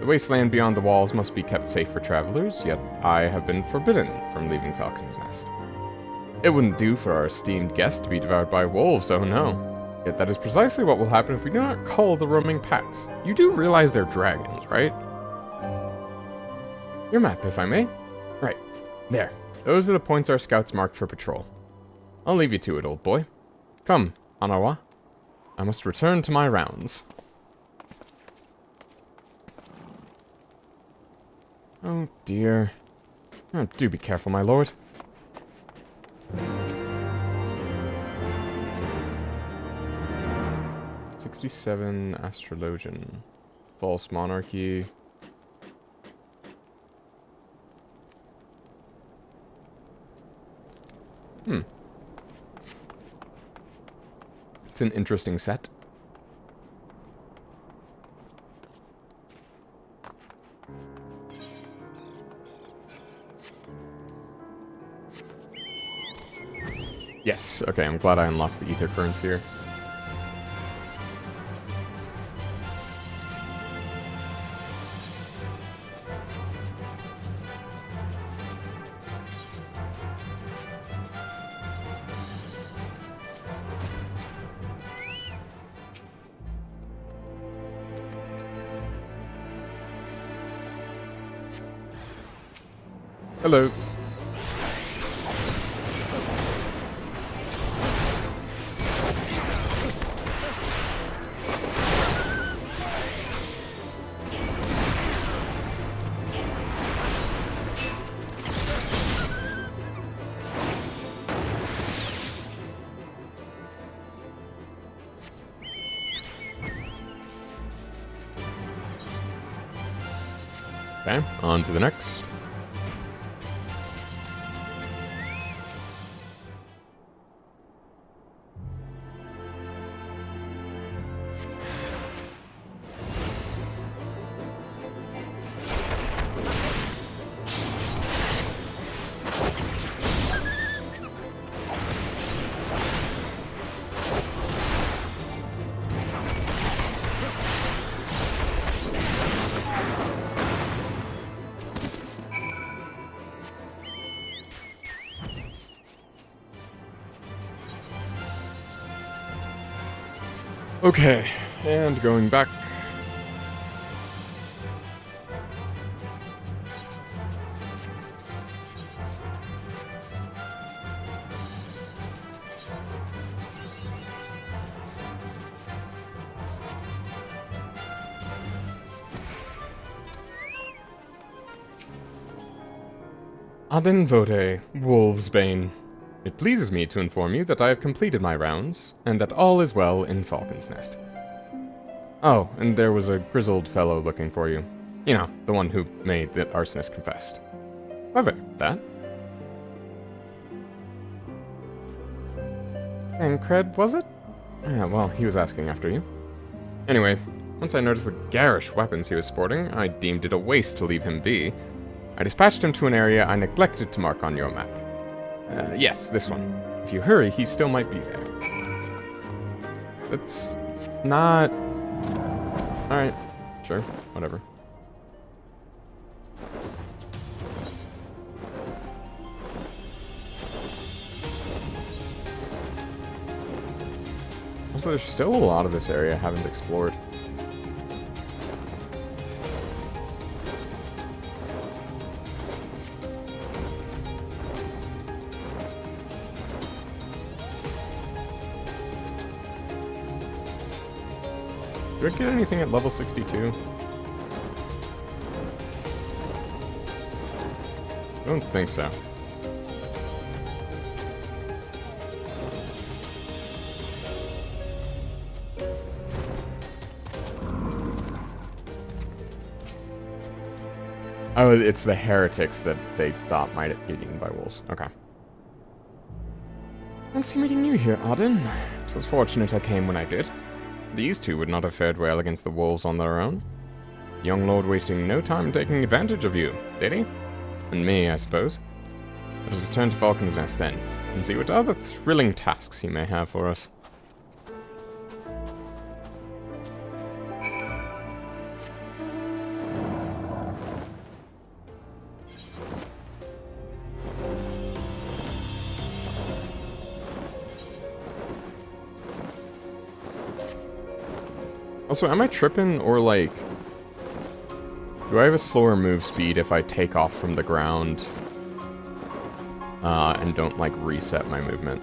The wasteland beyond the walls must be kept safe for travelers, yet I have been forbidden from leaving Falcon's Nest. It wouldn't do for our esteemed guest to be devoured by wolves, oh no. Yet that is precisely what will happen if we do not cull the roaming packs. You do realize they're dragons, right? Your map, if I may. Right, there. Those are the points our scouts marked for patrol. I'll leave you to it, old boy. Come, Anawa. I must return to my rounds. Oh dear. Oh, do be careful, my lord. 67 Astrologian. False Monarchy. It's an interesting set. Yes, okay, I'm glad I unlocked the ether currents here. Hello. Okay, on to the next. Okay, and going back. Adenvote, Wolvesbane. It pleases me to inform you that I have completed my rounds, and that all is well in Falcon's Nest. Oh, and there was a grizzled fellow looking for you. You know, the one who made the arsonist confessed. Clever, that. Tancred, was it? Yeah, well, he was asking after you. Anyway, once I noticed the garish weapons he was sporting, I deemed it a waste to leave him be. I dispatched him to an area I neglected to mark on your map. Yes, this one. If you hurry, he still might be there. That's not... Alright, sure, whatever. Also, there's still a lot of this area I haven't explored. Do I get anything at level 62? I don't think so. Oh, it's the heretics that they thought might get eaten by wolves. Okay. Fancy meeting you here, Arden. It was fortunate I came when I did. These two would not have fared well against the wolves on their own. Young lord wasting no time taking advantage of you, did he? And me, I suppose. Let us return to Falcon's Nest then, and see what other thrilling tasks he may have for us. Also, am I tripping, or like... Do I have a slower move speed if I take off from the ground? And don't, like, reset my movement?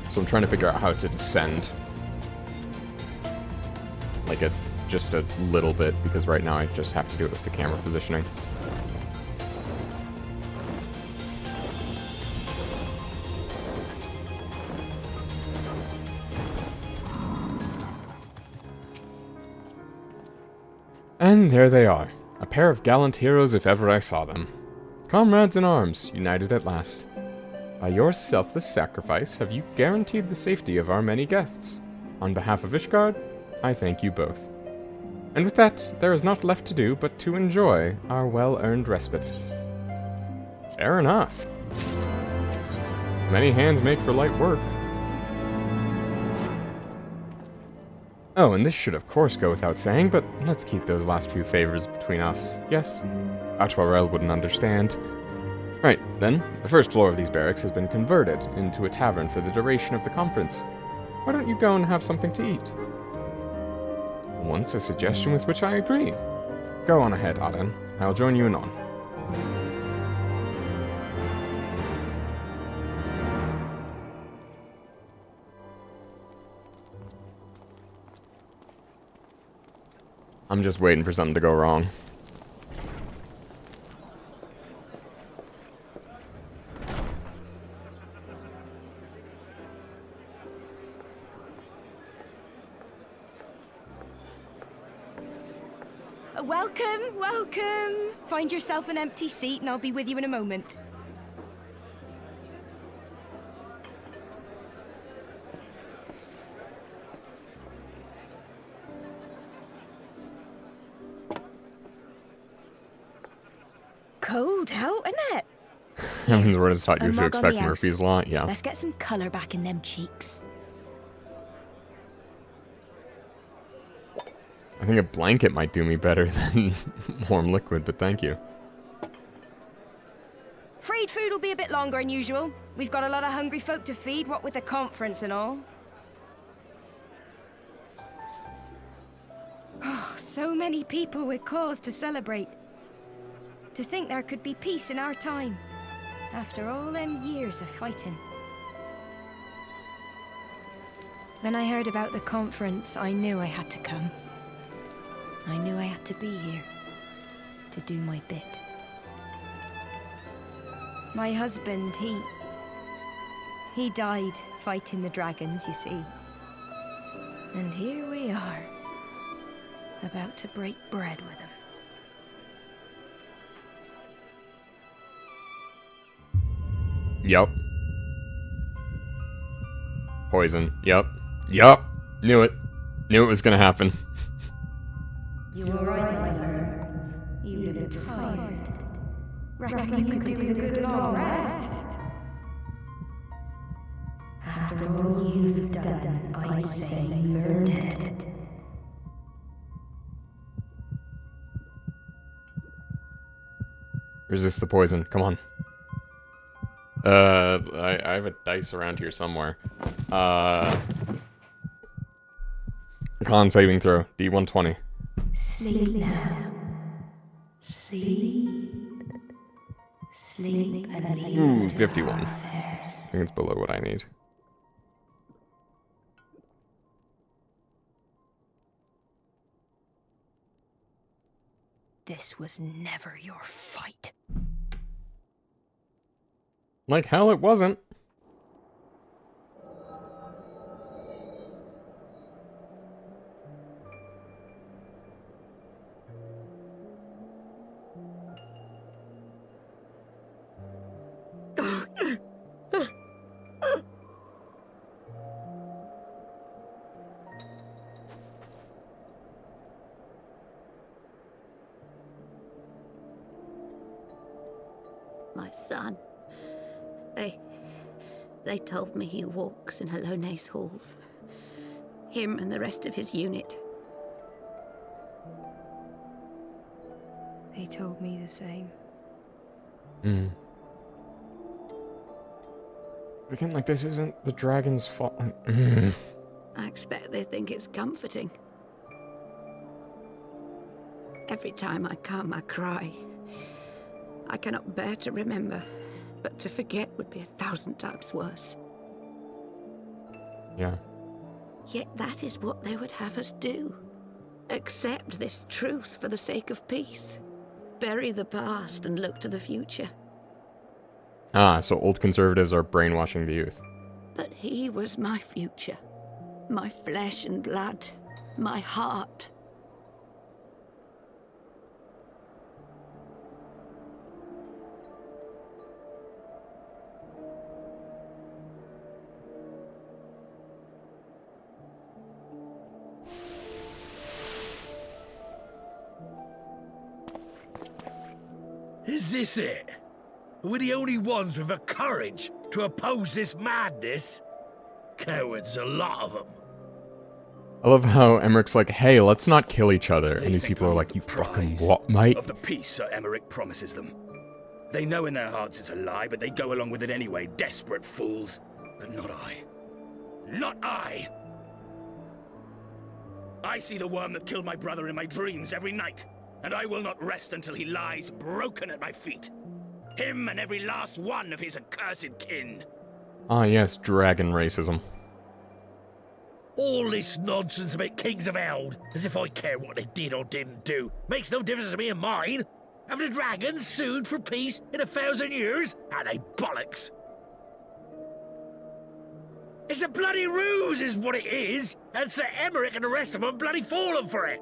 So I'm trying to figure out how to descend. Like, just a little bit, because right now I just have to do it with the camera positioning. And there they are, a pair of gallant heroes if ever I saw them. Comrades in arms, united at last. By your selfless sacrifice have you guaranteed the safety of our many guests. On behalf of Ishgard, I thank you both. And with that, there is naught left to do but to enjoy our well-earned respite. Fair enough. Many hands make for light work. Oh, and this should of course go without saying, but let's keep those last few favors between us, yes? Atwarel wouldn't understand. Right, then, the first floor of these barracks has been converted into a tavern for the duration of the conference. Why don't you go and have something to eat? Once a suggestion with which I agree. Go on ahead, Aden. I'll join you anon. I'm just waiting for something to go wrong. Welcome, welcome. Find yourself an empty seat and I'll be with you in a moment. Cold out, isn't it? Heavensward has taught you to mug on expect the house. Murphy's Law, yeah. Let's get some colour back in them cheeks. I think a blanket might do me better than warm liquid, but thank you. Freed food will be a bit longer than usual. We've got a lot of hungry folk to feed, what with the conference and all. Oh, so many people with cause to celebrate. To think there could be peace in our time, after all them years of fighting. When I heard about the conference, I knew I had to come. I knew I had to be here, to do my bit. My husband, he died fighting the dragons, you see. And here we are, about to break bread with him. Yep. Poison. Yep. Yep. Knew it. Knew it was gonna happen. You were right, mother. You look tired. Reckon you could do with a good long rest? After all you've done, I say you've earned it. Resist the poison. Come on. I have a dice around here somewhere. Con saving throw. D120. Sleep now. Sleep. Sleep and leave Ooh, us to 51. our affairs. I think it's below what I need. This was never your fight. Like hell, it wasn't. My son. They told me he walks in Hallone's halls. Him and the rest of his unit. They told me the same. Again, like, this isn't the dragon's fault. I expect they think it's comforting. Every time I come, I cry. I cannot bear to remember, but to forget would be 1,000 times worse. Yeah. Yet that is what they would have us do. Accept this truth for the sake of peace. Bury the past and look to the future. Ah, so old conservatives are brainwashing the youth. But he was my future. My flesh and blood. My heart. Is this it? We're the only ones with the courage to oppose this madness? Cowards, a lot of them. I love how Emmerich's like, hey, let's not kill each other. And these people are like, you fucking what, mate? Of the peace Sir Emmerich promises them. They know in their hearts it's a lie, but they go along with it anyway, desperate fools. But not I. Not I! I see the worm that killed my brother in my dreams every night, and I will not rest until he lies broken at my feet. Him and every last one of his accursed kin. Ah, yes, dragon racism. All this nonsense about kings of Eld, as if I care what they did or didn't do. Makes no difference to me and mine. Have the dragons sued for peace in 1,000 years? Are they bollocks? It's a bloody ruse is what it is, and Sir Emmerich and the rest of them bloody fallen for it.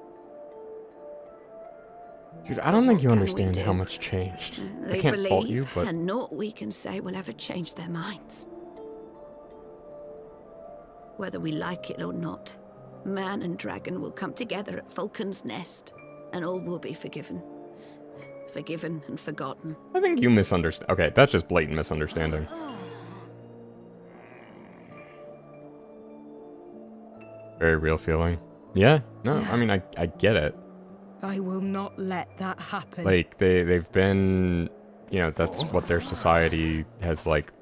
Dude, I don't think you understand how much changed. I They can't believe, fault you, but... and naught we can say will ever change their minds. Whether we like it or not, man and dragon will come together at Falcon's Nest, and all will be forgiven. Forgiven and forgotten. I think you misunderstand. Okay, that's just blatant misunderstanding. Very real feeling. Yeah, no, I mean, I get it. I will not let that happen. Like, they've been, you know, that's what their society has, like,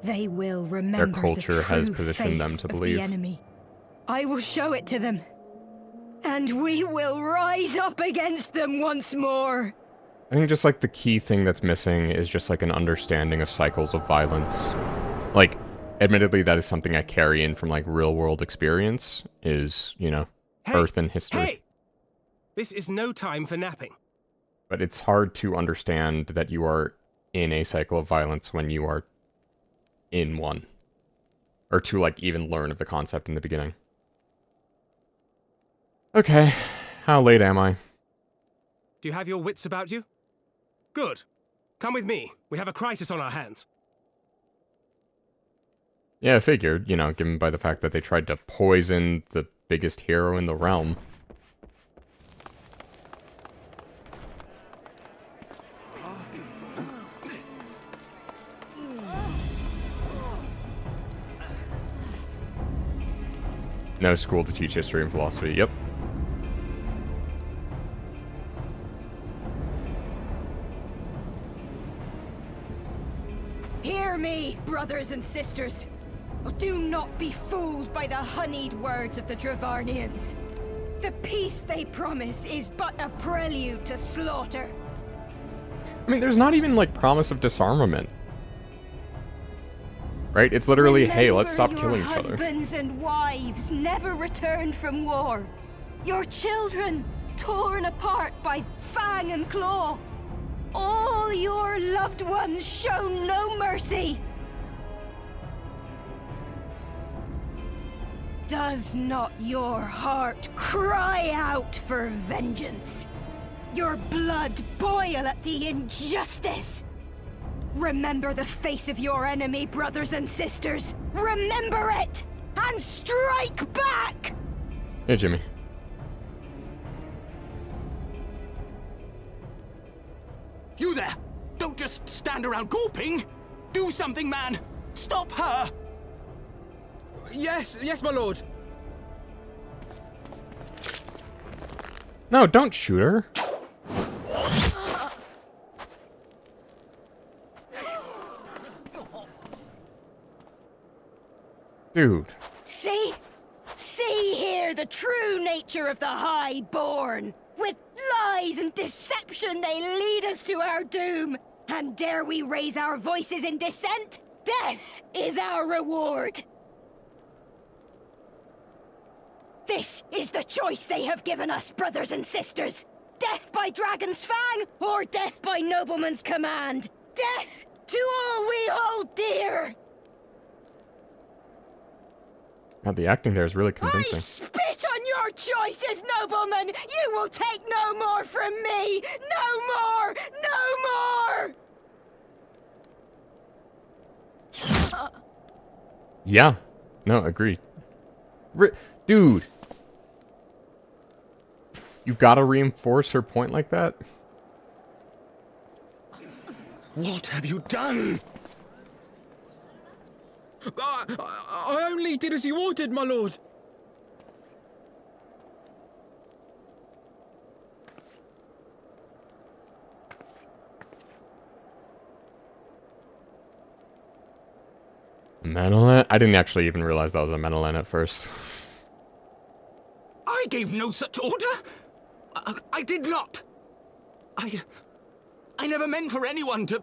They will remember their culture the has true positioned them face to of believe. The enemy. I will show it to them. And we will rise up against them once more. I think just, like, the key thing that's missing is just, like, an understanding of cycles of violence. Like, admittedly, that is something I carry in from, like, real-world experience, is, you know, Earth and history. Hey! This is no time for napping. But it's hard to understand that you are in a cycle of violence when you are in one. Or to, like, even learn of the concept in the beginning. Okay, how late am I? Do you have your wits about you? Good. Come with me. We have a crisis on our hands. Yeah, I figured, you know, given by the fact that they tried to poison the biggest hero in the realm. No school to teach history and philosophy, yep. Hear me, brothers and sisters. Do not be fooled by the honeyed words of the Dravarnians. The peace they promise is but a prelude to slaughter. I mean, there's not even, like, promise of disarmament. Right? It's literally, hey, let's stop killing each other. Your husbands and wives never returned from war. Your children torn apart by fang and claw. All your loved ones show no mercy. Does not your heart cry out for vengeance? Your blood boil at the injustice? Remember the face of your enemy, brothers and sisters. Remember it, and strike back! Hey, Jimmy. You there! Don't just stand around gawping! Do something, man! Stop her! Yes, my lord. No, don't shoot her. Dude. See? See here the true nature of the Highborn. With lies and deception they lead us to our doom. And dare we raise our voices in dissent? Death is our reward. This is the choice they have given us, brothers and sisters. Death by dragon's fang, or death by nobleman's command. Death to all we hold dear. God, the acting there is really I convincing. spit on your choices, noblemen! You will take no more from me! No more! No more! Yeah. No, agreed. Dude. You gotta reinforce her point like that? What have you done? I only did as you ordered, my lord. Menelin? I didn't actually even realize that was a Menelin at first. I gave no such order. I did not. I never meant for anyone to...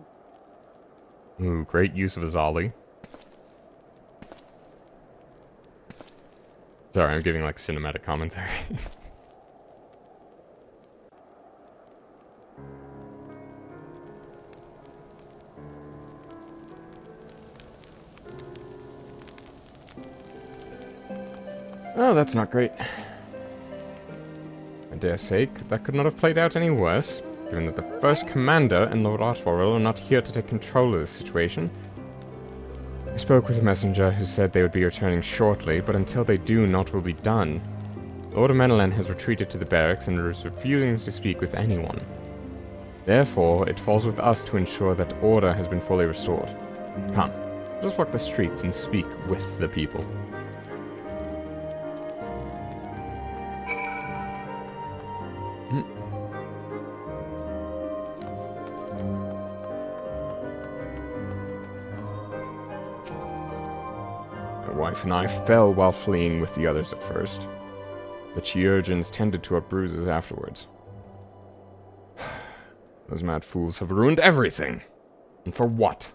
Ooh, great use of Azali. Sorry, I'm giving, like, cinematic commentary. Oh, that's not great. I dare say that could not have played out any worse, given that the first commander and Lord Otworrell are not here to take control of the situation. I spoke with a messenger who said they would be returning shortly, but until they do, naught will be done. Lord Menelin has retreated to the barracks and is refusing to speak with anyone. Therefore, it falls with us to ensure that order has been fully restored. Come, let us walk the streets and speak with the people. My wife and I fell while fleeing with the others at first. The Chiurgeons tended to our bruises afterwards. Those mad fools have ruined everything. And for what?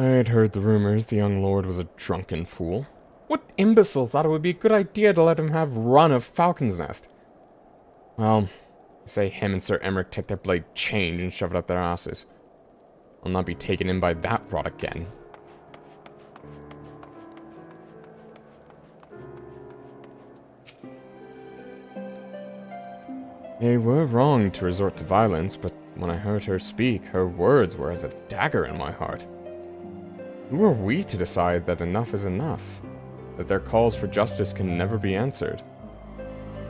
I had heard the rumors the young lord was a drunken fool. What imbecile thought it would be a good idea to let him have run of Falcon's Nest? Well, I say him and Sir Emmerich take their bloody change and shove it up their asses. I'll not be taken in by that rot again. They were wrong to resort to violence, but when I heard her speak, her words were as a dagger in my heart. Who are we to decide that enough is enough? That their calls for justice can never be answered?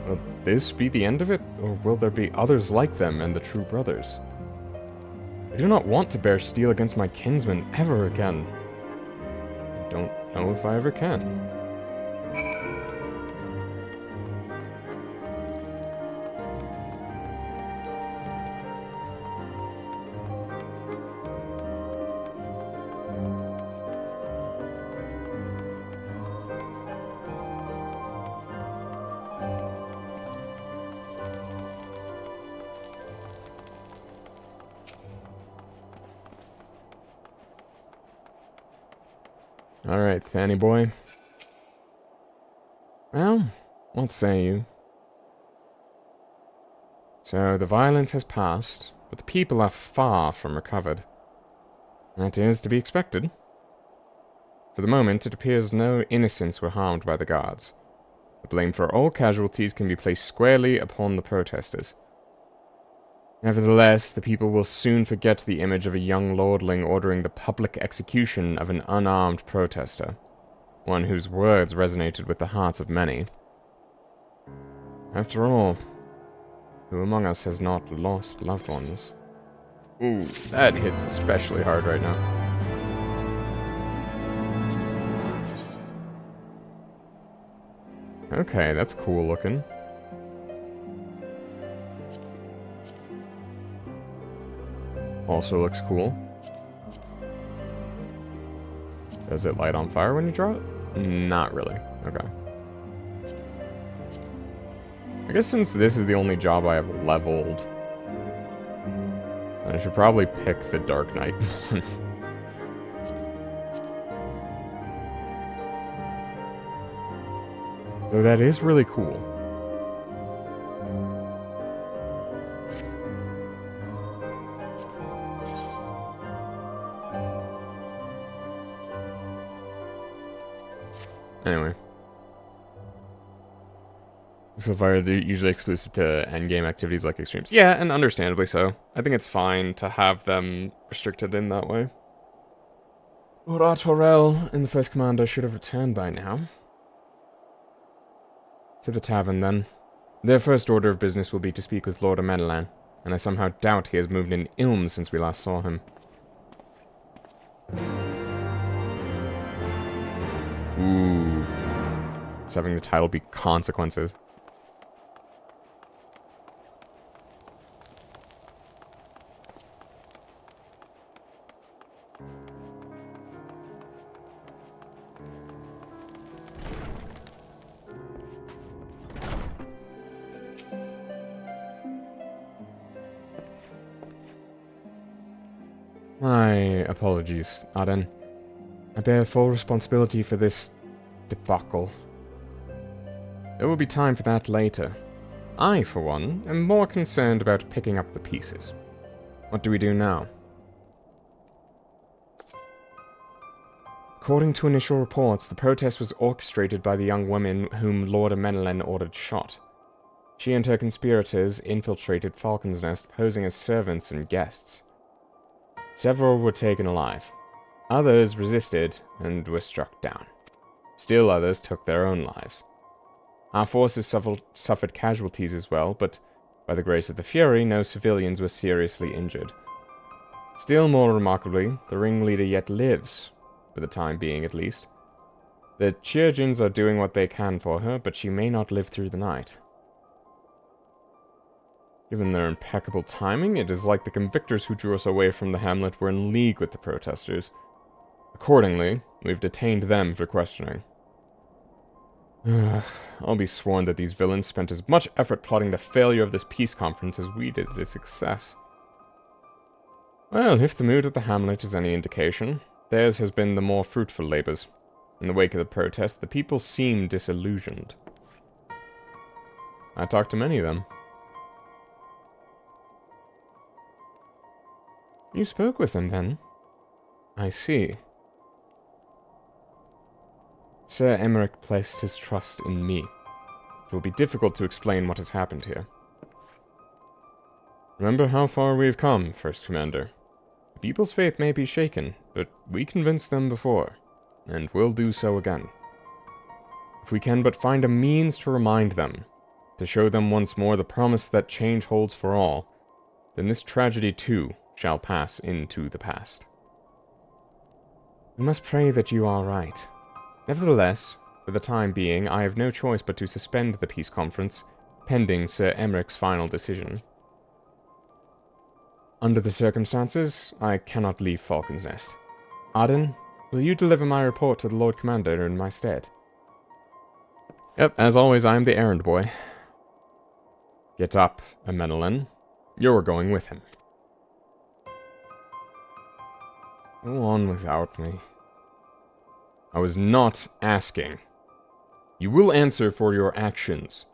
Will this be the end of it, or will there be others like them and the true brothers? I do not want to bear steel against my kinsmen ever again. I don't know if I ever can. Alright, Fanny boy. Well, what say you? So, the violence has passed, but the people are far from recovered. That is to be expected. For the moment, it appears no innocents were harmed by the guards. The blame for all casualties can be placed squarely upon the protesters. Nevertheless, the people will soon forget the image of a young lordling ordering the public execution of an unarmed protester, one whose words resonated with the hearts of many. After all, who among us has not lost loved ones? Ooh, that hits especially hard right now. Okay, that's cool looking. Also looks cool. Does it light on fire when you draw it? Not really. Okay. I guess since this is the only job I have leveled, I should probably pick the Dark Knight one. Though that is really cool. Anyway. So far, they're usually exclusive to endgame activities like extremes. Yeah, and understandably so. I think it's fine to have them restricted in that way. Lord Torel and the First Commander should have returned by now. To the tavern, then. Their first order of business will be to speak with Lord Amedelan, and I somehow doubt he has moved in Ilm since we last saw him. Ooh. It's having the title be Consequences. My apologies, Aden. I bear full responsibility for this debacle. There will be time for that later. I, for one, am more concerned about picking up the pieces. What do we do now? According to initial reports, the protest was orchestrated by the young woman whom Lord Amedelan ordered shot. She and her conspirators infiltrated Falcon's Nest, posing as servants and guests. Several were taken alive. Others resisted and were struck down. Still others took their own lives. Our forces suffered casualties as well, but by the grace of the Fury, no civilians were seriously injured. Still more remarkably, the ringleader yet lives, for the time being at least. The Chirurgeons are doing what they can for her, but she may not live through the night. Given their impeccable timing, it is like the convictors who drew us away from the hamlet were in league with the protesters. Accordingly, we've detained them for questioning. I'll be sworn that these villains spent as much effort plotting the failure of this peace conference as we did its success. Well, if the mood of the hamlet is any indication, theirs has been the more fruitful labors. In the wake of the protest, the people seem disillusioned. I talked to many of them. You spoke with them, then? I see. Sir Emmerich placed his trust in me. It will be difficult to explain what has happened here. Remember how far we've come, First Commander. The people's faith may be shaken, but we convinced them before, and will do so again. If we can but find a means to remind them, to show them once more the promise that change holds for all, then this tragedy too shall pass into the past. We must pray that you are right. Nevertheless, for the time being, I have no choice but to suspend the peace conference, pending Sir Emmerich's final decision. Under the circumstances, I cannot leave Falcon's Nest. Arden, will you deliver my report to the Lord Commander in my stead? Yep, as always, I am the errand boy. Get up, Amenelin. You're going with him. Go on without me. I was not asking. You will answer for your actions.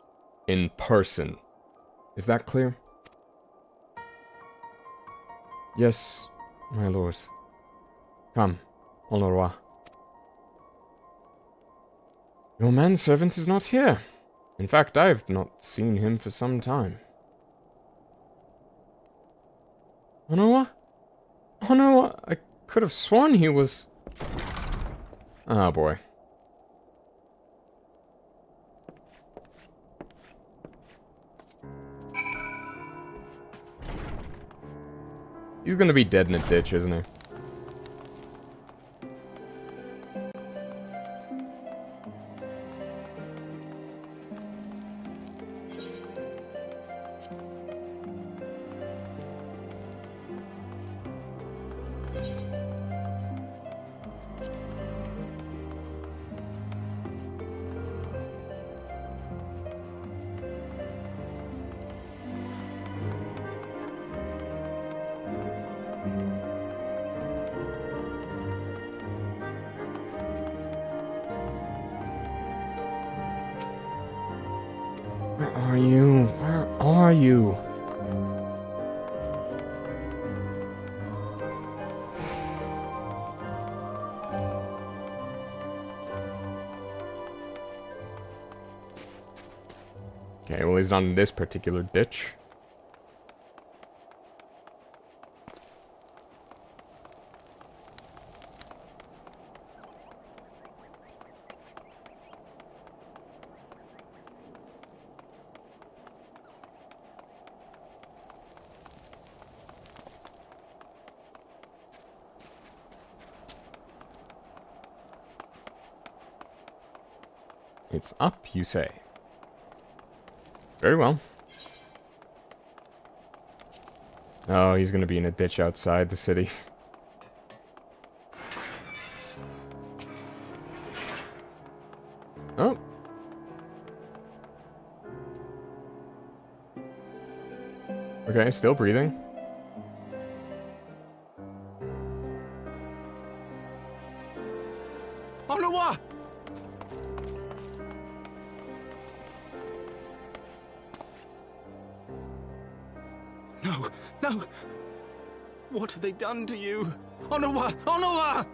In person. Is that clear? Yes, my lord. Come, au revoir. Your manservant is not here. In fact, I have not seen him for some time. Onowa? Onowa? I could have sworn he was... Oh boy. He's gonna be dead in a ditch, isn't he? Where are you? Where are you? Okay, well, he's not in this particular ditch. It's up, you say? Very well. Oh, he's gonna be in a ditch outside the city. Oh. Okay, still breathing. Onowa! No, no! What have they done to you? Onowa! Onowa!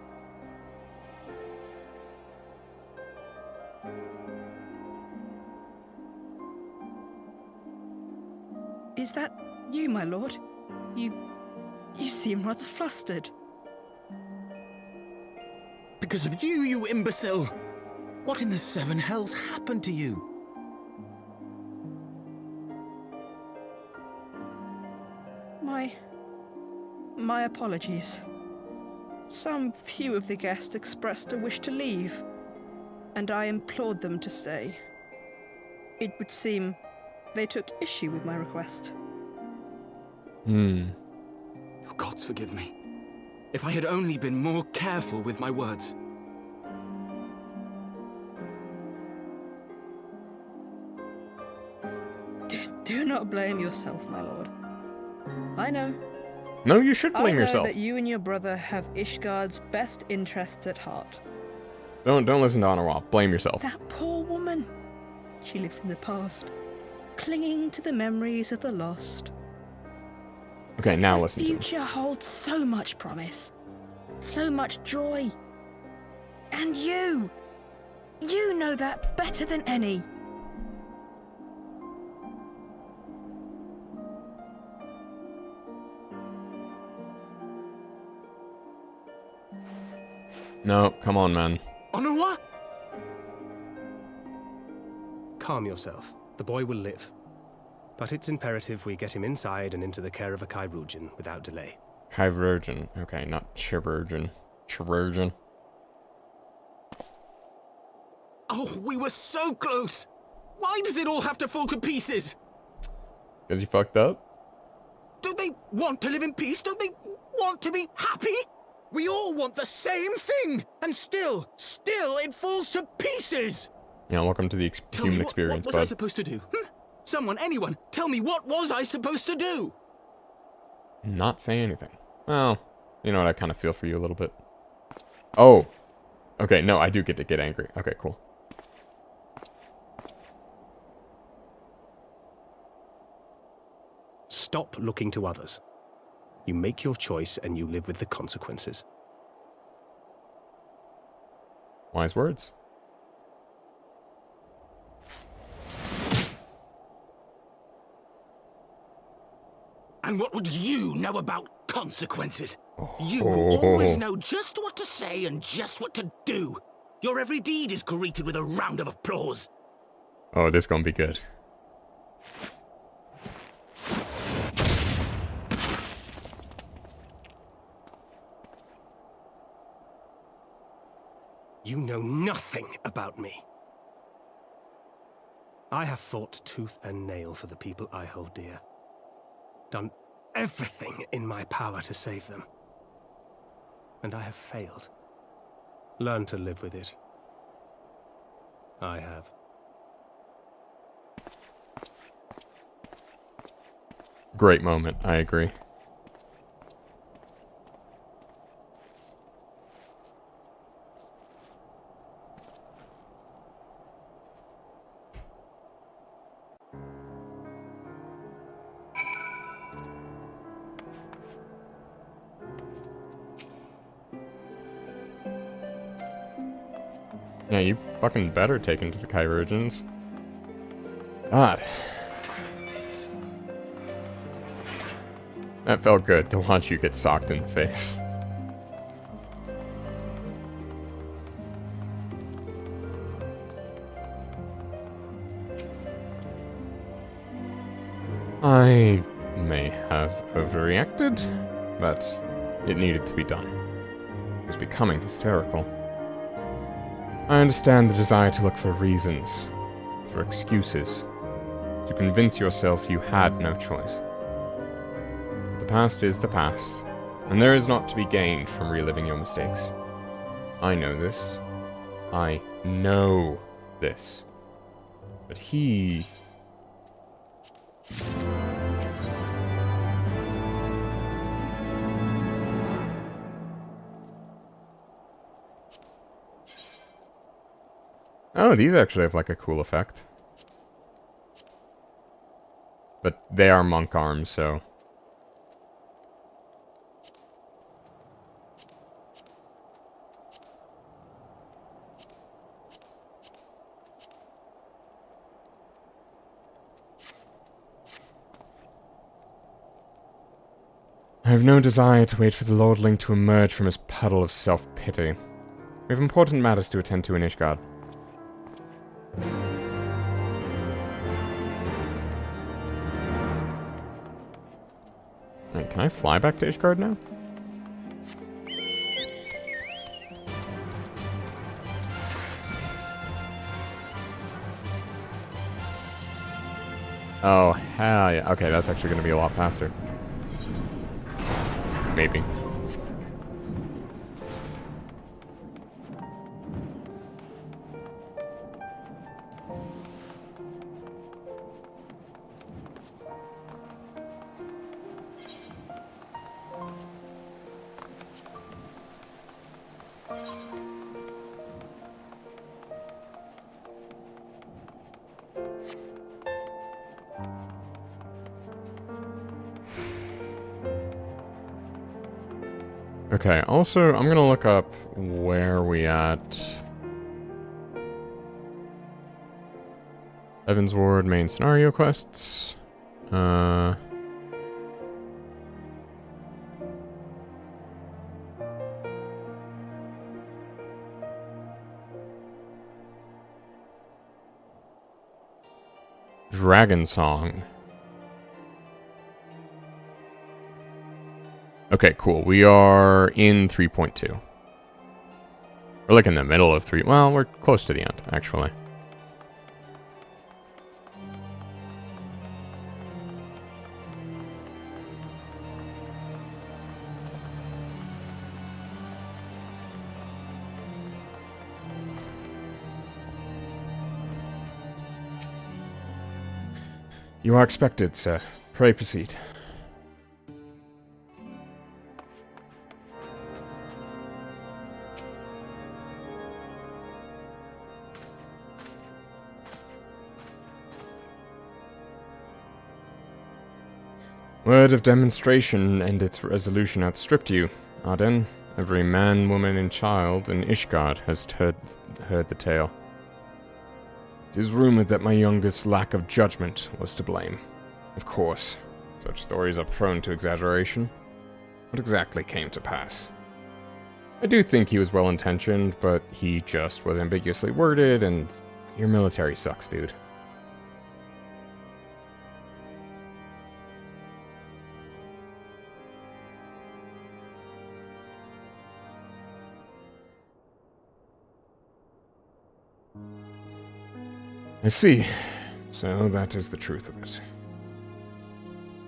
Is that you, my lord? You seem rather flustered. Because of you, you imbecile! What in the seven hells happened to you? My apologies. Some few of the guests expressed a wish to leave, and I implored them to stay. It would seem they took issue with my request. Oh, gods forgive me. If I had only been more careful with my words. Do not blame yourself, my lord. I know. No, you should I blame know yourself. that you and your brother have Ishgard's best interests at heart. Don't listen to Honorwall. Blame yourself. That poor woman. She lives in the past, clinging to the memories of the lost. Okay, now The listen to me. future holds so much promise, so much joy. And you know that better than any. No, come on, man. Honorwa? Calm yourself. The boy will live. But it's imperative we get him inside and into the care of a chirurgeon without delay. Chirurgeon. Okay, not chirurgeon. Chirurgeon. Oh, we were so close! Why does it all have to fall to pieces? Because you fucked up? Don't they want to live in peace? Don't they want to be happy? We all want the same thing! And still it falls to pieces! Yeah, welcome to the human experience, what was I supposed to do? Someone, anyone, tell me, what was I supposed to do? Not say anything. Well, you know what, I kind of feel for you a little bit. Oh! Okay, no, I do get to get angry. Okay, cool. Stop looking to others. You make your choice and you live with the consequences. Wise words. And what would you know about consequences? You who always know just what to say and just what to do. Your every deed is greeted with a round of applause. Oh, this gonna be good. You know nothing about me. I have fought tooth and nail for the people I hold dear. Done everything in my power to save them. And I have failed. Learn to live with it. I have. Great moment, I agree. Yeah, you fucking better take him to the chirurgeons. God. That felt good to watch you get socked in the face. I may have overreacted, but it needed to be done. It was becoming hysterical. I understand the desire to look for reasons, for excuses, to convince yourself you had no choice. The past is the past, and there is naught to be gained from reliving your mistakes. I know this. I know this. But he... Oh, these actually have like a cool effect. But they are monk arms, so... I have no desire to wait for the lordling to emerge from his puddle of self-pity. We have important matters to attend to in Ishgard. Wait, can I fly back to Ishgard now? Oh, hell yeah. Okay, that's actually going to be a lot faster. Maybe. Okay, also, I'm gonna look up where we at. Heavensward main scenario quests. Dragon Song. Okay, cool. We are in 3.2. We're like in the middle of 3. Well, we're close to the end, actually. You are expected, sir. Pray proceed. Word of demonstration and its resolution outstripped you, Arden. Every man, woman, and child in Ishgard has heard the tale. It is rumored that my youngest's lack of judgment was to blame. Of course, such stories are prone to exaggeration. What exactly came to pass? I do think he was well-intentioned, but he just was ambiguously worded, and your military sucks, dude. I see. So that is the truth of it.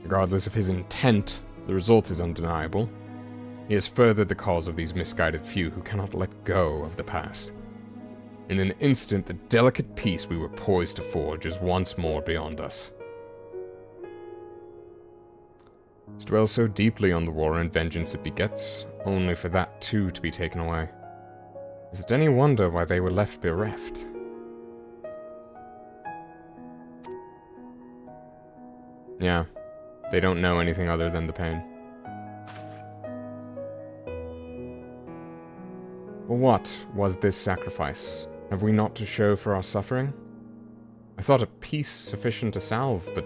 Regardless of his intent, the result is undeniable. He has furthered the cause of these misguided few who cannot let go of the past. In an instant, the delicate peace we were poised to forge is once more beyond us. To dwell so deeply on the war and vengeance it begets, only for that too to be taken away. Is it any wonder why they were left bereft? Yeah, they don't know anything other than the pain. For what was this sacrifice? Have we not to show for our suffering? I thought a peace sufficient to salve, but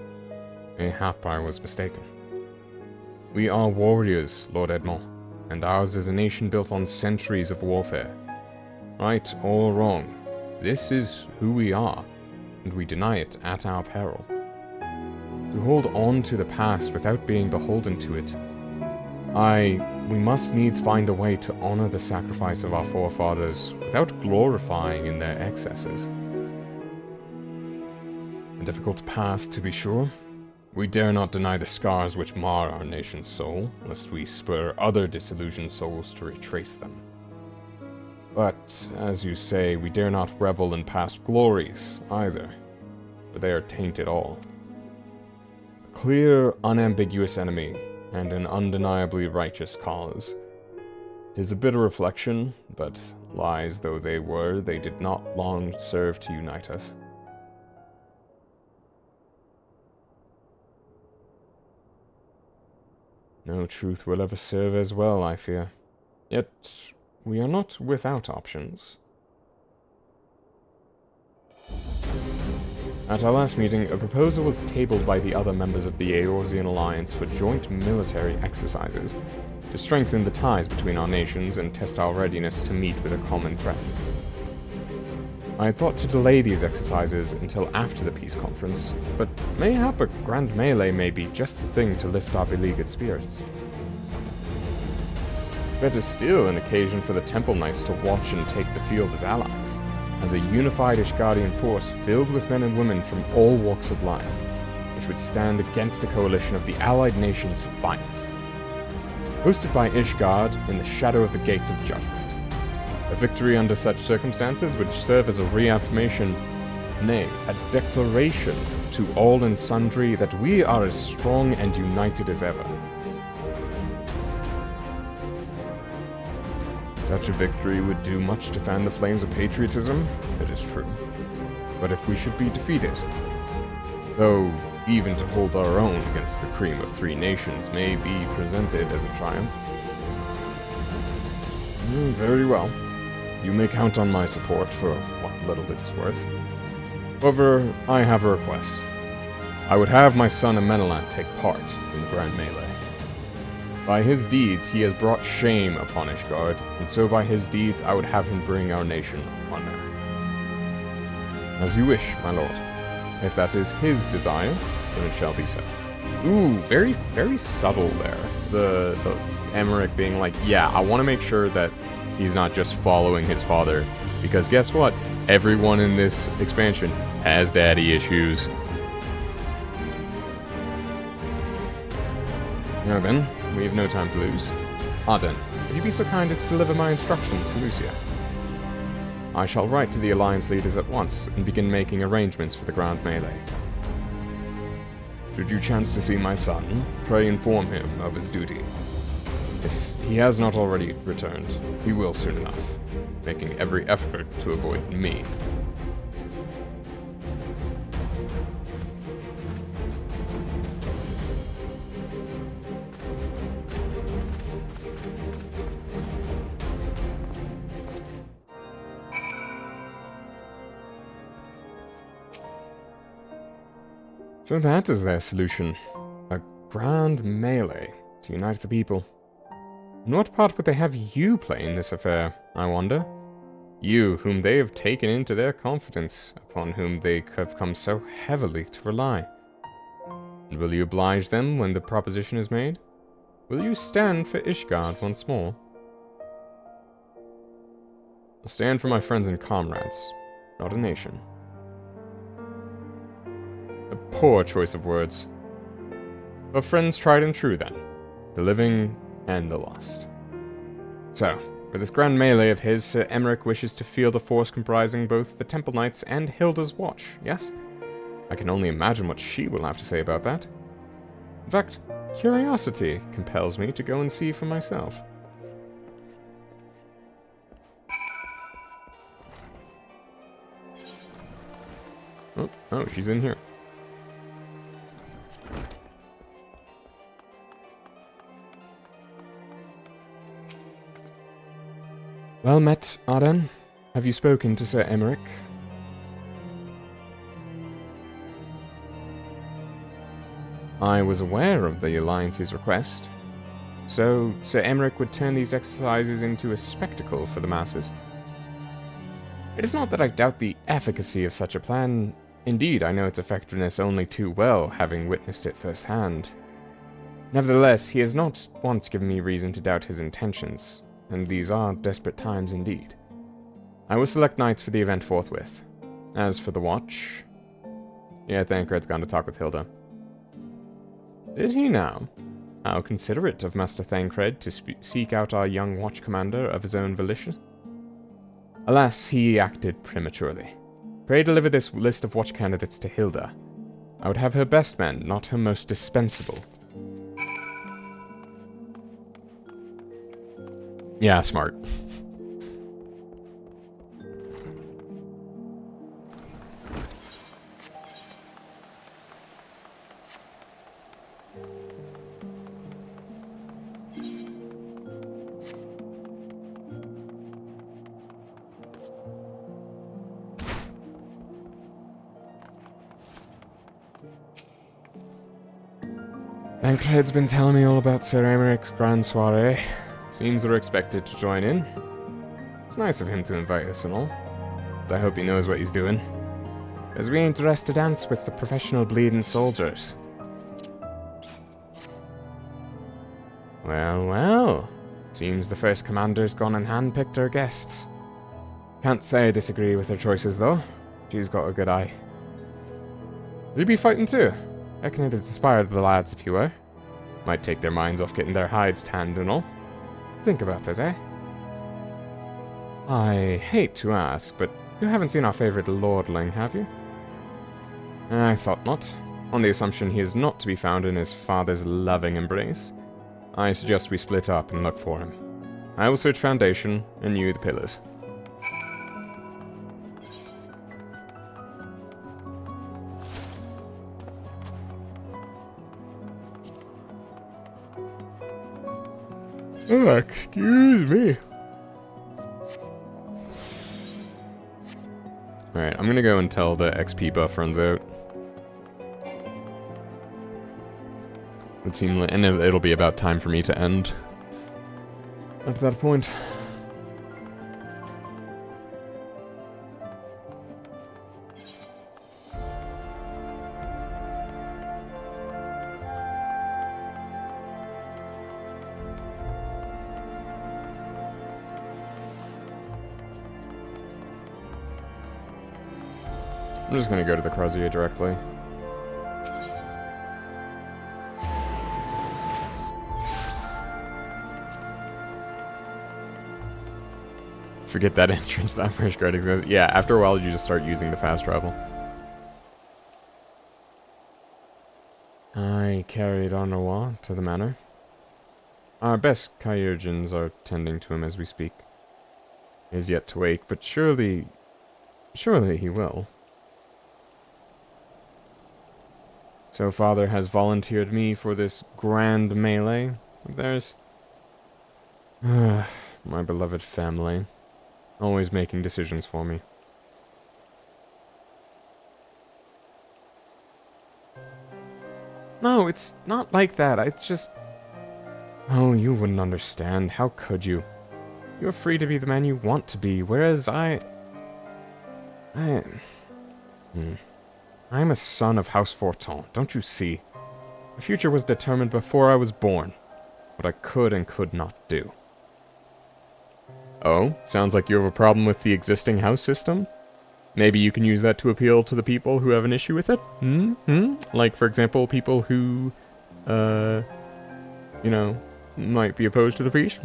mayhap I was mistaken. We are warriors, Lord Edmond, and ours is a nation built on centuries of warfare. Right or wrong, this is who we are, and we deny it at our peril. To hold on to the past without being beholden to it, we must needs find a way to honor the sacrifice of our forefathers without glorifying in their excesses. A difficult path, to be sure. We dare not deny the scars which mar our nation's soul, lest we spur other disillusioned souls to retrace them. But, as you say, we dare not revel in past glories, either, for they are tainted all. A clear, unambiguous enemy, and an undeniably righteous cause. 'Tis a bitter reflection, but lies though they were, they did not long serve to unite us. No truth will ever serve as well, I fear. Yet, we are not without options. At our last meeting, a proposal was tabled by the other members of the Eorzean Alliance for joint military exercises, to strengthen the ties between our nations and test our readiness to meet with a common threat. I had thought to delay these exercises until after the peace conference, but mayhap a grand melee may be just the thing to lift our beleaguered spirits. Better still, an occasion for the Temple Knights to watch and take the field as allies, as a unified Ishgardian force filled with men and women from all walks of life, which would stand against a coalition of the allied nations' finest. Hosted by Ishgard in the shadow of the Gates of Judgment. A victory under such circumstances would serve as a reaffirmation, nay, a declaration to all and sundry that we are as strong and united as ever. Such a victory would do much to fan the flames of patriotism, it is true. But if we should be defeated, though even to hold our own against the cream of three nations may be presented as a triumph, Very well. You may count on my support for what little it is worth. However, I have a request. I would have my son Amenelant take part in the grand melee. By his deeds, he has brought shame upon Ishgard, and so by his deeds I would have him bring our nation honor. As you wish, my lord. If that is his desire, then it shall be so. Ooh, very, very subtle there. The Emmerich being like, yeah, I want to make sure that he's not just following his father, because guess what? Everyone in this expansion has daddy issues. Now then, we have no time to lose. Arden, would you be so kind as to deliver my instructions to Lucia? I shall write to the Alliance leaders at once and begin making arrangements for the grand melee. Should you chance to see my son, pray inform him of his duty. If he has not already returned, he will soon enough, making every effort to avoid me. So that is their solution. A grand melee to unite the people. And what part would they have you play in this affair, I wonder? You, whom they have taken into their confidence, upon whom they have come so heavily to rely. And will you oblige them when the proposition is made? Will you stand for Ishgard once more? I'll stand for my friends and comrades, not a nation. A poor choice of words. But friends tried and true then, the living and the lost. So, for this grand melee of his, Sir Emmerich wishes to field a force comprising both the Temple Knights and Hilda's Watch, yes? I can only imagine what she will have to say about that. In fact, curiosity compels me to go and see for myself. Oh, she's in here. Well met, Arden. Have you spoken to Sir Emmerich? I was aware of the Alliance's request. So, Sir Emmerich would turn these exercises into a spectacle for the masses. It is not that I doubt the efficacy of such a plan. Indeed, I know its effectiveness only too well, having witnessed it firsthand. Nevertheless, he has not once given me reason to doubt his intentions, and these are desperate times indeed. I will select knights for the event forthwith. As for the watch... Yeah, Thancred's gone to talk with Hilda. Did he now? How considerate of Master Thancred to seek out our young watch commander of his own volition. Alas, he acted prematurely. Pray deliver this list of watch candidates to Hilda. I would have her best men, not her most dispensable. Yeah, smart. Thancred's been telling me all about Sir Emmerich's grand soiree. Seems we're expected to join in. It's nice of him to invite us and all. But I hope he knows what he's doing. As we ain't dressed to dance with the professional bleeding soldiers. Well, well. Seems the first commander's gone and handpicked her guests. Can't say I disagree with her choices, though. She's got a good eye. Will you be fighting too? Reckon it'd inspire the lads if you were. Might take their minds off getting their hides tanned and all. Think about it, eh? I hate to ask, but you haven't seen our favourite lordling, have you? I thought not. On the assumption he is not to be found in his father's loving embrace, I suggest we split up and look for him. I will search Foundation, and you the pillars. Oh, excuse me. Alright, I'm gonna go until the XP buff runs out. It seems like, and it'll be about time for me to end at that point. I'm just gonna go to the Crozier directly. Forget that entrance, that fresh card exists. Yeah, after a while you just start using the fast travel. I carried Onawa to the manor. Our best Kyurgens are tending to him as we speak. He is yet to wake, but surely he will. So Father has volunteered me for this grand melee of theirs. My beloved family. Always making decisions for me. No, it's not like that. It's just... Oh, you wouldn't understand. How could you? You're free to be the man you want to be, whereas I'm a son of House Forton, don't you see? My future was determined before I was born. What I could and could not do. Oh, sounds like you have a problem with the existing house system? Maybe you can use that to appeal to the people who have an issue with it? Like, for example, people who, you know, might be opposed to the priest?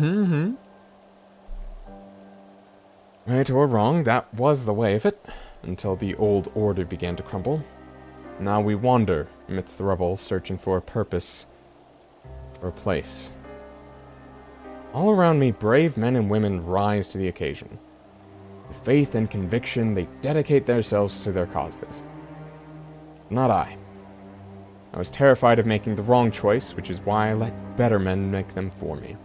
Right or wrong, that was the way of it, until the old order began to crumble. Now we wander amidst the rubble, searching for a purpose or a place. All around me, brave men and women rise to the occasion. With faith and conviction, they dedicate themselves to their causes. Not I. I was terrified of making the wrong choice, which is why I let better men make them for me.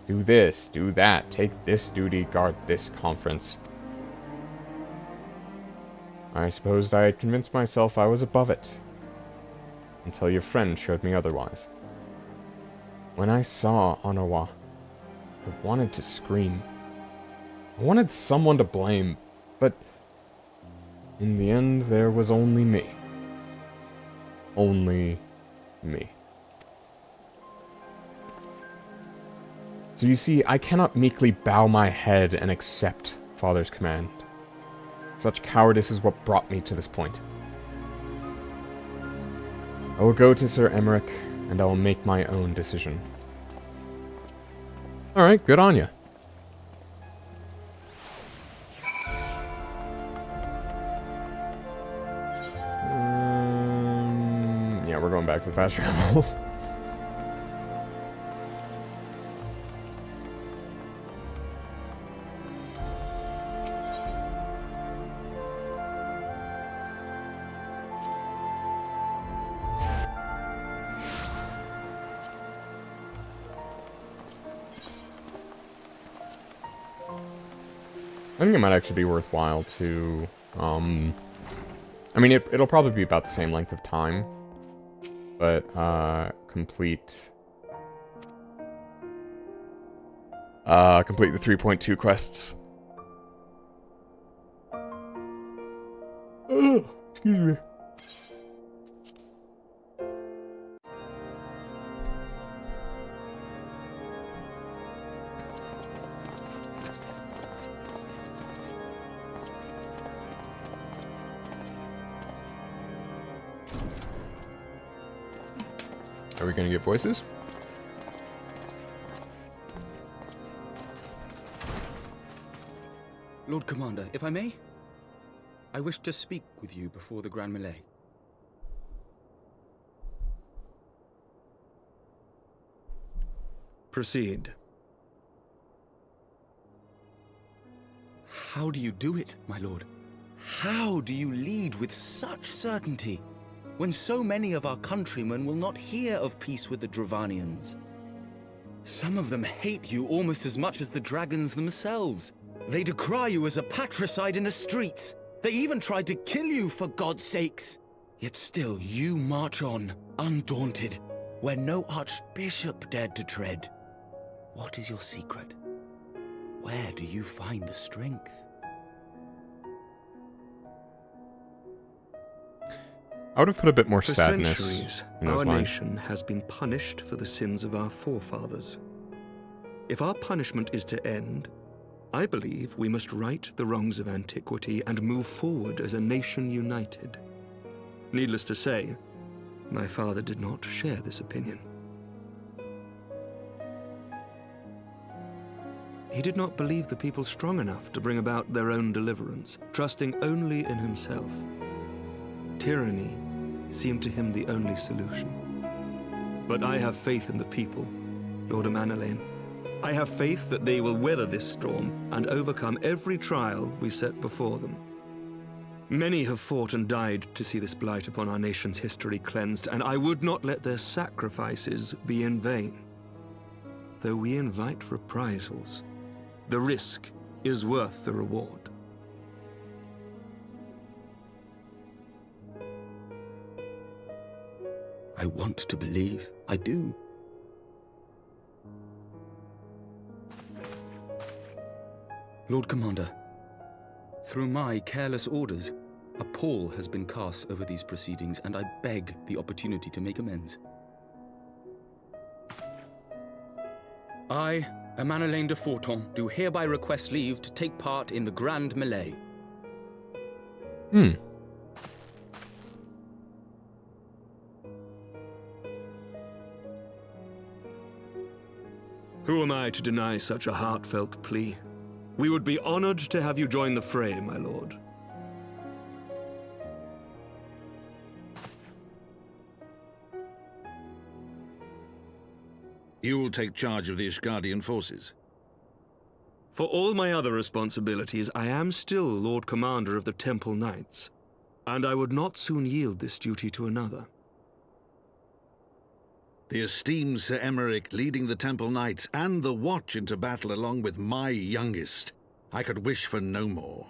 Do this, do that, take this duty, guard this conference. I supposed I had convinced myself I was above it, until your friend showed me otherwise. When I saw Onawa, I wanted to scream. I wanted someone to blame, but in the end there was only me. Only me. So you see, I cannot meekly bow my head and accept Father's command. Such cowardice is what brought me to this point. I will go to Sir Emmerich, and I will make my own decision. Alright, good on ya. Yeah, we're going back to the fast travel. I think it might actually be worthwhile to, I mean, it'll probably be about the same length of time, but, complete the 3.2 quests. Excuse me. Are we gonna get voices? Lord Commander, if I may, I wish to speak with you before the Grand Melee. Proceed. How do you do it, my lord? How do you lead with such certainty, when so many of our countrymen will not hear of peace with the Dravanians? Some of them hate you almost as much as the dragons themselves. They decry you as a patricide in the streets. They even tried to kill you, for God's sakes. Yet still you march on, undaunted, where no archbishop dared to tread. What is your secret? Where do you find the strength? I would have put a bit more For sadness centuries, in those our lines. nation has been punished for the sins of our forefathers. If our punishment is to end, I believe we must right the wrongs of antiquity and move forward as a nation united. Needless to say, my father did not share this opinion. He did not believe the people strong enough to bring about their own deliverance, trusting only in himself. Tyranny seemed to him the only solution. But I have faith in the people, Lord Amanalain. I have faith that they will weather this storm and overcome every trial we set before them. Many have fought and died to see this blight upon our nation's history cleansed, and I would not let their sacrifices be in vain. Though we invite reprisals, the risk is worth the reward. I want to believe. I do. Lord Commander, through my careless orders, a pall has been cast over these proceedings, and I beg the opportunity to make amends. I, Amanalain de Forton, do hereby request leave to take part in the Grand Melee. Who am I to deny such a heartfelt plea? We would be honored to have you join the fray, my lord. You will take charge of the Ishgardian forces? For all my other responsibilities, I am still Lord Commander of the Temple Knights, and I would not soon yield this duty to another. The esteemed Sir Emeric leading the Temple Knights and the Watch into battle along with my youngest. I could wish for no more.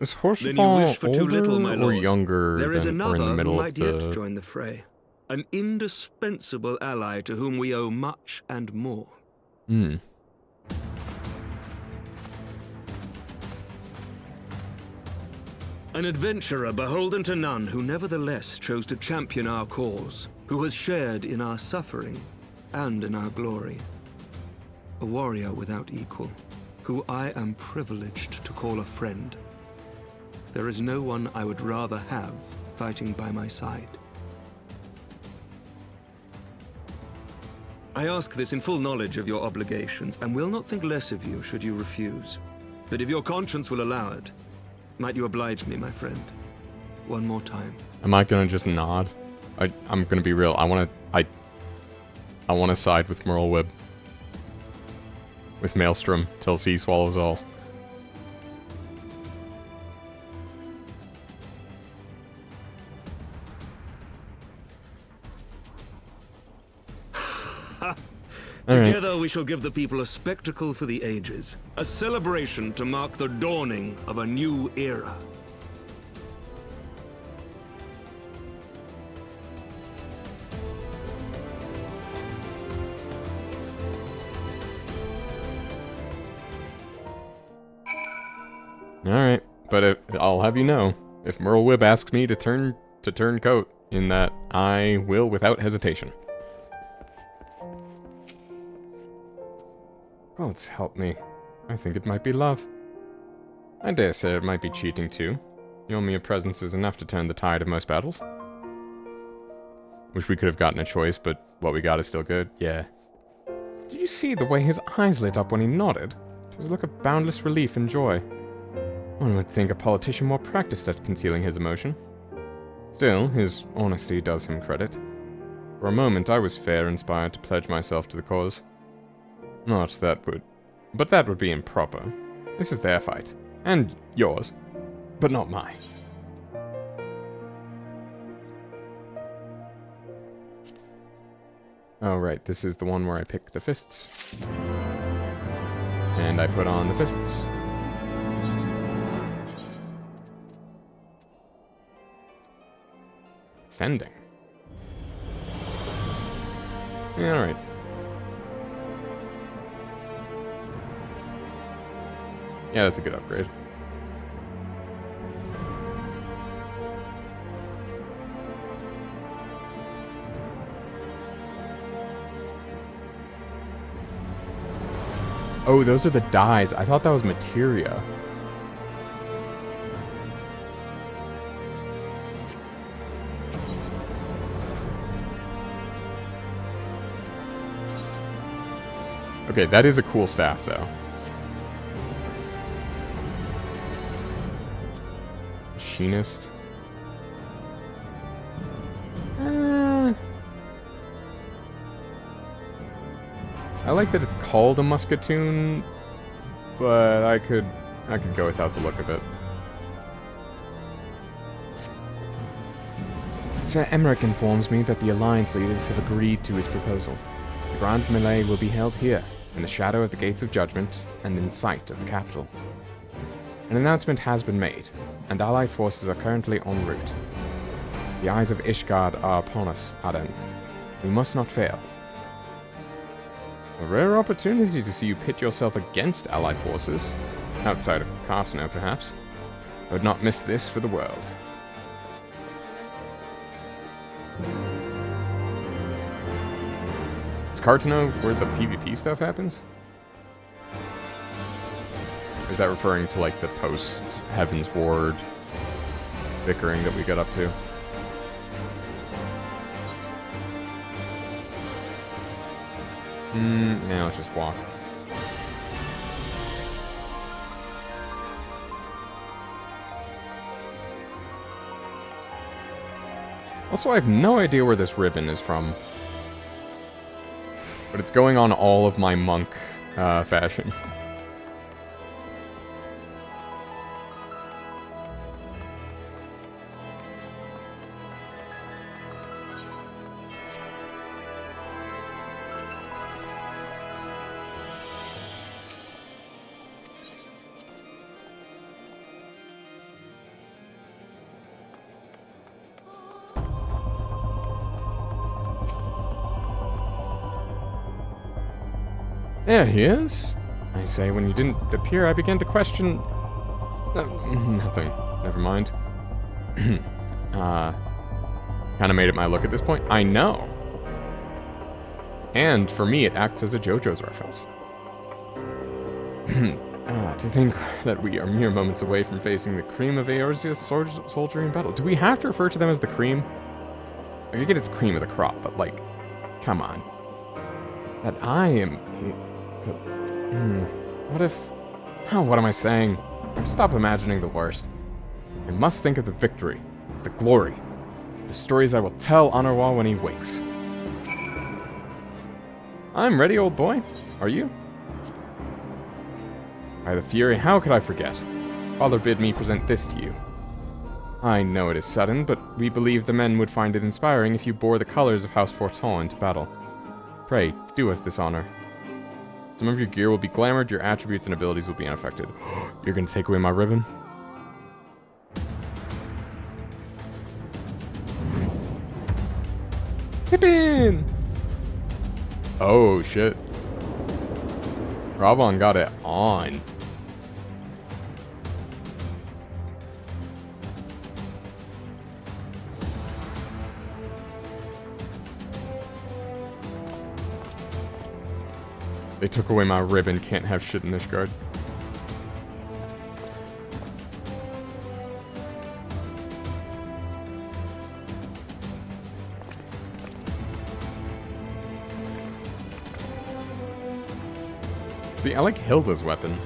Is Horsefall Then you wish for too little, my older lord. or younger There is than, or another in the middle who of might yet the... join the fray. An indispensable ally to whom we owe much and more. Hmm. An adventurer beholden to none who nevertheless chose to champion our cause, who has shared in our suffering and in our glory. A warrior without equal, who I am privileged to call a friend. There is no one I would rather have fighting by my side. I ask this in full knowledge of your obligations, and will not think less of you should you refuse. But if your conscience will allow it, might you oblige me, my friend? One more time. Am I gonna just nod? I'm gonna be real. I wanna side with Merlwyb. With Maelstrom till sea swallows all. Together we shall give the people a spectacle for the ages, a celebration to mark the dawning of a new era. Alright, but I'll have you know, if Merlwyb asks me to turn coat, in that I will without hesitation. Well, it's helped me. I think it might be love. I dare say it might be cheating too. Your mere presence is enough to turn the tide of most battles. Wish we could have gotten a choice, but what we got is still good. Yeah. Did you see the way his eyes lit up when he nodded? It was a look of boundless relief and joy. One would think a politician more practiced at concealing his emotion. Still, his honesty does him credit. For a moment I was fair inspired to pledge myself to the cause. But that would be improper. This is their fight. And yours. But not mine. Oh, right. This is the one where I pick the fists. And I put on the fists. defending. Yeah, alright. Yeah, that's a good upgrade. Oh, those are the dyes. I thought that was materia. Okay, that is a cool staff, though. Machinist. I like that it's called a musketoon, but I could go without the look of it. Sir Emmerich informs me that the Alliance leaders have agreed to his proposal. The Grand Melee will be held here, in the shadow of the Gates of Judgment, and in sight of the capital. An announcement has been made, and Allied forces are currently en route. The eyes of Ishgard are upon us, Aden. We must not fail. A rare opportunity to see you pit yourself against Allied forces. Outside of Cartano, perhaps. I would not miss this for the world. Is Cartano where the PvP stuff happens? Is that referring to, like, the post-Heavensward bickering that we got up to? Yeah, let's just walk. Also, I have no idea where this ribbon is from. But it's going on all of my monk fashion. There he is. I say, when you didn't appear, I began to question... nothing. Never mind. Kinda made it my look at this point. I know. And for me, it acts as a JoJo's reference. To think that we are mere moments away from facing the cream of Eorzea's soldiery in battle. Do we have to refer to them as the cream? I get it's cream of the crop, but like, come on. That I am... what if... Oh, what am I saying? Stop imagining the worst. I must think of the victory, the glory, the stories I will tell Honorwall when he wakes. I'm ready, old boy. Are you? By the Fury, how could I forget? Father bid me present this to you. I know it is sudden, but we believe the men would find it inspiring if you bore the colors of House Forton into battle. Pray, do us this honor. Some of your gear will be glamored, your attributes and abilities will be unaffected. You're gonna take away my ribbon? Pippin! Oh, shit. Rabon got it on. They took away my ribbon, can't have shit in this guard. See, I like Hilda's weapon.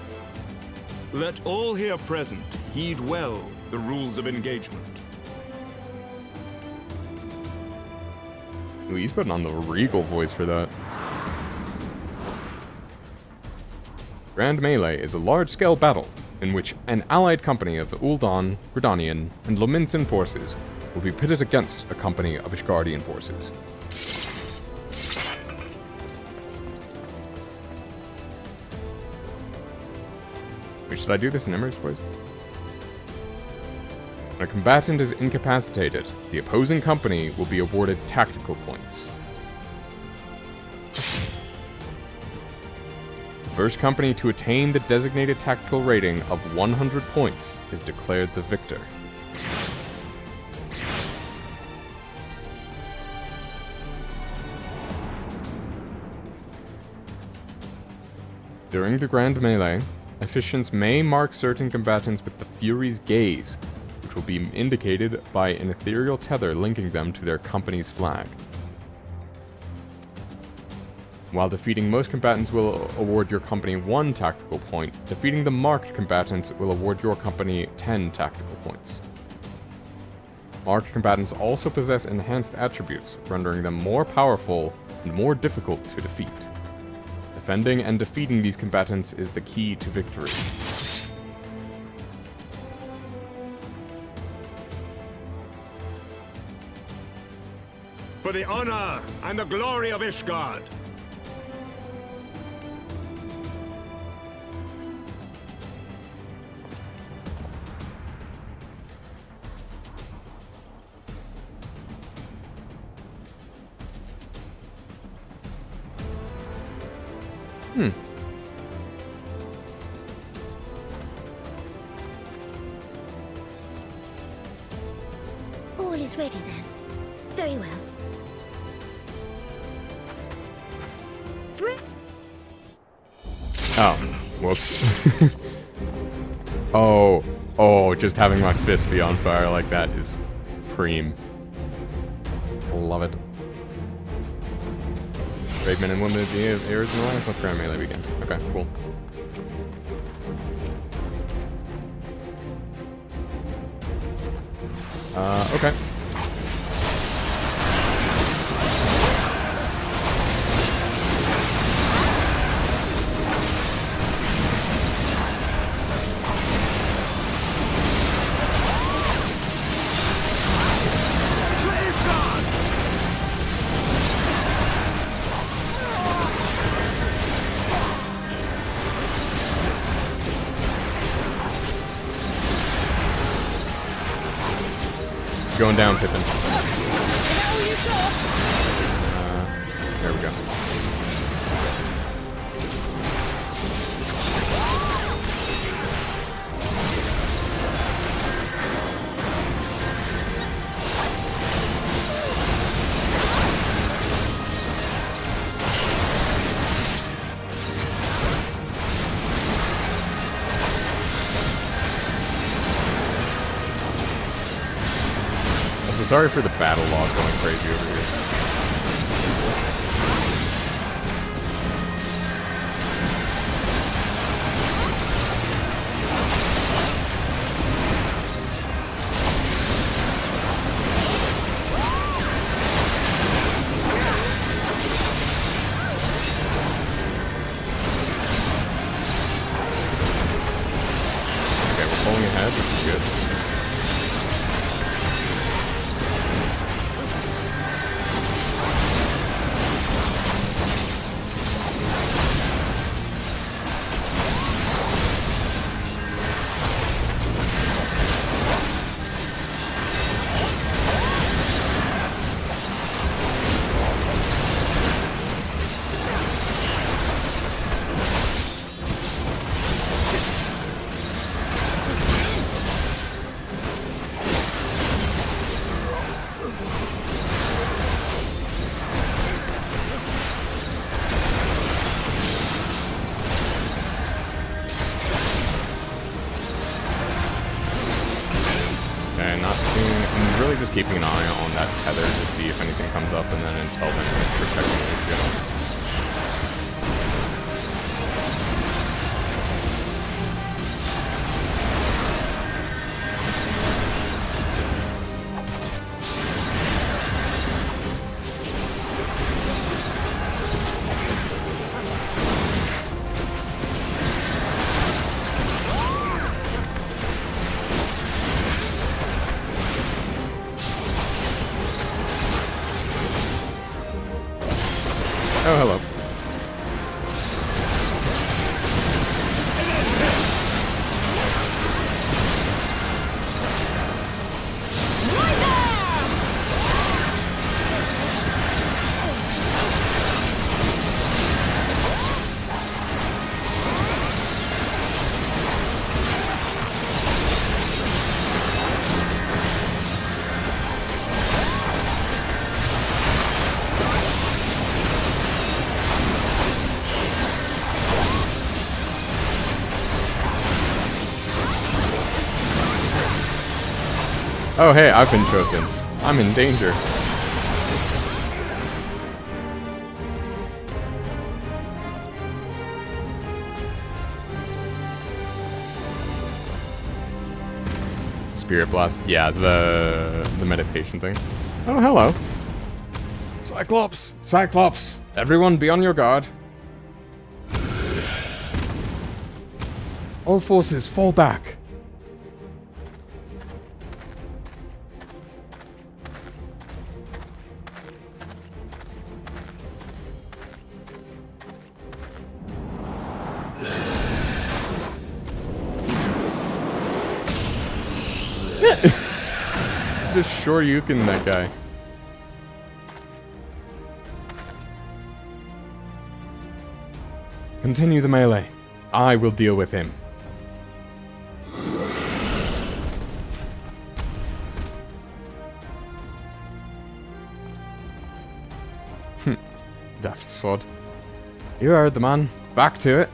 Let all here present heed well the rules of engagement. Ooh, he's putting on the regal voice for that. Grand Melee is a large-scale battle in which an allied company of the Uldan, Gridanian, and Lominsan forces will be pitted against a company of Ishgardian forces. Wait, should I do this in Emmerich's voice? When a combatant is incapacitated, the opposing company will be awarded tactical points. The first company to attain the designated tactical rating of 100 points is declared the victor. During the Grand Melee, officiants may mark certain combatants with the Fury's Gaze, which will be indicated by an ethereal tether linking them to their company's flag. While defeating most combatants will award your company 1 tactical point, defeating the marked combatants will award your company 10 tactical points. Marked combatants also possess enhanced attributes, rendering them more powerful and more difficult to defeat. Defending and defeating these combatants is the key to victory. For the honor and the glory of Ishgard! All is ready then. Very well. Oh, whoops. Oh, just having my fist be on fire like that is preem. Love it. Brave men and women of the heirs in the line, let Grand Melee begin. Okay, cool. Okay. Going down, Pippin. There we go. Sorry for the battle log going crazy over here. Okay, we're pulling ahead, which is good. Just keeping an eye on that tether to see if anything comes up, and then until then, protecting it in general. Oh, hello. Oh, hey, I've been chosen. I'm in danger. Spirit Blast. Yeah, the meditation thing. Oh, hello. Cyclops! Cyclops! Everyone be on your guard. All forces, fall back. Just Shoryuken that guy. Continue the melee. I will deal with him. Daft sod. You heard the man. Back to it.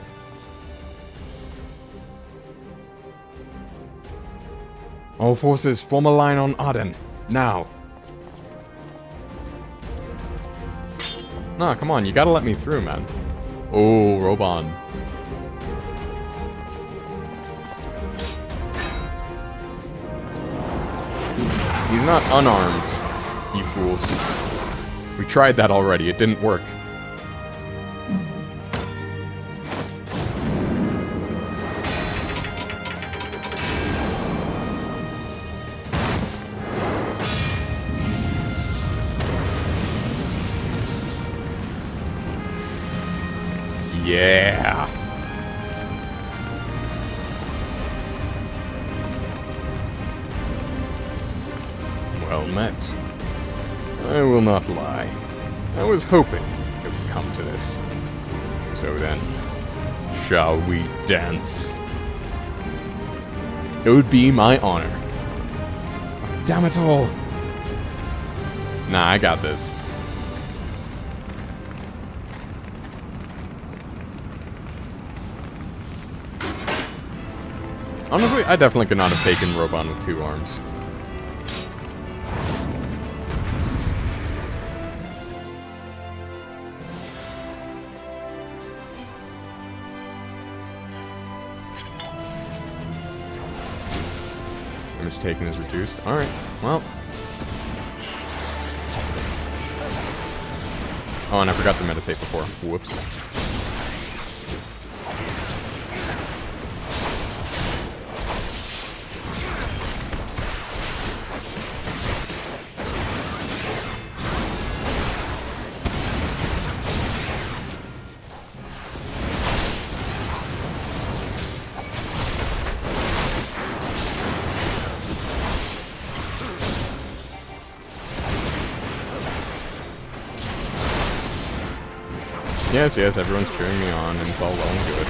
All forces, form a line on Arden. Now. Nah, come on, you gotta let me through, man. Oh, Robon. He's not unarmed, you fools. We tried that already, it didn't work. Yeah. Well met. I will not lie. I was hoping it would come to this. So then, shall we dance? It would be my honor. Oh, damn it all. Nah, I got this. Honestly, I definitely could not have taken Robon with 2 arms. Damage taken is reduced. Alright, well. Oh, and I forgot to meditate before. Whoops. Yes, yes, everyone's cheering me on, and it's all well and good.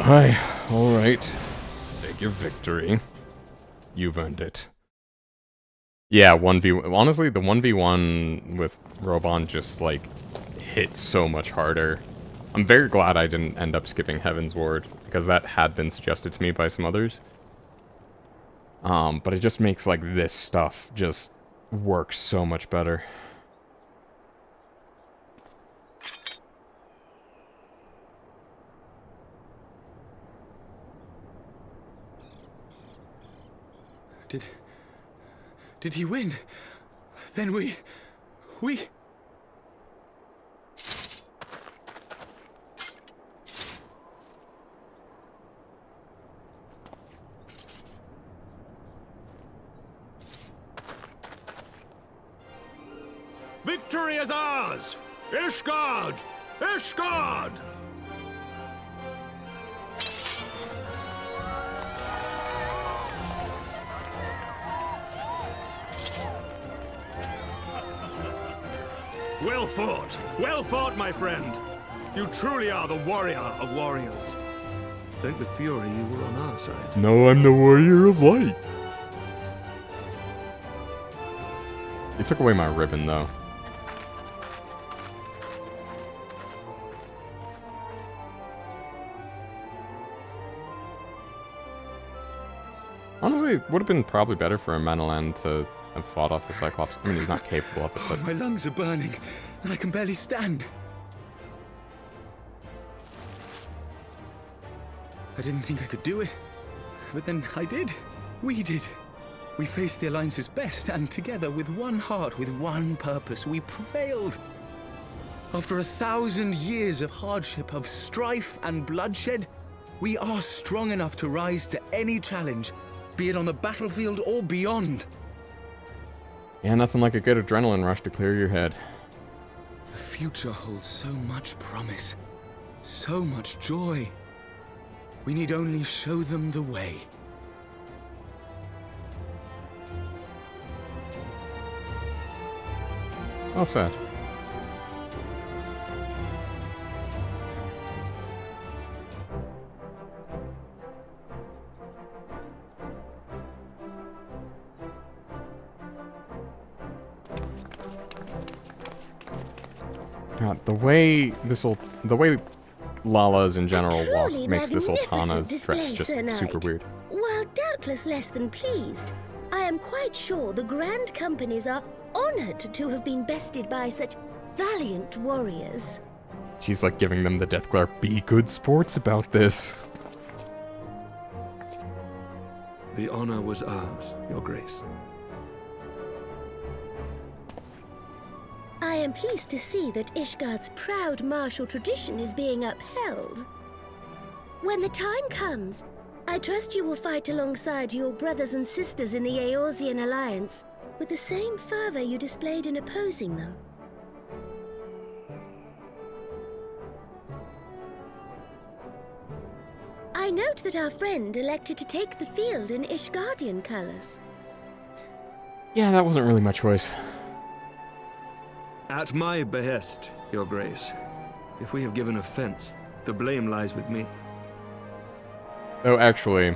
Aye, alright. Take your victory. You've earned it. Yeah, 1v1. Honestly, the 1v1 with Robon just, like, hit so much harder. I'm very glad I didn't end up skipping Heavensward, because that had been suggested to me by some others. But it just makes, like, this stuff just work so much better. Did he win? Then we... Victory is ours! Ishgard! Ishgard! Well fought, my friend. You truly are the warrior of warriors. Thank the Fury you were on our side. No, I'm the warrior of light. They took away my ribbon, though. Honestly, it would have been probably better for a Menelan to have fought off the Cyclops. I mean, he's not capable of it, but... My lungs are burning, and I can barely stand. I didn't think I could do it, but then I did. We did. We faced the Alliance's best, and together, with one heart, with one purpose, we prevailed. After 1,000 years of hardship, of strife and bloodshed, we are strong enough to rise to any challenge, be it on the battlefield or beyond. Yeah, nothing like a good adrenaline rush to clear your head. The future holds so much promise, so much joy. We need only show them the way. Well said. God, the way Lala's in general walk makes this Oltana's dress just super weird. While doubtless less than pleased, I am quite sure the Grand Companies are honored to have been bested by such valiant warriors. She's like giving them the death glare. Be good sports about this. The honor was ours, Your Grace. I am pleased to see that Ishgard's proud martial tradition is being upheld. When the time comes, I trust you will fight alongside your brothers and sisters in the Eorzean Alliance with the same fervor you displayed in opposing them. I note that our friend elected to take the field in Ishgardian colors. Yeah, that wasn't really my choice. At my behest, Your Grace. If we have given offense, the blame lies with me. Oh, actually,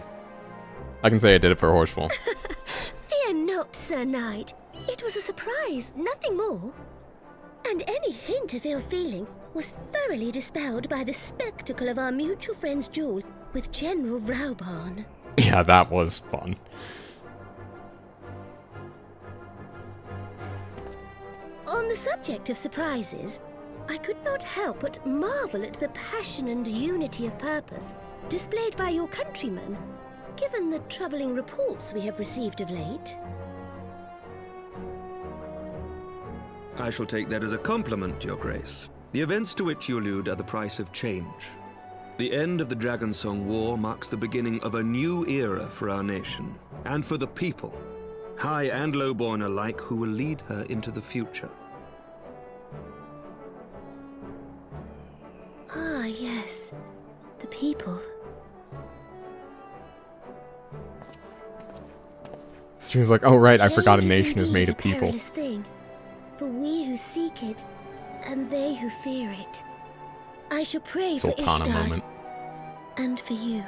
I can say I did it for Horseful. Fear not, Sir Knight. It was a surprise, nothing more. And any hint of ill feeling was thoroughly dispelled by the spectacle of our mutual friend's duel with General Raubarn. Yeah, that was fun. On the subject of surprises, I could not help but marvel at the passion and unity of purpose displayed by your countrymen, given the troubling reports we have received of late. I shall take that as a compliment, Your Grace. The events to which you allude are the price of change. The end of the Dragonsong War marks the beginning of a new era for our nation, and for the people, high and lowborn alike, who will lead her into the future. Ah, yes. The people. She was like, oh right, I forgot a nation is made of people. Perilous thing, for we who seek it, and they who fear it. I shall pray for Sultana Ishgard, moment. and for you.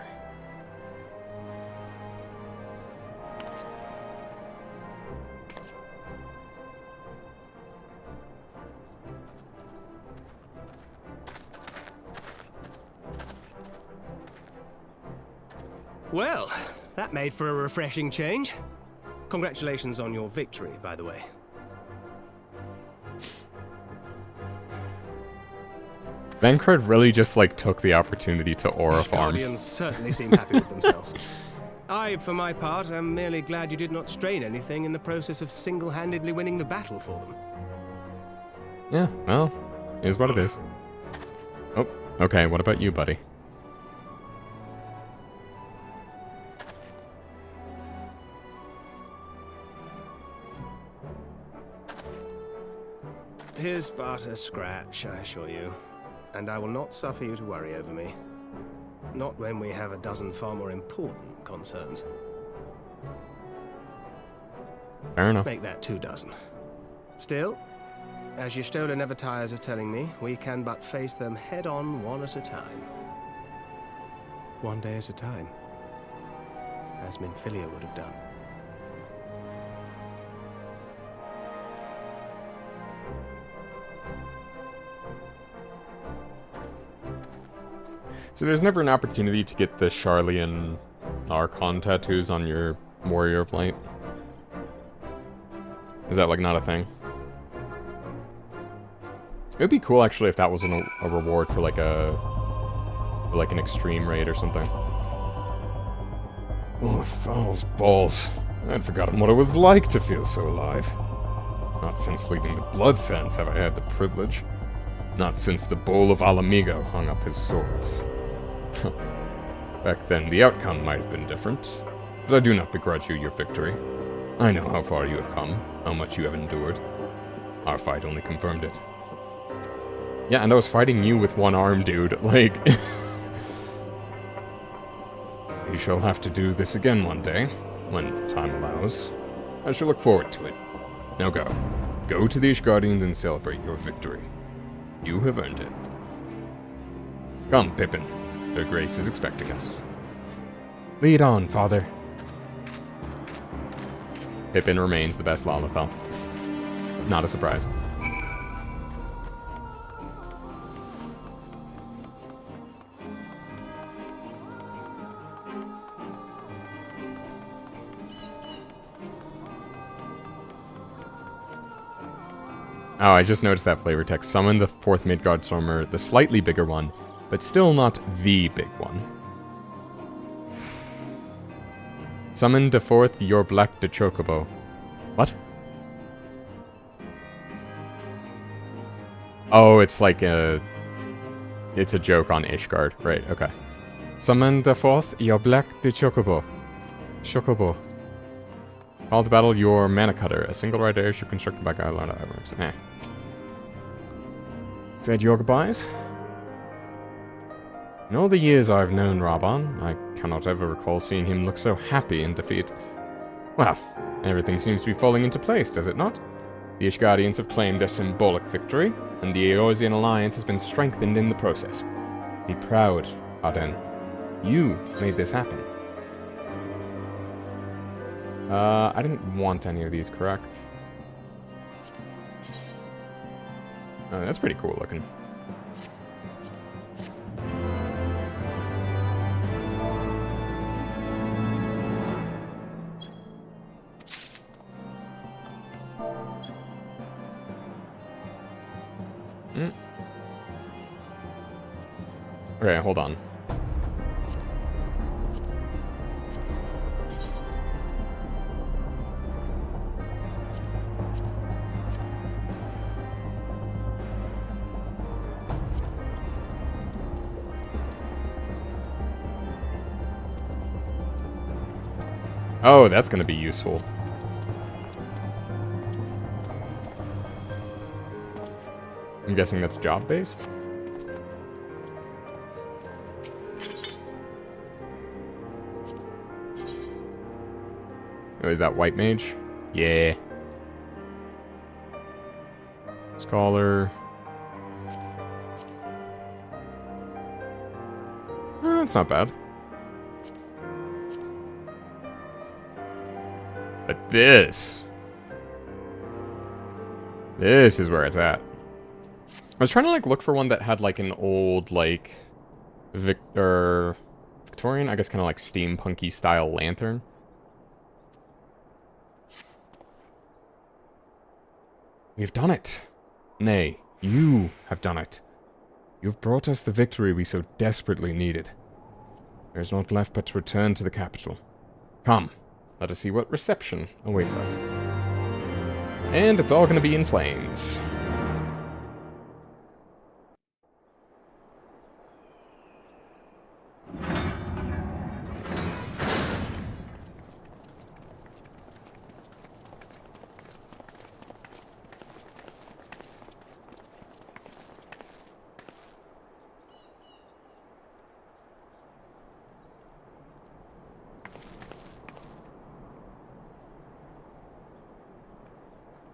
Well, that made for a refreshing change. Congratulations on your victory, by the way. Vencred really just like took the opportunity to aura farm. Guardians certainly seem happy with themselves. I, for my part, am merely glad you did not strain anything in the process of single-handedly winning the battle for them. Yeah, well, is what it is. Oh, okay, what about you, buddy? Tis but a scratch, I assure you, and I will not suffer you to worry over me. Not when we have a dozen far more important concerns. Fair enough. Make that 24. Still, as your Stola never tires of telling me, we can but face them head-on one at a time. One day at a time, as Minfilia would have done. So there's never an opportunity to get the Charlian Archon tattoos on your Warrior of Light? Is that, like, not a thing? It would be cool, actually, if that was a reward for, like, an extreme raid or something. Oh, Thal's balls. I'd forgotten what it was like to feel so alive. Not since leaving the Blood Sands have I had the privilege. Not since the Bowl of Alamigo hung up his swords. Back then, the outcome might have been different, but I do not begrudge you your victory. I know how far you have come, how much you have endured. Our fight only confirmed it. Yeah, and I was fighting you with one arm, dude. Like, we shall have to do this again one day, when time allows. I shall look forward to it. Now go. Go to the Ishgardians and celebrate your victory. You have earned it. Come, Pippin. Their grace is expecting us. Lead on, father. Pippin remains the best Lalafell. Not a surprise. Oh, I just noticed that flavor text. Summon the 4th Midgard Stormer, the slightly bigger one, but still not the big one. Summon the 4th your black de Chocobo. What? Oh, it's like a... It's a joke on Ishgard. Right, okay. Summon the 4th your black de Chocobo. Chocobo. Call to battle your Mana Cutter, a single right airship constructed by Guylard Ivers. Eh. Said your goodbyes? In all the years I've known Raban, I cannot ever recall seeing him look so happy in defeat. Well, everything seems to be falling into place, does it not? The Ishgardians have claimed their symbolic victory, and the Eorzean alliance has been strengthened in the process. Be proud, Arden. You made this happen. I didn't want any of these, correct? Oh, that's pretty cool looking. Okay, hold on. Oh, that's going to be useful. I'm guessing that's job-based? Oh, is that White Mage? Yeah. Scholar. Oh, that's not bad. But this is where it's at. I was trying to like look for one that had like an old like Victorian, I guess kind of like steampunky style lantern. We've done it. Nay, you have done it. You've brought us the victory we so desperately needed. There's naught left but to return to the capital. Come, let us see what reception awaits us. And it's all gonna be in flames.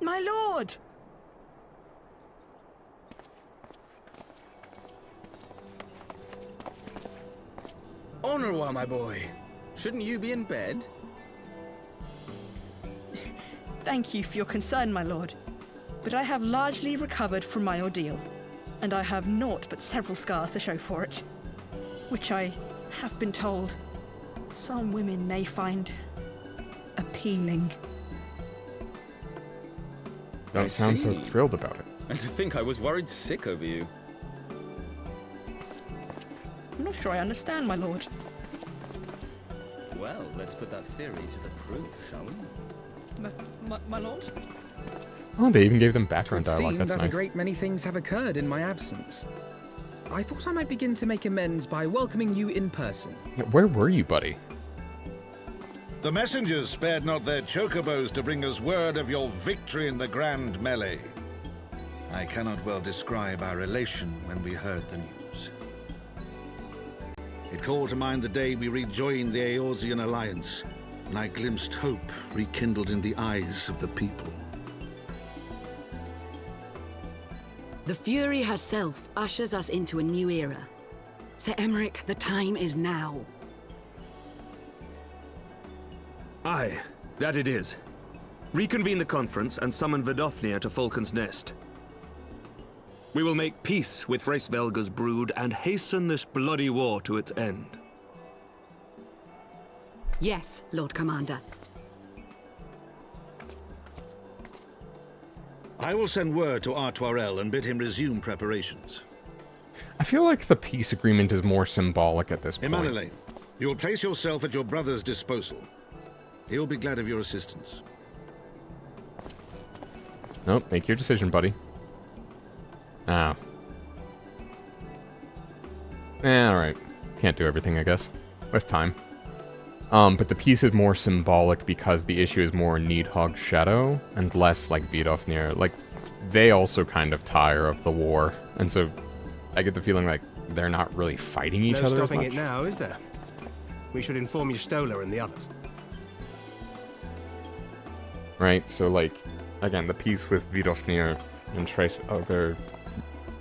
My lord! Honorwa, my boy. Shouldn't you be in bed? Thank you for your concern, my lord. But I have largely recovered from my ordeal, and I have naught but several scars to show for it, which I have been told some women may find appealing. Don't sound so thrilled about it. And to think I was worried sick over you. I'm not sure I understand, my lord. Well, let's put that theory to the proof, shall we? My lord? Oh, they even gave them background It would dialogue. seem That's that nice. a great many things have occurred in my absence. I thought I might begin to make amends by welcoming you in person. Yeah, where were you, buddy? The messengers spared not their chocobos to bring us word of your victory in the grand melee. I cannot well describe our elation when we heard the news. It called to mind the day we rejoined the Eorzean alliance, and I glimpsed hope rekindled in the eyes of the people. The Fury herself ushers us into a new era. Sir Emmerich, the time is now. Aye, that it is. Reconvene the conference and summon Vidofnir to Falcon's Nest. We will make peace with Hraesvelga's brood and hasten this bloody war to its end. Yes, Lord Commander. I will send word to Artoirel and bid him resume preparations. I feel like the peace agreement is more symbolic at this point. Emanile, you will place yourself at your brother's disposal. He will be glad of your assistance. Nope, make your decision, buddy. Ah. Alright. Can't do everything, I guess. With time. But the peace is more symbolic because the issue is more Needhog's shadow and less like Vidofnir. Like, they also kind of tire of the war. And so I get the feeling like they're not really fighting each No other as stopping much. it now, is there? We should inform Stola and the others. Right, so like, again, the peace with Vidofnir and Hraesvelga,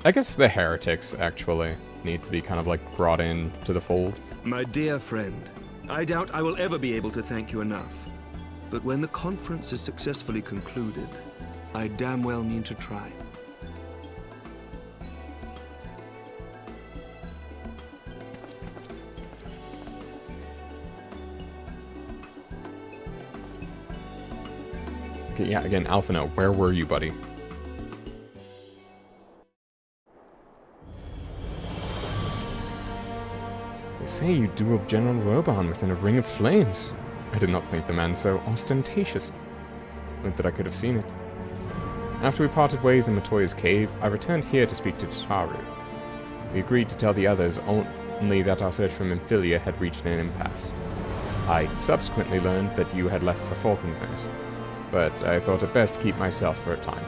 I guess the heretics actually need to be kind of like brought in to the fold. My dear friend, I doubt I will ever be able to thank you enough. But when the conference is successfully concluded, I damn well mean to try. Okay, yeah, again, Alphino, where were you, buddy? They say you dueled General Roban within a ring of flames. I did not think the man so ostentatious. Would that I could have seen it. After we parted ways in Matoya's cave, I returned here to speak to Tataru. We agreed to tell the others only that our search for Memphilia had reached an impasse. I subsequently learned that you had left for Falcon's Nest, but I thought it best to keep myself for a time.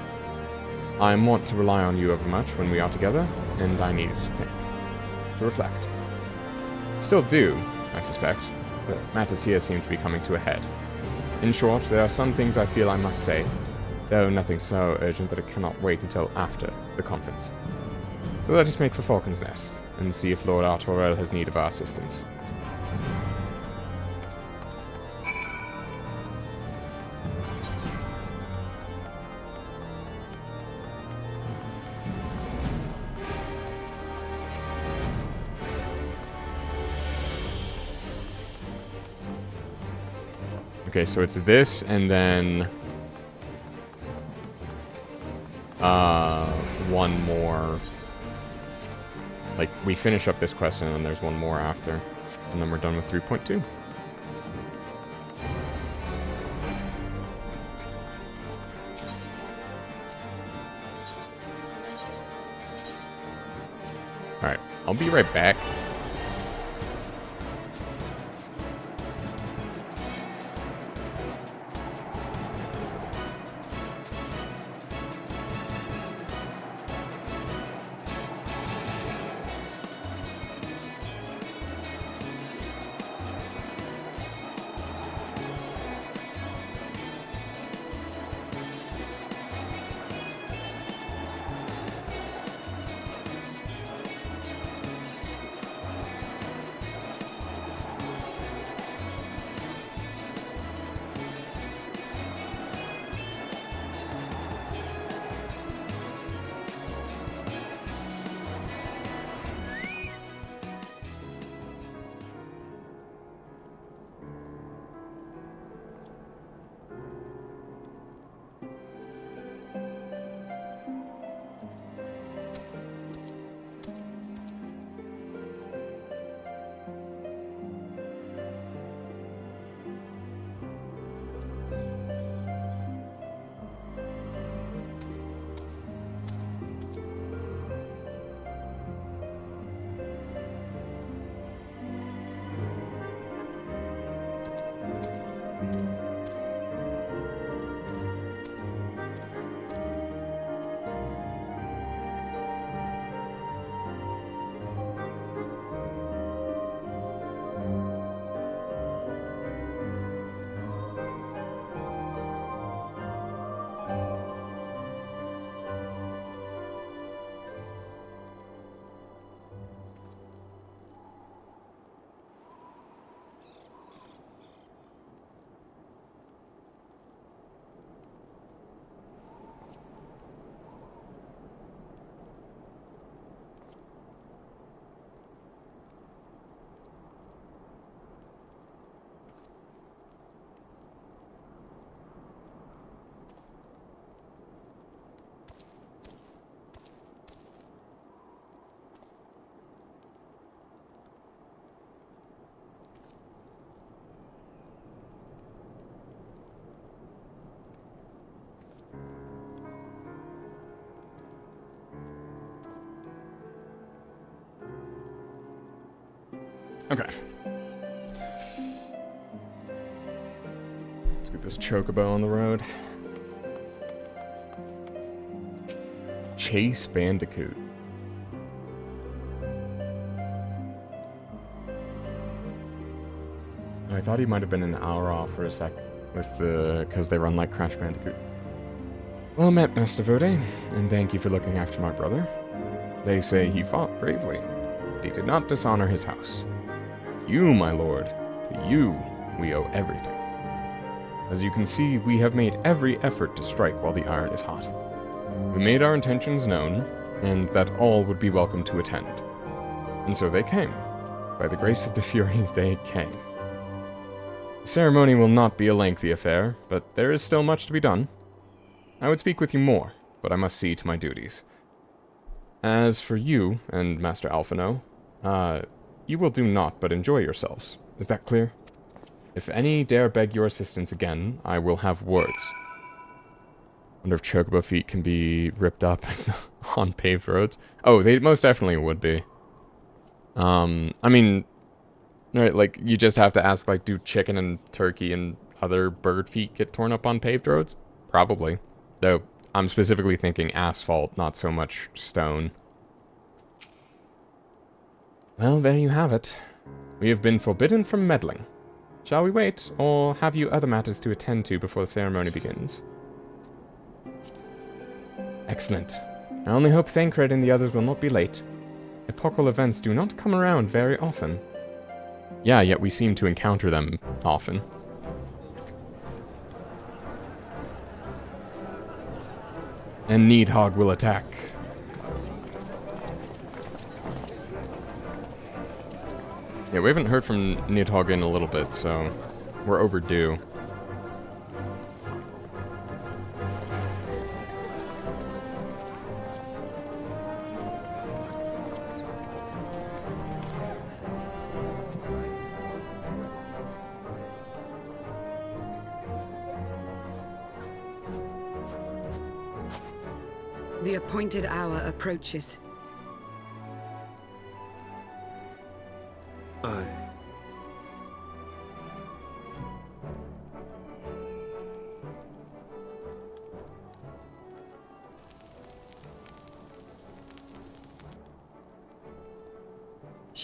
I am wont to rely on you overmuch when we are together, and I needed to think. To reflect. Still do, I suspect, but matters here seem to be coming to a head. In short, there are some things I feel I must say, though nothing so urgent that it cannot wait until after the conference. So let us make for Falcon's Nest, and see if Lord Artoirel has need of our assistance. Okay, so it's this, and then one more. Like, we finish up this quest, and then there's one more after, and then we're done with 3.2. I'll be right back. Okay. Let's get this chocobo on the road. Chase Bandicoot. I thought he might have been an hour off for a sec with because they run like Crash Bandicoot. Well met, Master Vode, and thank you for looking after my brother. They say he fought bravely, but he did not dishonor his house. You, my lord, to you we owe everything. As you can see, we have made every effort to strike while the iron is hot. We made our intentions known, and that all would be welcome to attend. And so they came. By the grace of the Fury, they came. The ceremony will not be a lengthy affair, but there is still much to be done. I would speak with you more, but I must see to my duties. As for you and Master Alphino, you will do naught but enjoy yourselves. Is that clear? If any dare beg your assistance again, I will have words. Wonder if chocobo feet can be ripped up on paved roads. Oh, they most definitely would be. I mean, right, like, you just have to ask, like, do chicken and turkey and other bird feet get torn up on paved roads? Probably. Though, I'm specifically thinking asphalt, not so much stone. Well, there you have it. We have been forbidden from meddling. Shall we wait, or have you other matters to attend to before the ceremony begins? Excellent. I only hope Thancred and the others will not be late. Epochal events do not come around very often. Yeah, yet we seem to encounter them often. And Needhog will attack. Yeah, we haven't heard from Needhog in a little bit, so we're overdue. The appointed hour approaches.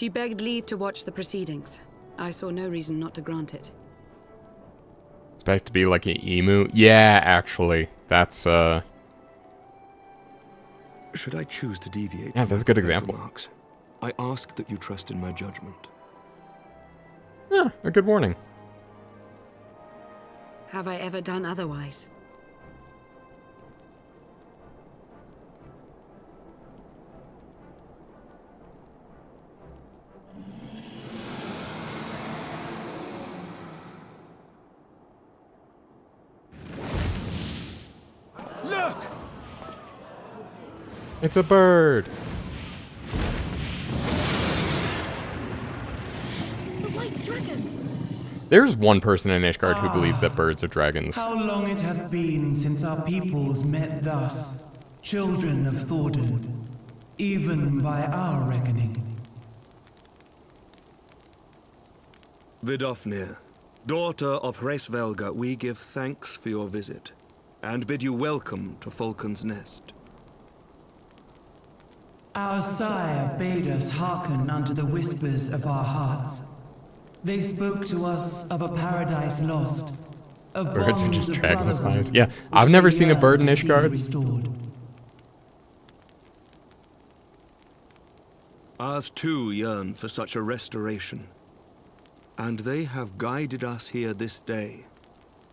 She begged leave to watch the proceedings. I saw no reason not to grant it. Expect to be like an emu? Yeah, actually. That's, Should I choose to deviate? Yeah, that's a good example. Remarks, I ask that you trust in my judgment. Yeah, a good warning. Have I ever done otherwise? Look! It's a bird! The white dragon! There's one person in Ishgard who believes that birds are dragons. How long it hath been since our peoples met thus, children of Thordan, even by our reckoning. Vidofnir, daughter of Hraesvelga, we give thanks for your visit, and bid you welcome to Falcon's Nest. Our sire bade us hearken unto the whispers of our hearts. They spoke to us of a paradise lost, of Birds are bonds just of dragon brotherhood spies. Yeah, which I've never we seen a yearn bird in to see Ishgard. restored. Ours too yearn for such a restoration, and they have guided us here this day,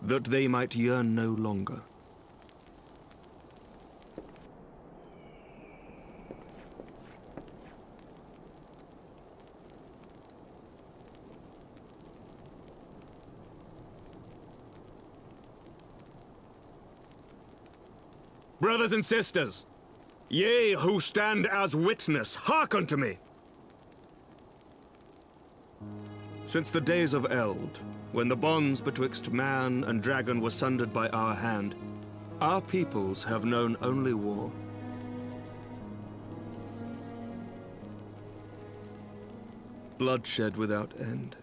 that they might yearn no longer. Brothers and sisters, ye who stand as witness, hearken to me. Since the days of Eld, when the bonds betwixt man and dragon were sundered by our hand, our peoples have known only war. Bloodshed without end,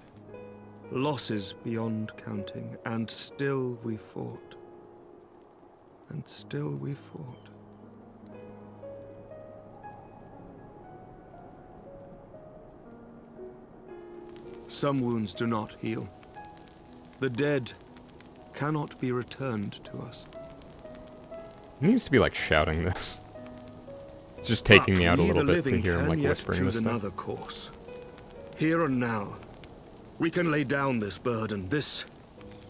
losses beyond counting, and still we fought. And still we fought. Some wounds do not heal. The dead cannot be returned to us. He needs to be like shouting this. It's just taking But me out a we, little the bit to living, hear him can like yet whispering choose this stuff. another course. Here and now, we can lay down this burden, this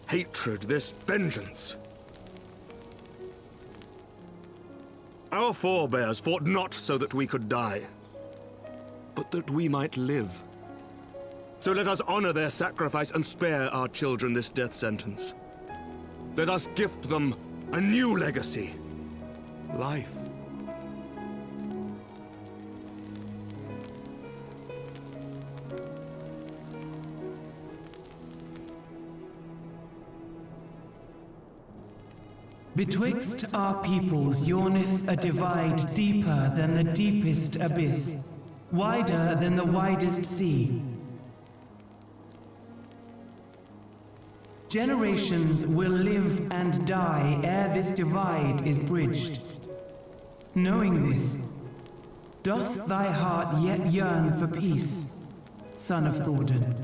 hatred, this vengeance. Our forebears fought not so that we could die, but that we might live. So let us honor their sacrifice and spare our children this death sentence. Let us gift them a new legacy. Life. Betwixt our peoples yawneth a divide deeper than the deepest abyss, wider than the widest sea. Generations will live and die ere this divide is bridged. Knowing this, doth thy heart yet yearn for peace, son of Thordan?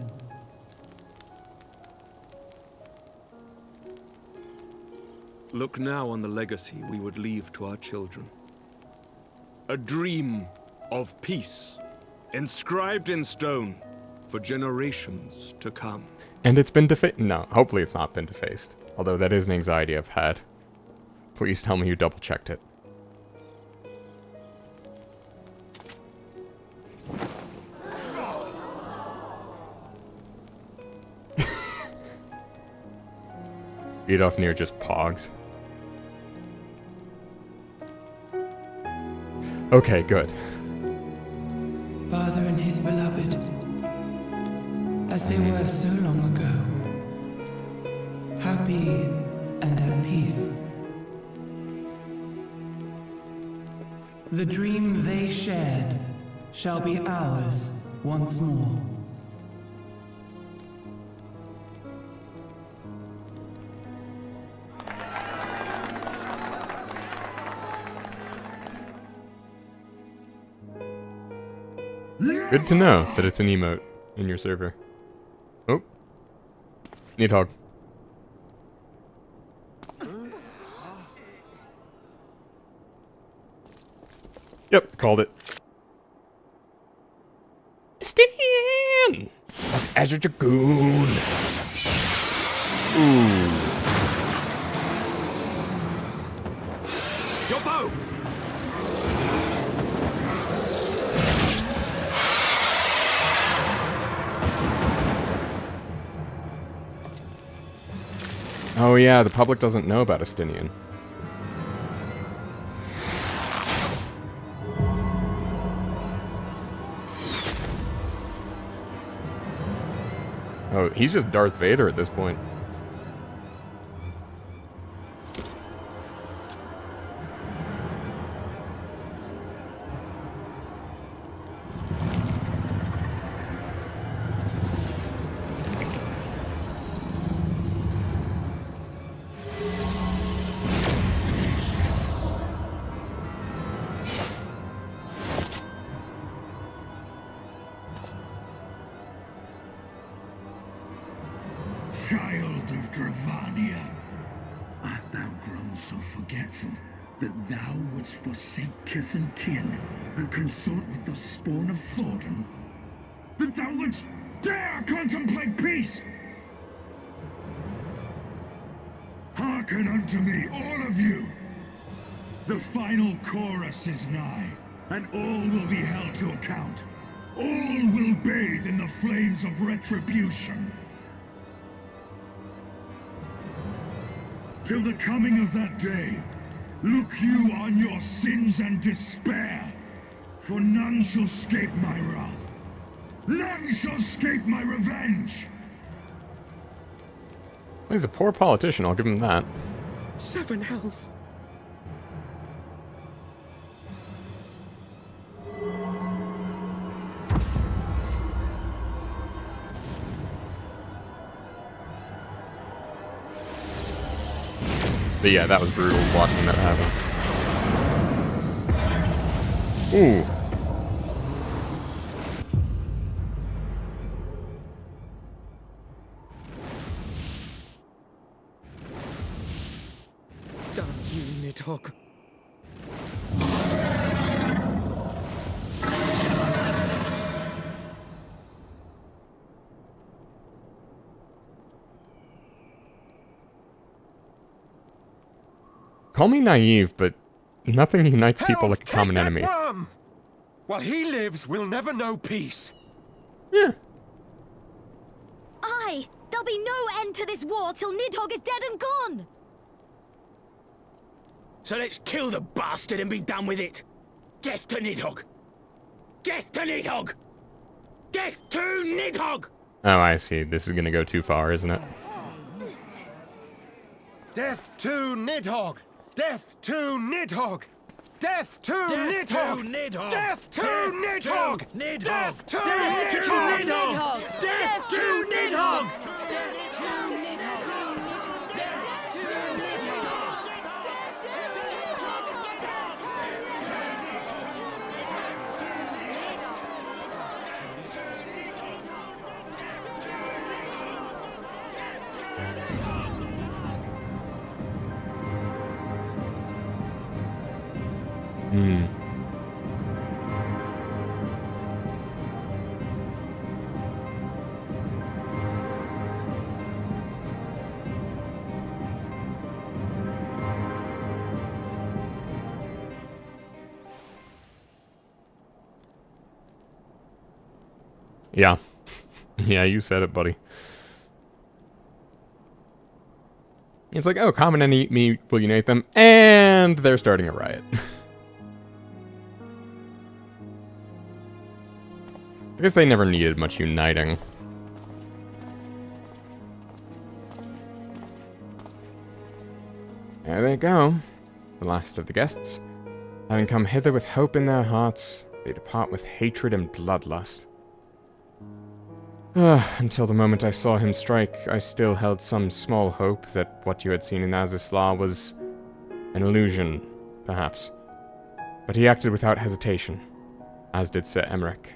Look now on the legacy we would leave to our children. A dream of peace, inscribed in stone for generations to come. And it's been defaced. No, hopefully it's not been defaced. Although that is an anxiety I've had. Please tell me you double checked it. Vidofnir just pogs. Okay, good. Father and his beloved, as they were so long ago, happy and at peace. The dream they shared shall be ours once more. Good to know that it's an emote in your server. Oh. Nidhogg. Yep, called it. Stidian! Azure Dragoon! Ooh. Your bow! Oh yeah, the public doesn't know about Estinian. Oh, he's just Darth Vader at this point. Child of Dravania, art thou grown so forgetful that thou wouldst forsake kith and kin and consort with the spawn of Thornton? That thou wouldst dare contemplate peace? Hearken unto me, all of you! The final chorus is nigh, and all will be held to account. All will bathe in the flames of retribution. Till the coming of that day, look you on your sins and despair, for none shall escape my wrath. None shall escape my revenge! He's a poor politician, I'll give him that. 7 hells. But yeah, that was brutal watching that happen. Ooh. Damn you, Nidhogg. Call me naive, but nothing unites people like a common enemy. Worm! While he lives, we'll never know peace. Yeah. Aye! There'll be no end to this war till Nidhogg is dead and gone! So let's kill the bastard and be done with it. Death to Nidhogg! Death to Nidhogg! Death to Nidhogg! Oh, I see. This is gonna go too far, isn't it? Death to Nidhogg! Death to Nidhogg! Death to Nidhogg! Death to Nidhogg! Death to Nidhogg! Death to Nidhogg! Hmm. Yeah. Yeah, you said it, buddy. It's like, oh, common enemy will unite them, and they're starting a riot. I guess they never needed much uniting. There they go. The last of the guests. Having come hither with hope in their hearts, they depart with hatred and bloodlust. Until the moment I saw him strike, I still held some small hope that what you had seen in Azisla was an illusion, perhaps. But he acted without hesitation, as did Sir Emmerich.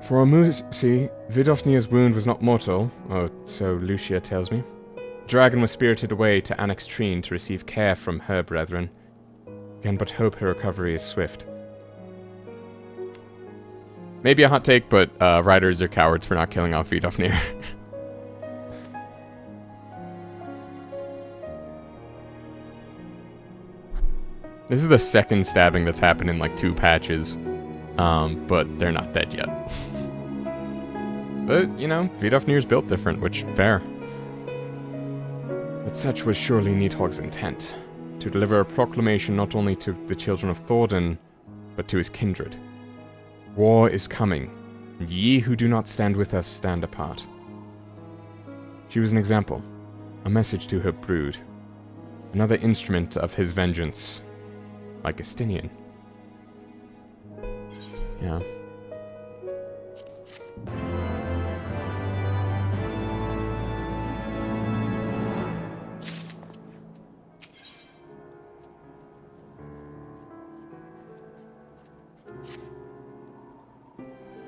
For Omusi, Vidofnir's wound was not mortal, or so Lucia tells me. The dragon was spirited away to Annex Treen to receive care from her brethren. Can but hope her recovery is swift. Maybe a hot take, but riders are cowards for not killing off Vidofnir. This is the second stabbing that's happened in like 2 patches, but they're not dead yet. But, you know, Vidofnir's built different, which, fair. But such was surely Nidhogg's intent, to deliver a proclamation not only to the children of Thordan, but to his kindred. War is coming, and ye who do not stand with us stand apart. She was an example, a message to her brood, another instrument of his vengeance, like Estinian. Yeah.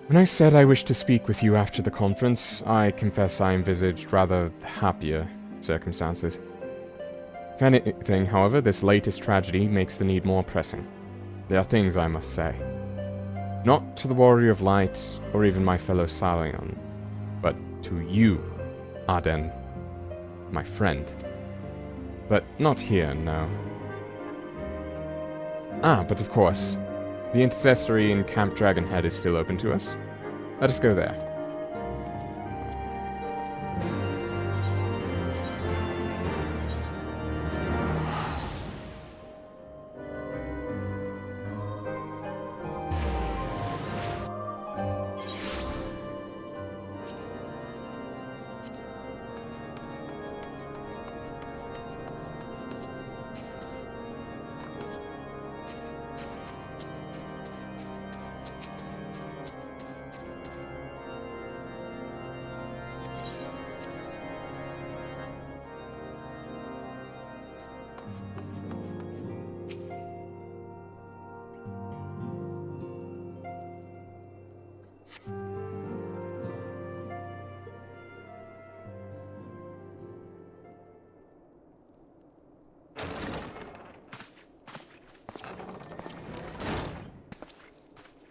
When I said I wished to speak with you after the conference, I confess I envisaged rather happier circumstances. If anything, however, this latest tragedy makes the need more pressing. There are things I must say. Not to the Warrior of Light, or even my fellow Salion, but to you, Arden, my friend. But not here, no. Ah, but of course, the intercessory in Camp Dragonhead is still open to us. Let us go there.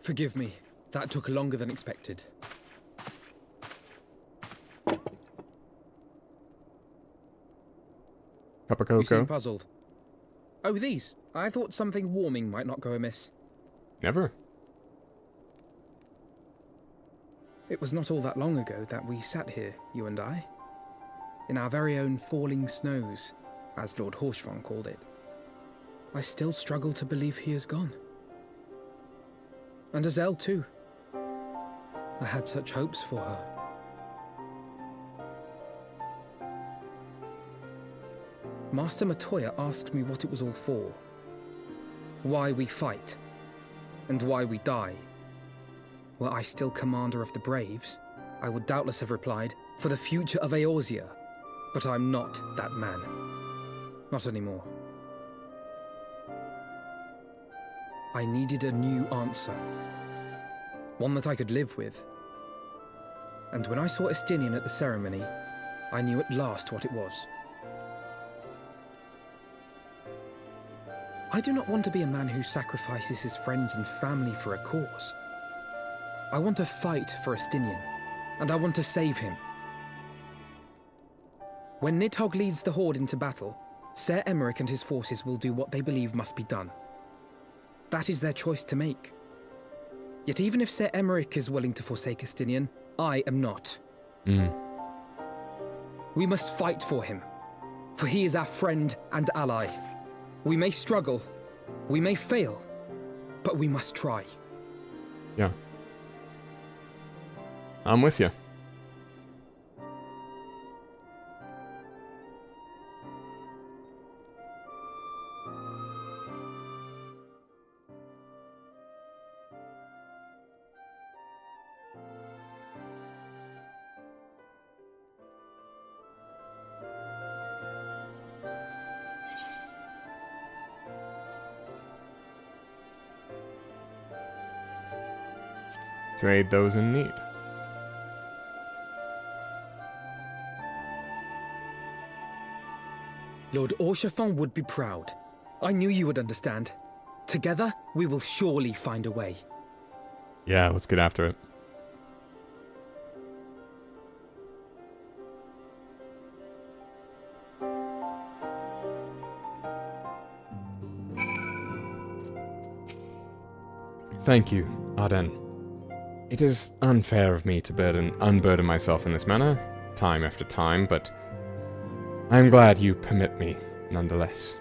Forgive me. That took longer than expected. Cup of cocoa? You seem puzzled. Oh, these. I thought something warming might not go amiss. Never. It was not all that long ago that we sat here, you and I. In our very own falling snows, as Lord Horshvon called it. I still struggle to believe he is gone. And Azelle too. I had such hopes for her. Master Matoya asked me what it was all for. Why we fight. And why we die. Were I still commander of the Braves, I would doubtless have replied, for the future of Eorzea. But I'm not that man. Not anymore. I needed a new answer. One that I could live with. And when I saw Estinian at the ceremony, I knew at last what it was. I do not want to be a man who sacrifices his friends and family for a cause. I want to fight for Estinian, and I want to save him. When Nidhogg leads the Horde into battle, Ser Emeric and his forces will do what they believe must be done. That is their choice to make. Yet even if Ser Emeric is willing to forsake Estinian, I am not. We must fight for him, for he is our friend and ally. We may struggle, we may fail, but we must try. Yeah. I'm with you. to aid those in need. Lord Orchefon would be proud. I knew you would understand. Together, we will surely find a way. Yeah, let's get after it. Thank you, Arden. It is unfair of me to unburden myself in this manner, time after time, but I am glad you permit me, nonetheless.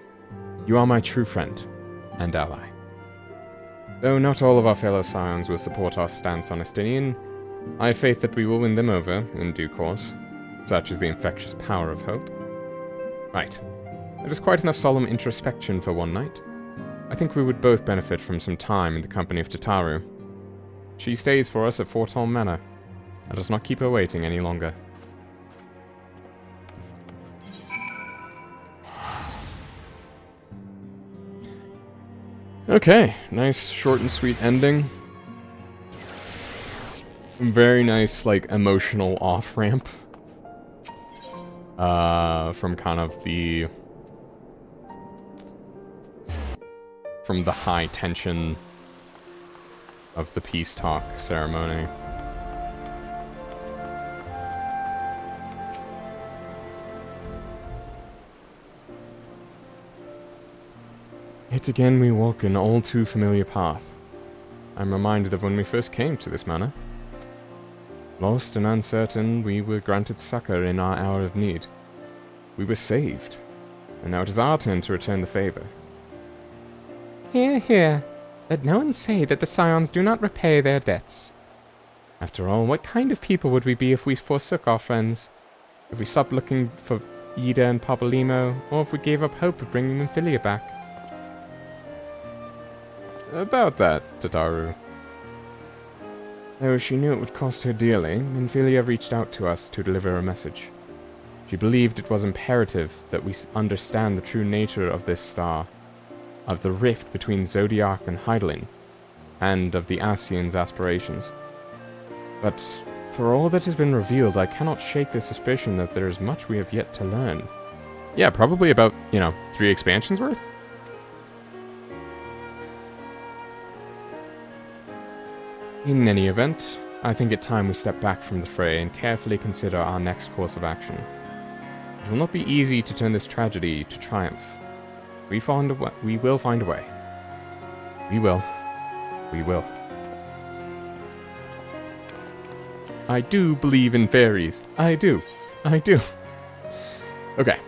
You are my true friend and ally. Though not all of our fellow scions will support our stance on Estinian, I have faith that we will win them over in due course. Such is the infectious power of hope. Right. It is quite enough solemn introspection for one night. I think we would both benefit from some time in the company of Tataru. She stays for us at Fortall Manor. Let us not keep her waiting any longer. Okay, nice short and sweet ending. Very nice, like, emotional off-ramp. From kind of the... from the high tension of the peace talk ceremony. Yet again we walk an all too familiar path. I'm reminded of when we first came to this manor. Lost and uncertain, we were granted succor in our hour of need. We were saved, and now it is our turn to return the favor. Hear, hear. Let no one say that the scions do not repay their debts. After all, what kind of people would we be if we forsook our friends? If we stopped looking for Ida and Papalymo, or if we gave up hope of bringing Nymphilia back? About that, Tataru. Though she knew it would cost her dearly, Nymphilia reached out to us to deliver a message. She believed it was imperative that we understand the true nature of this star, of the rift between Zodiac and Hydaelyn, and of the Ascians' aspirations. But for all that has been revealed, I cannot shake the suspicion that there is much we have yet to learn. Yeah, probably about, 3 expansions worth? In any event, I think it time we step back from the fray and carefully consider our next course of action. It will not be easy to turn this tragedy to triumph. We will find a way. We will. We will. I do believe in fairies. I do. I do. Okay.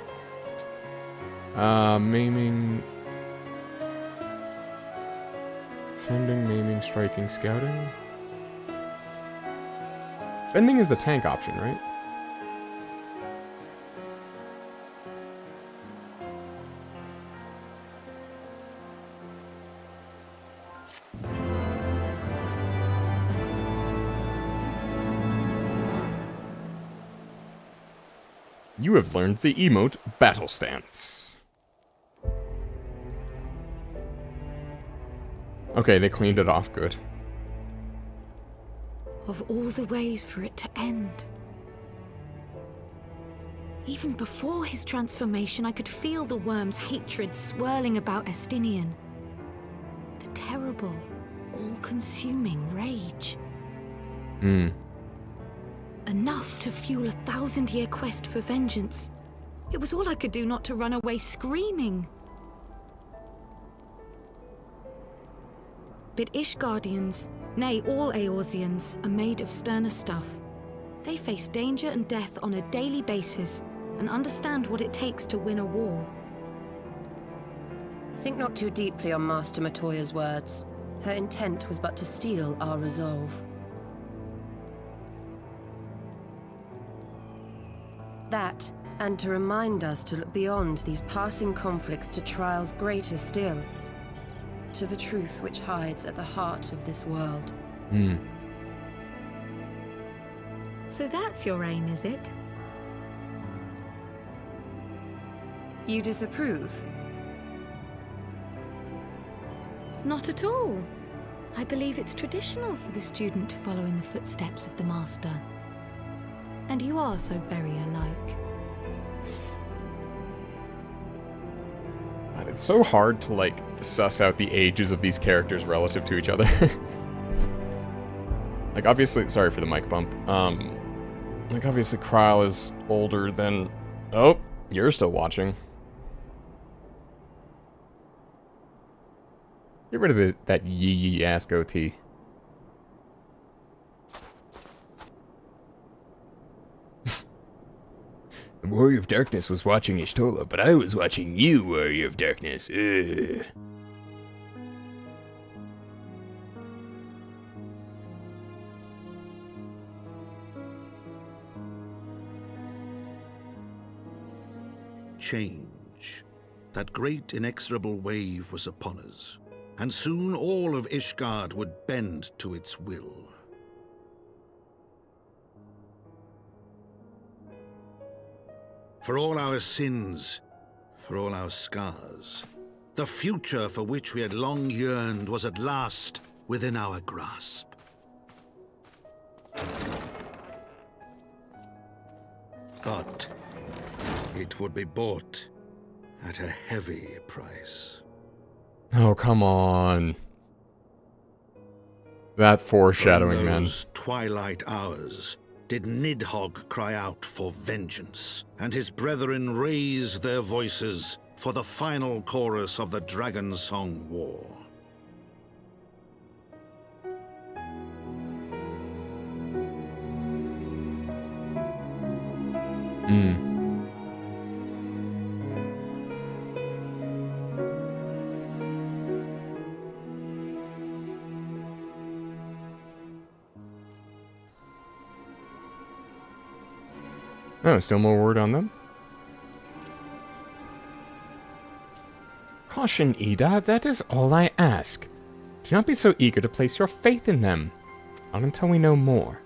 Maiming... Fending, maiming, striking, scouting... Fending is the tank option, right? You have learned the emote Battle Stance. Okay, they cleaned it off good. Of all the ways for it to end. Even before his transformation, I could feel the worm's hatred swirling about Estinian. The terrible, all-consuming rage. Enough to fuel a 1,000-year quest for vengeance. It was all I could do not to run away screaming. But Ishgardians, nay, all Eorzeans, are made of sterner stuff. They face danger and death on a daily basis, and understand what it takes to win a war. Think not too deeply on Master Matoya's words. Her intent was but to steal our resolve. That, and to remind us to look beyond these passing conflicts to trials greater still. To the truth which hides at the heart of this world. So that's your aim, is it? You disapprove? Not at all. I believe it's traditional for the student to follow in the footsteps of the master. And you are so very alike. God, it's so hard to, like, suss out the ages of these characters relative to each other. Like, obviously, sorry for the mic bump. Like, obviously, Kryle is older than... Oh, you're still watching. Get rid of that yee-yee-ass goatee. The Warrior of Darkness was watching Ishtola, but I was watching you, Warrior of Darkness. Ugh. Change. That great inexorable wave was upon us, and soon all of Ishgard would bend to its will. For all our sins, for all our scars, the future for which we had long yearned was at last within our grasp. But it would be bought at a heavy price. Oh, come on. That foreshadowing, man. In those twilight hours did Nidhogg cry out for vengeance, and his brethren raise their voices for the final chorus of the Dragon Song War. Oh, still more word on them? Caution, Ida, that is all I ask. Do not be so eager to place your faith in them. Not until we know more.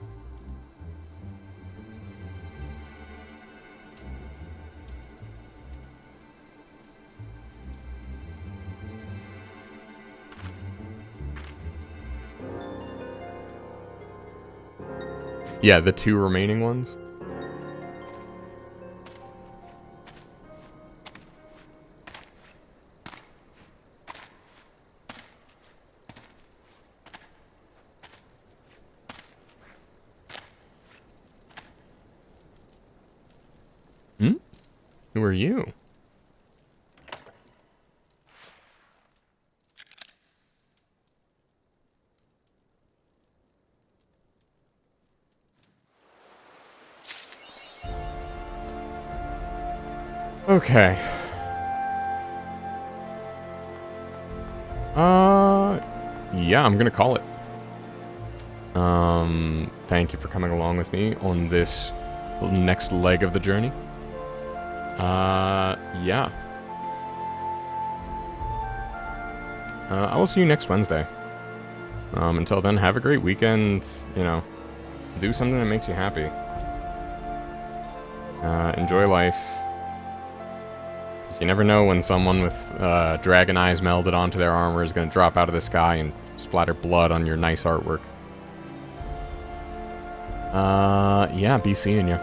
Yeah, the two remaining ones. Who are you? Okay. Yeah, I'm gonna call it. Thank you for coming along with me on this next leg of the journey. Yeah. I will see you next Wednesday. Until then, have a great weekend. You know, do something that makes you happy. Enjoy life. 'Cause you never know when someone with dragon eyes melded onto their armor is going to drop out of the sky and splatter blood on your nice artwork. Yeah, be seeing you.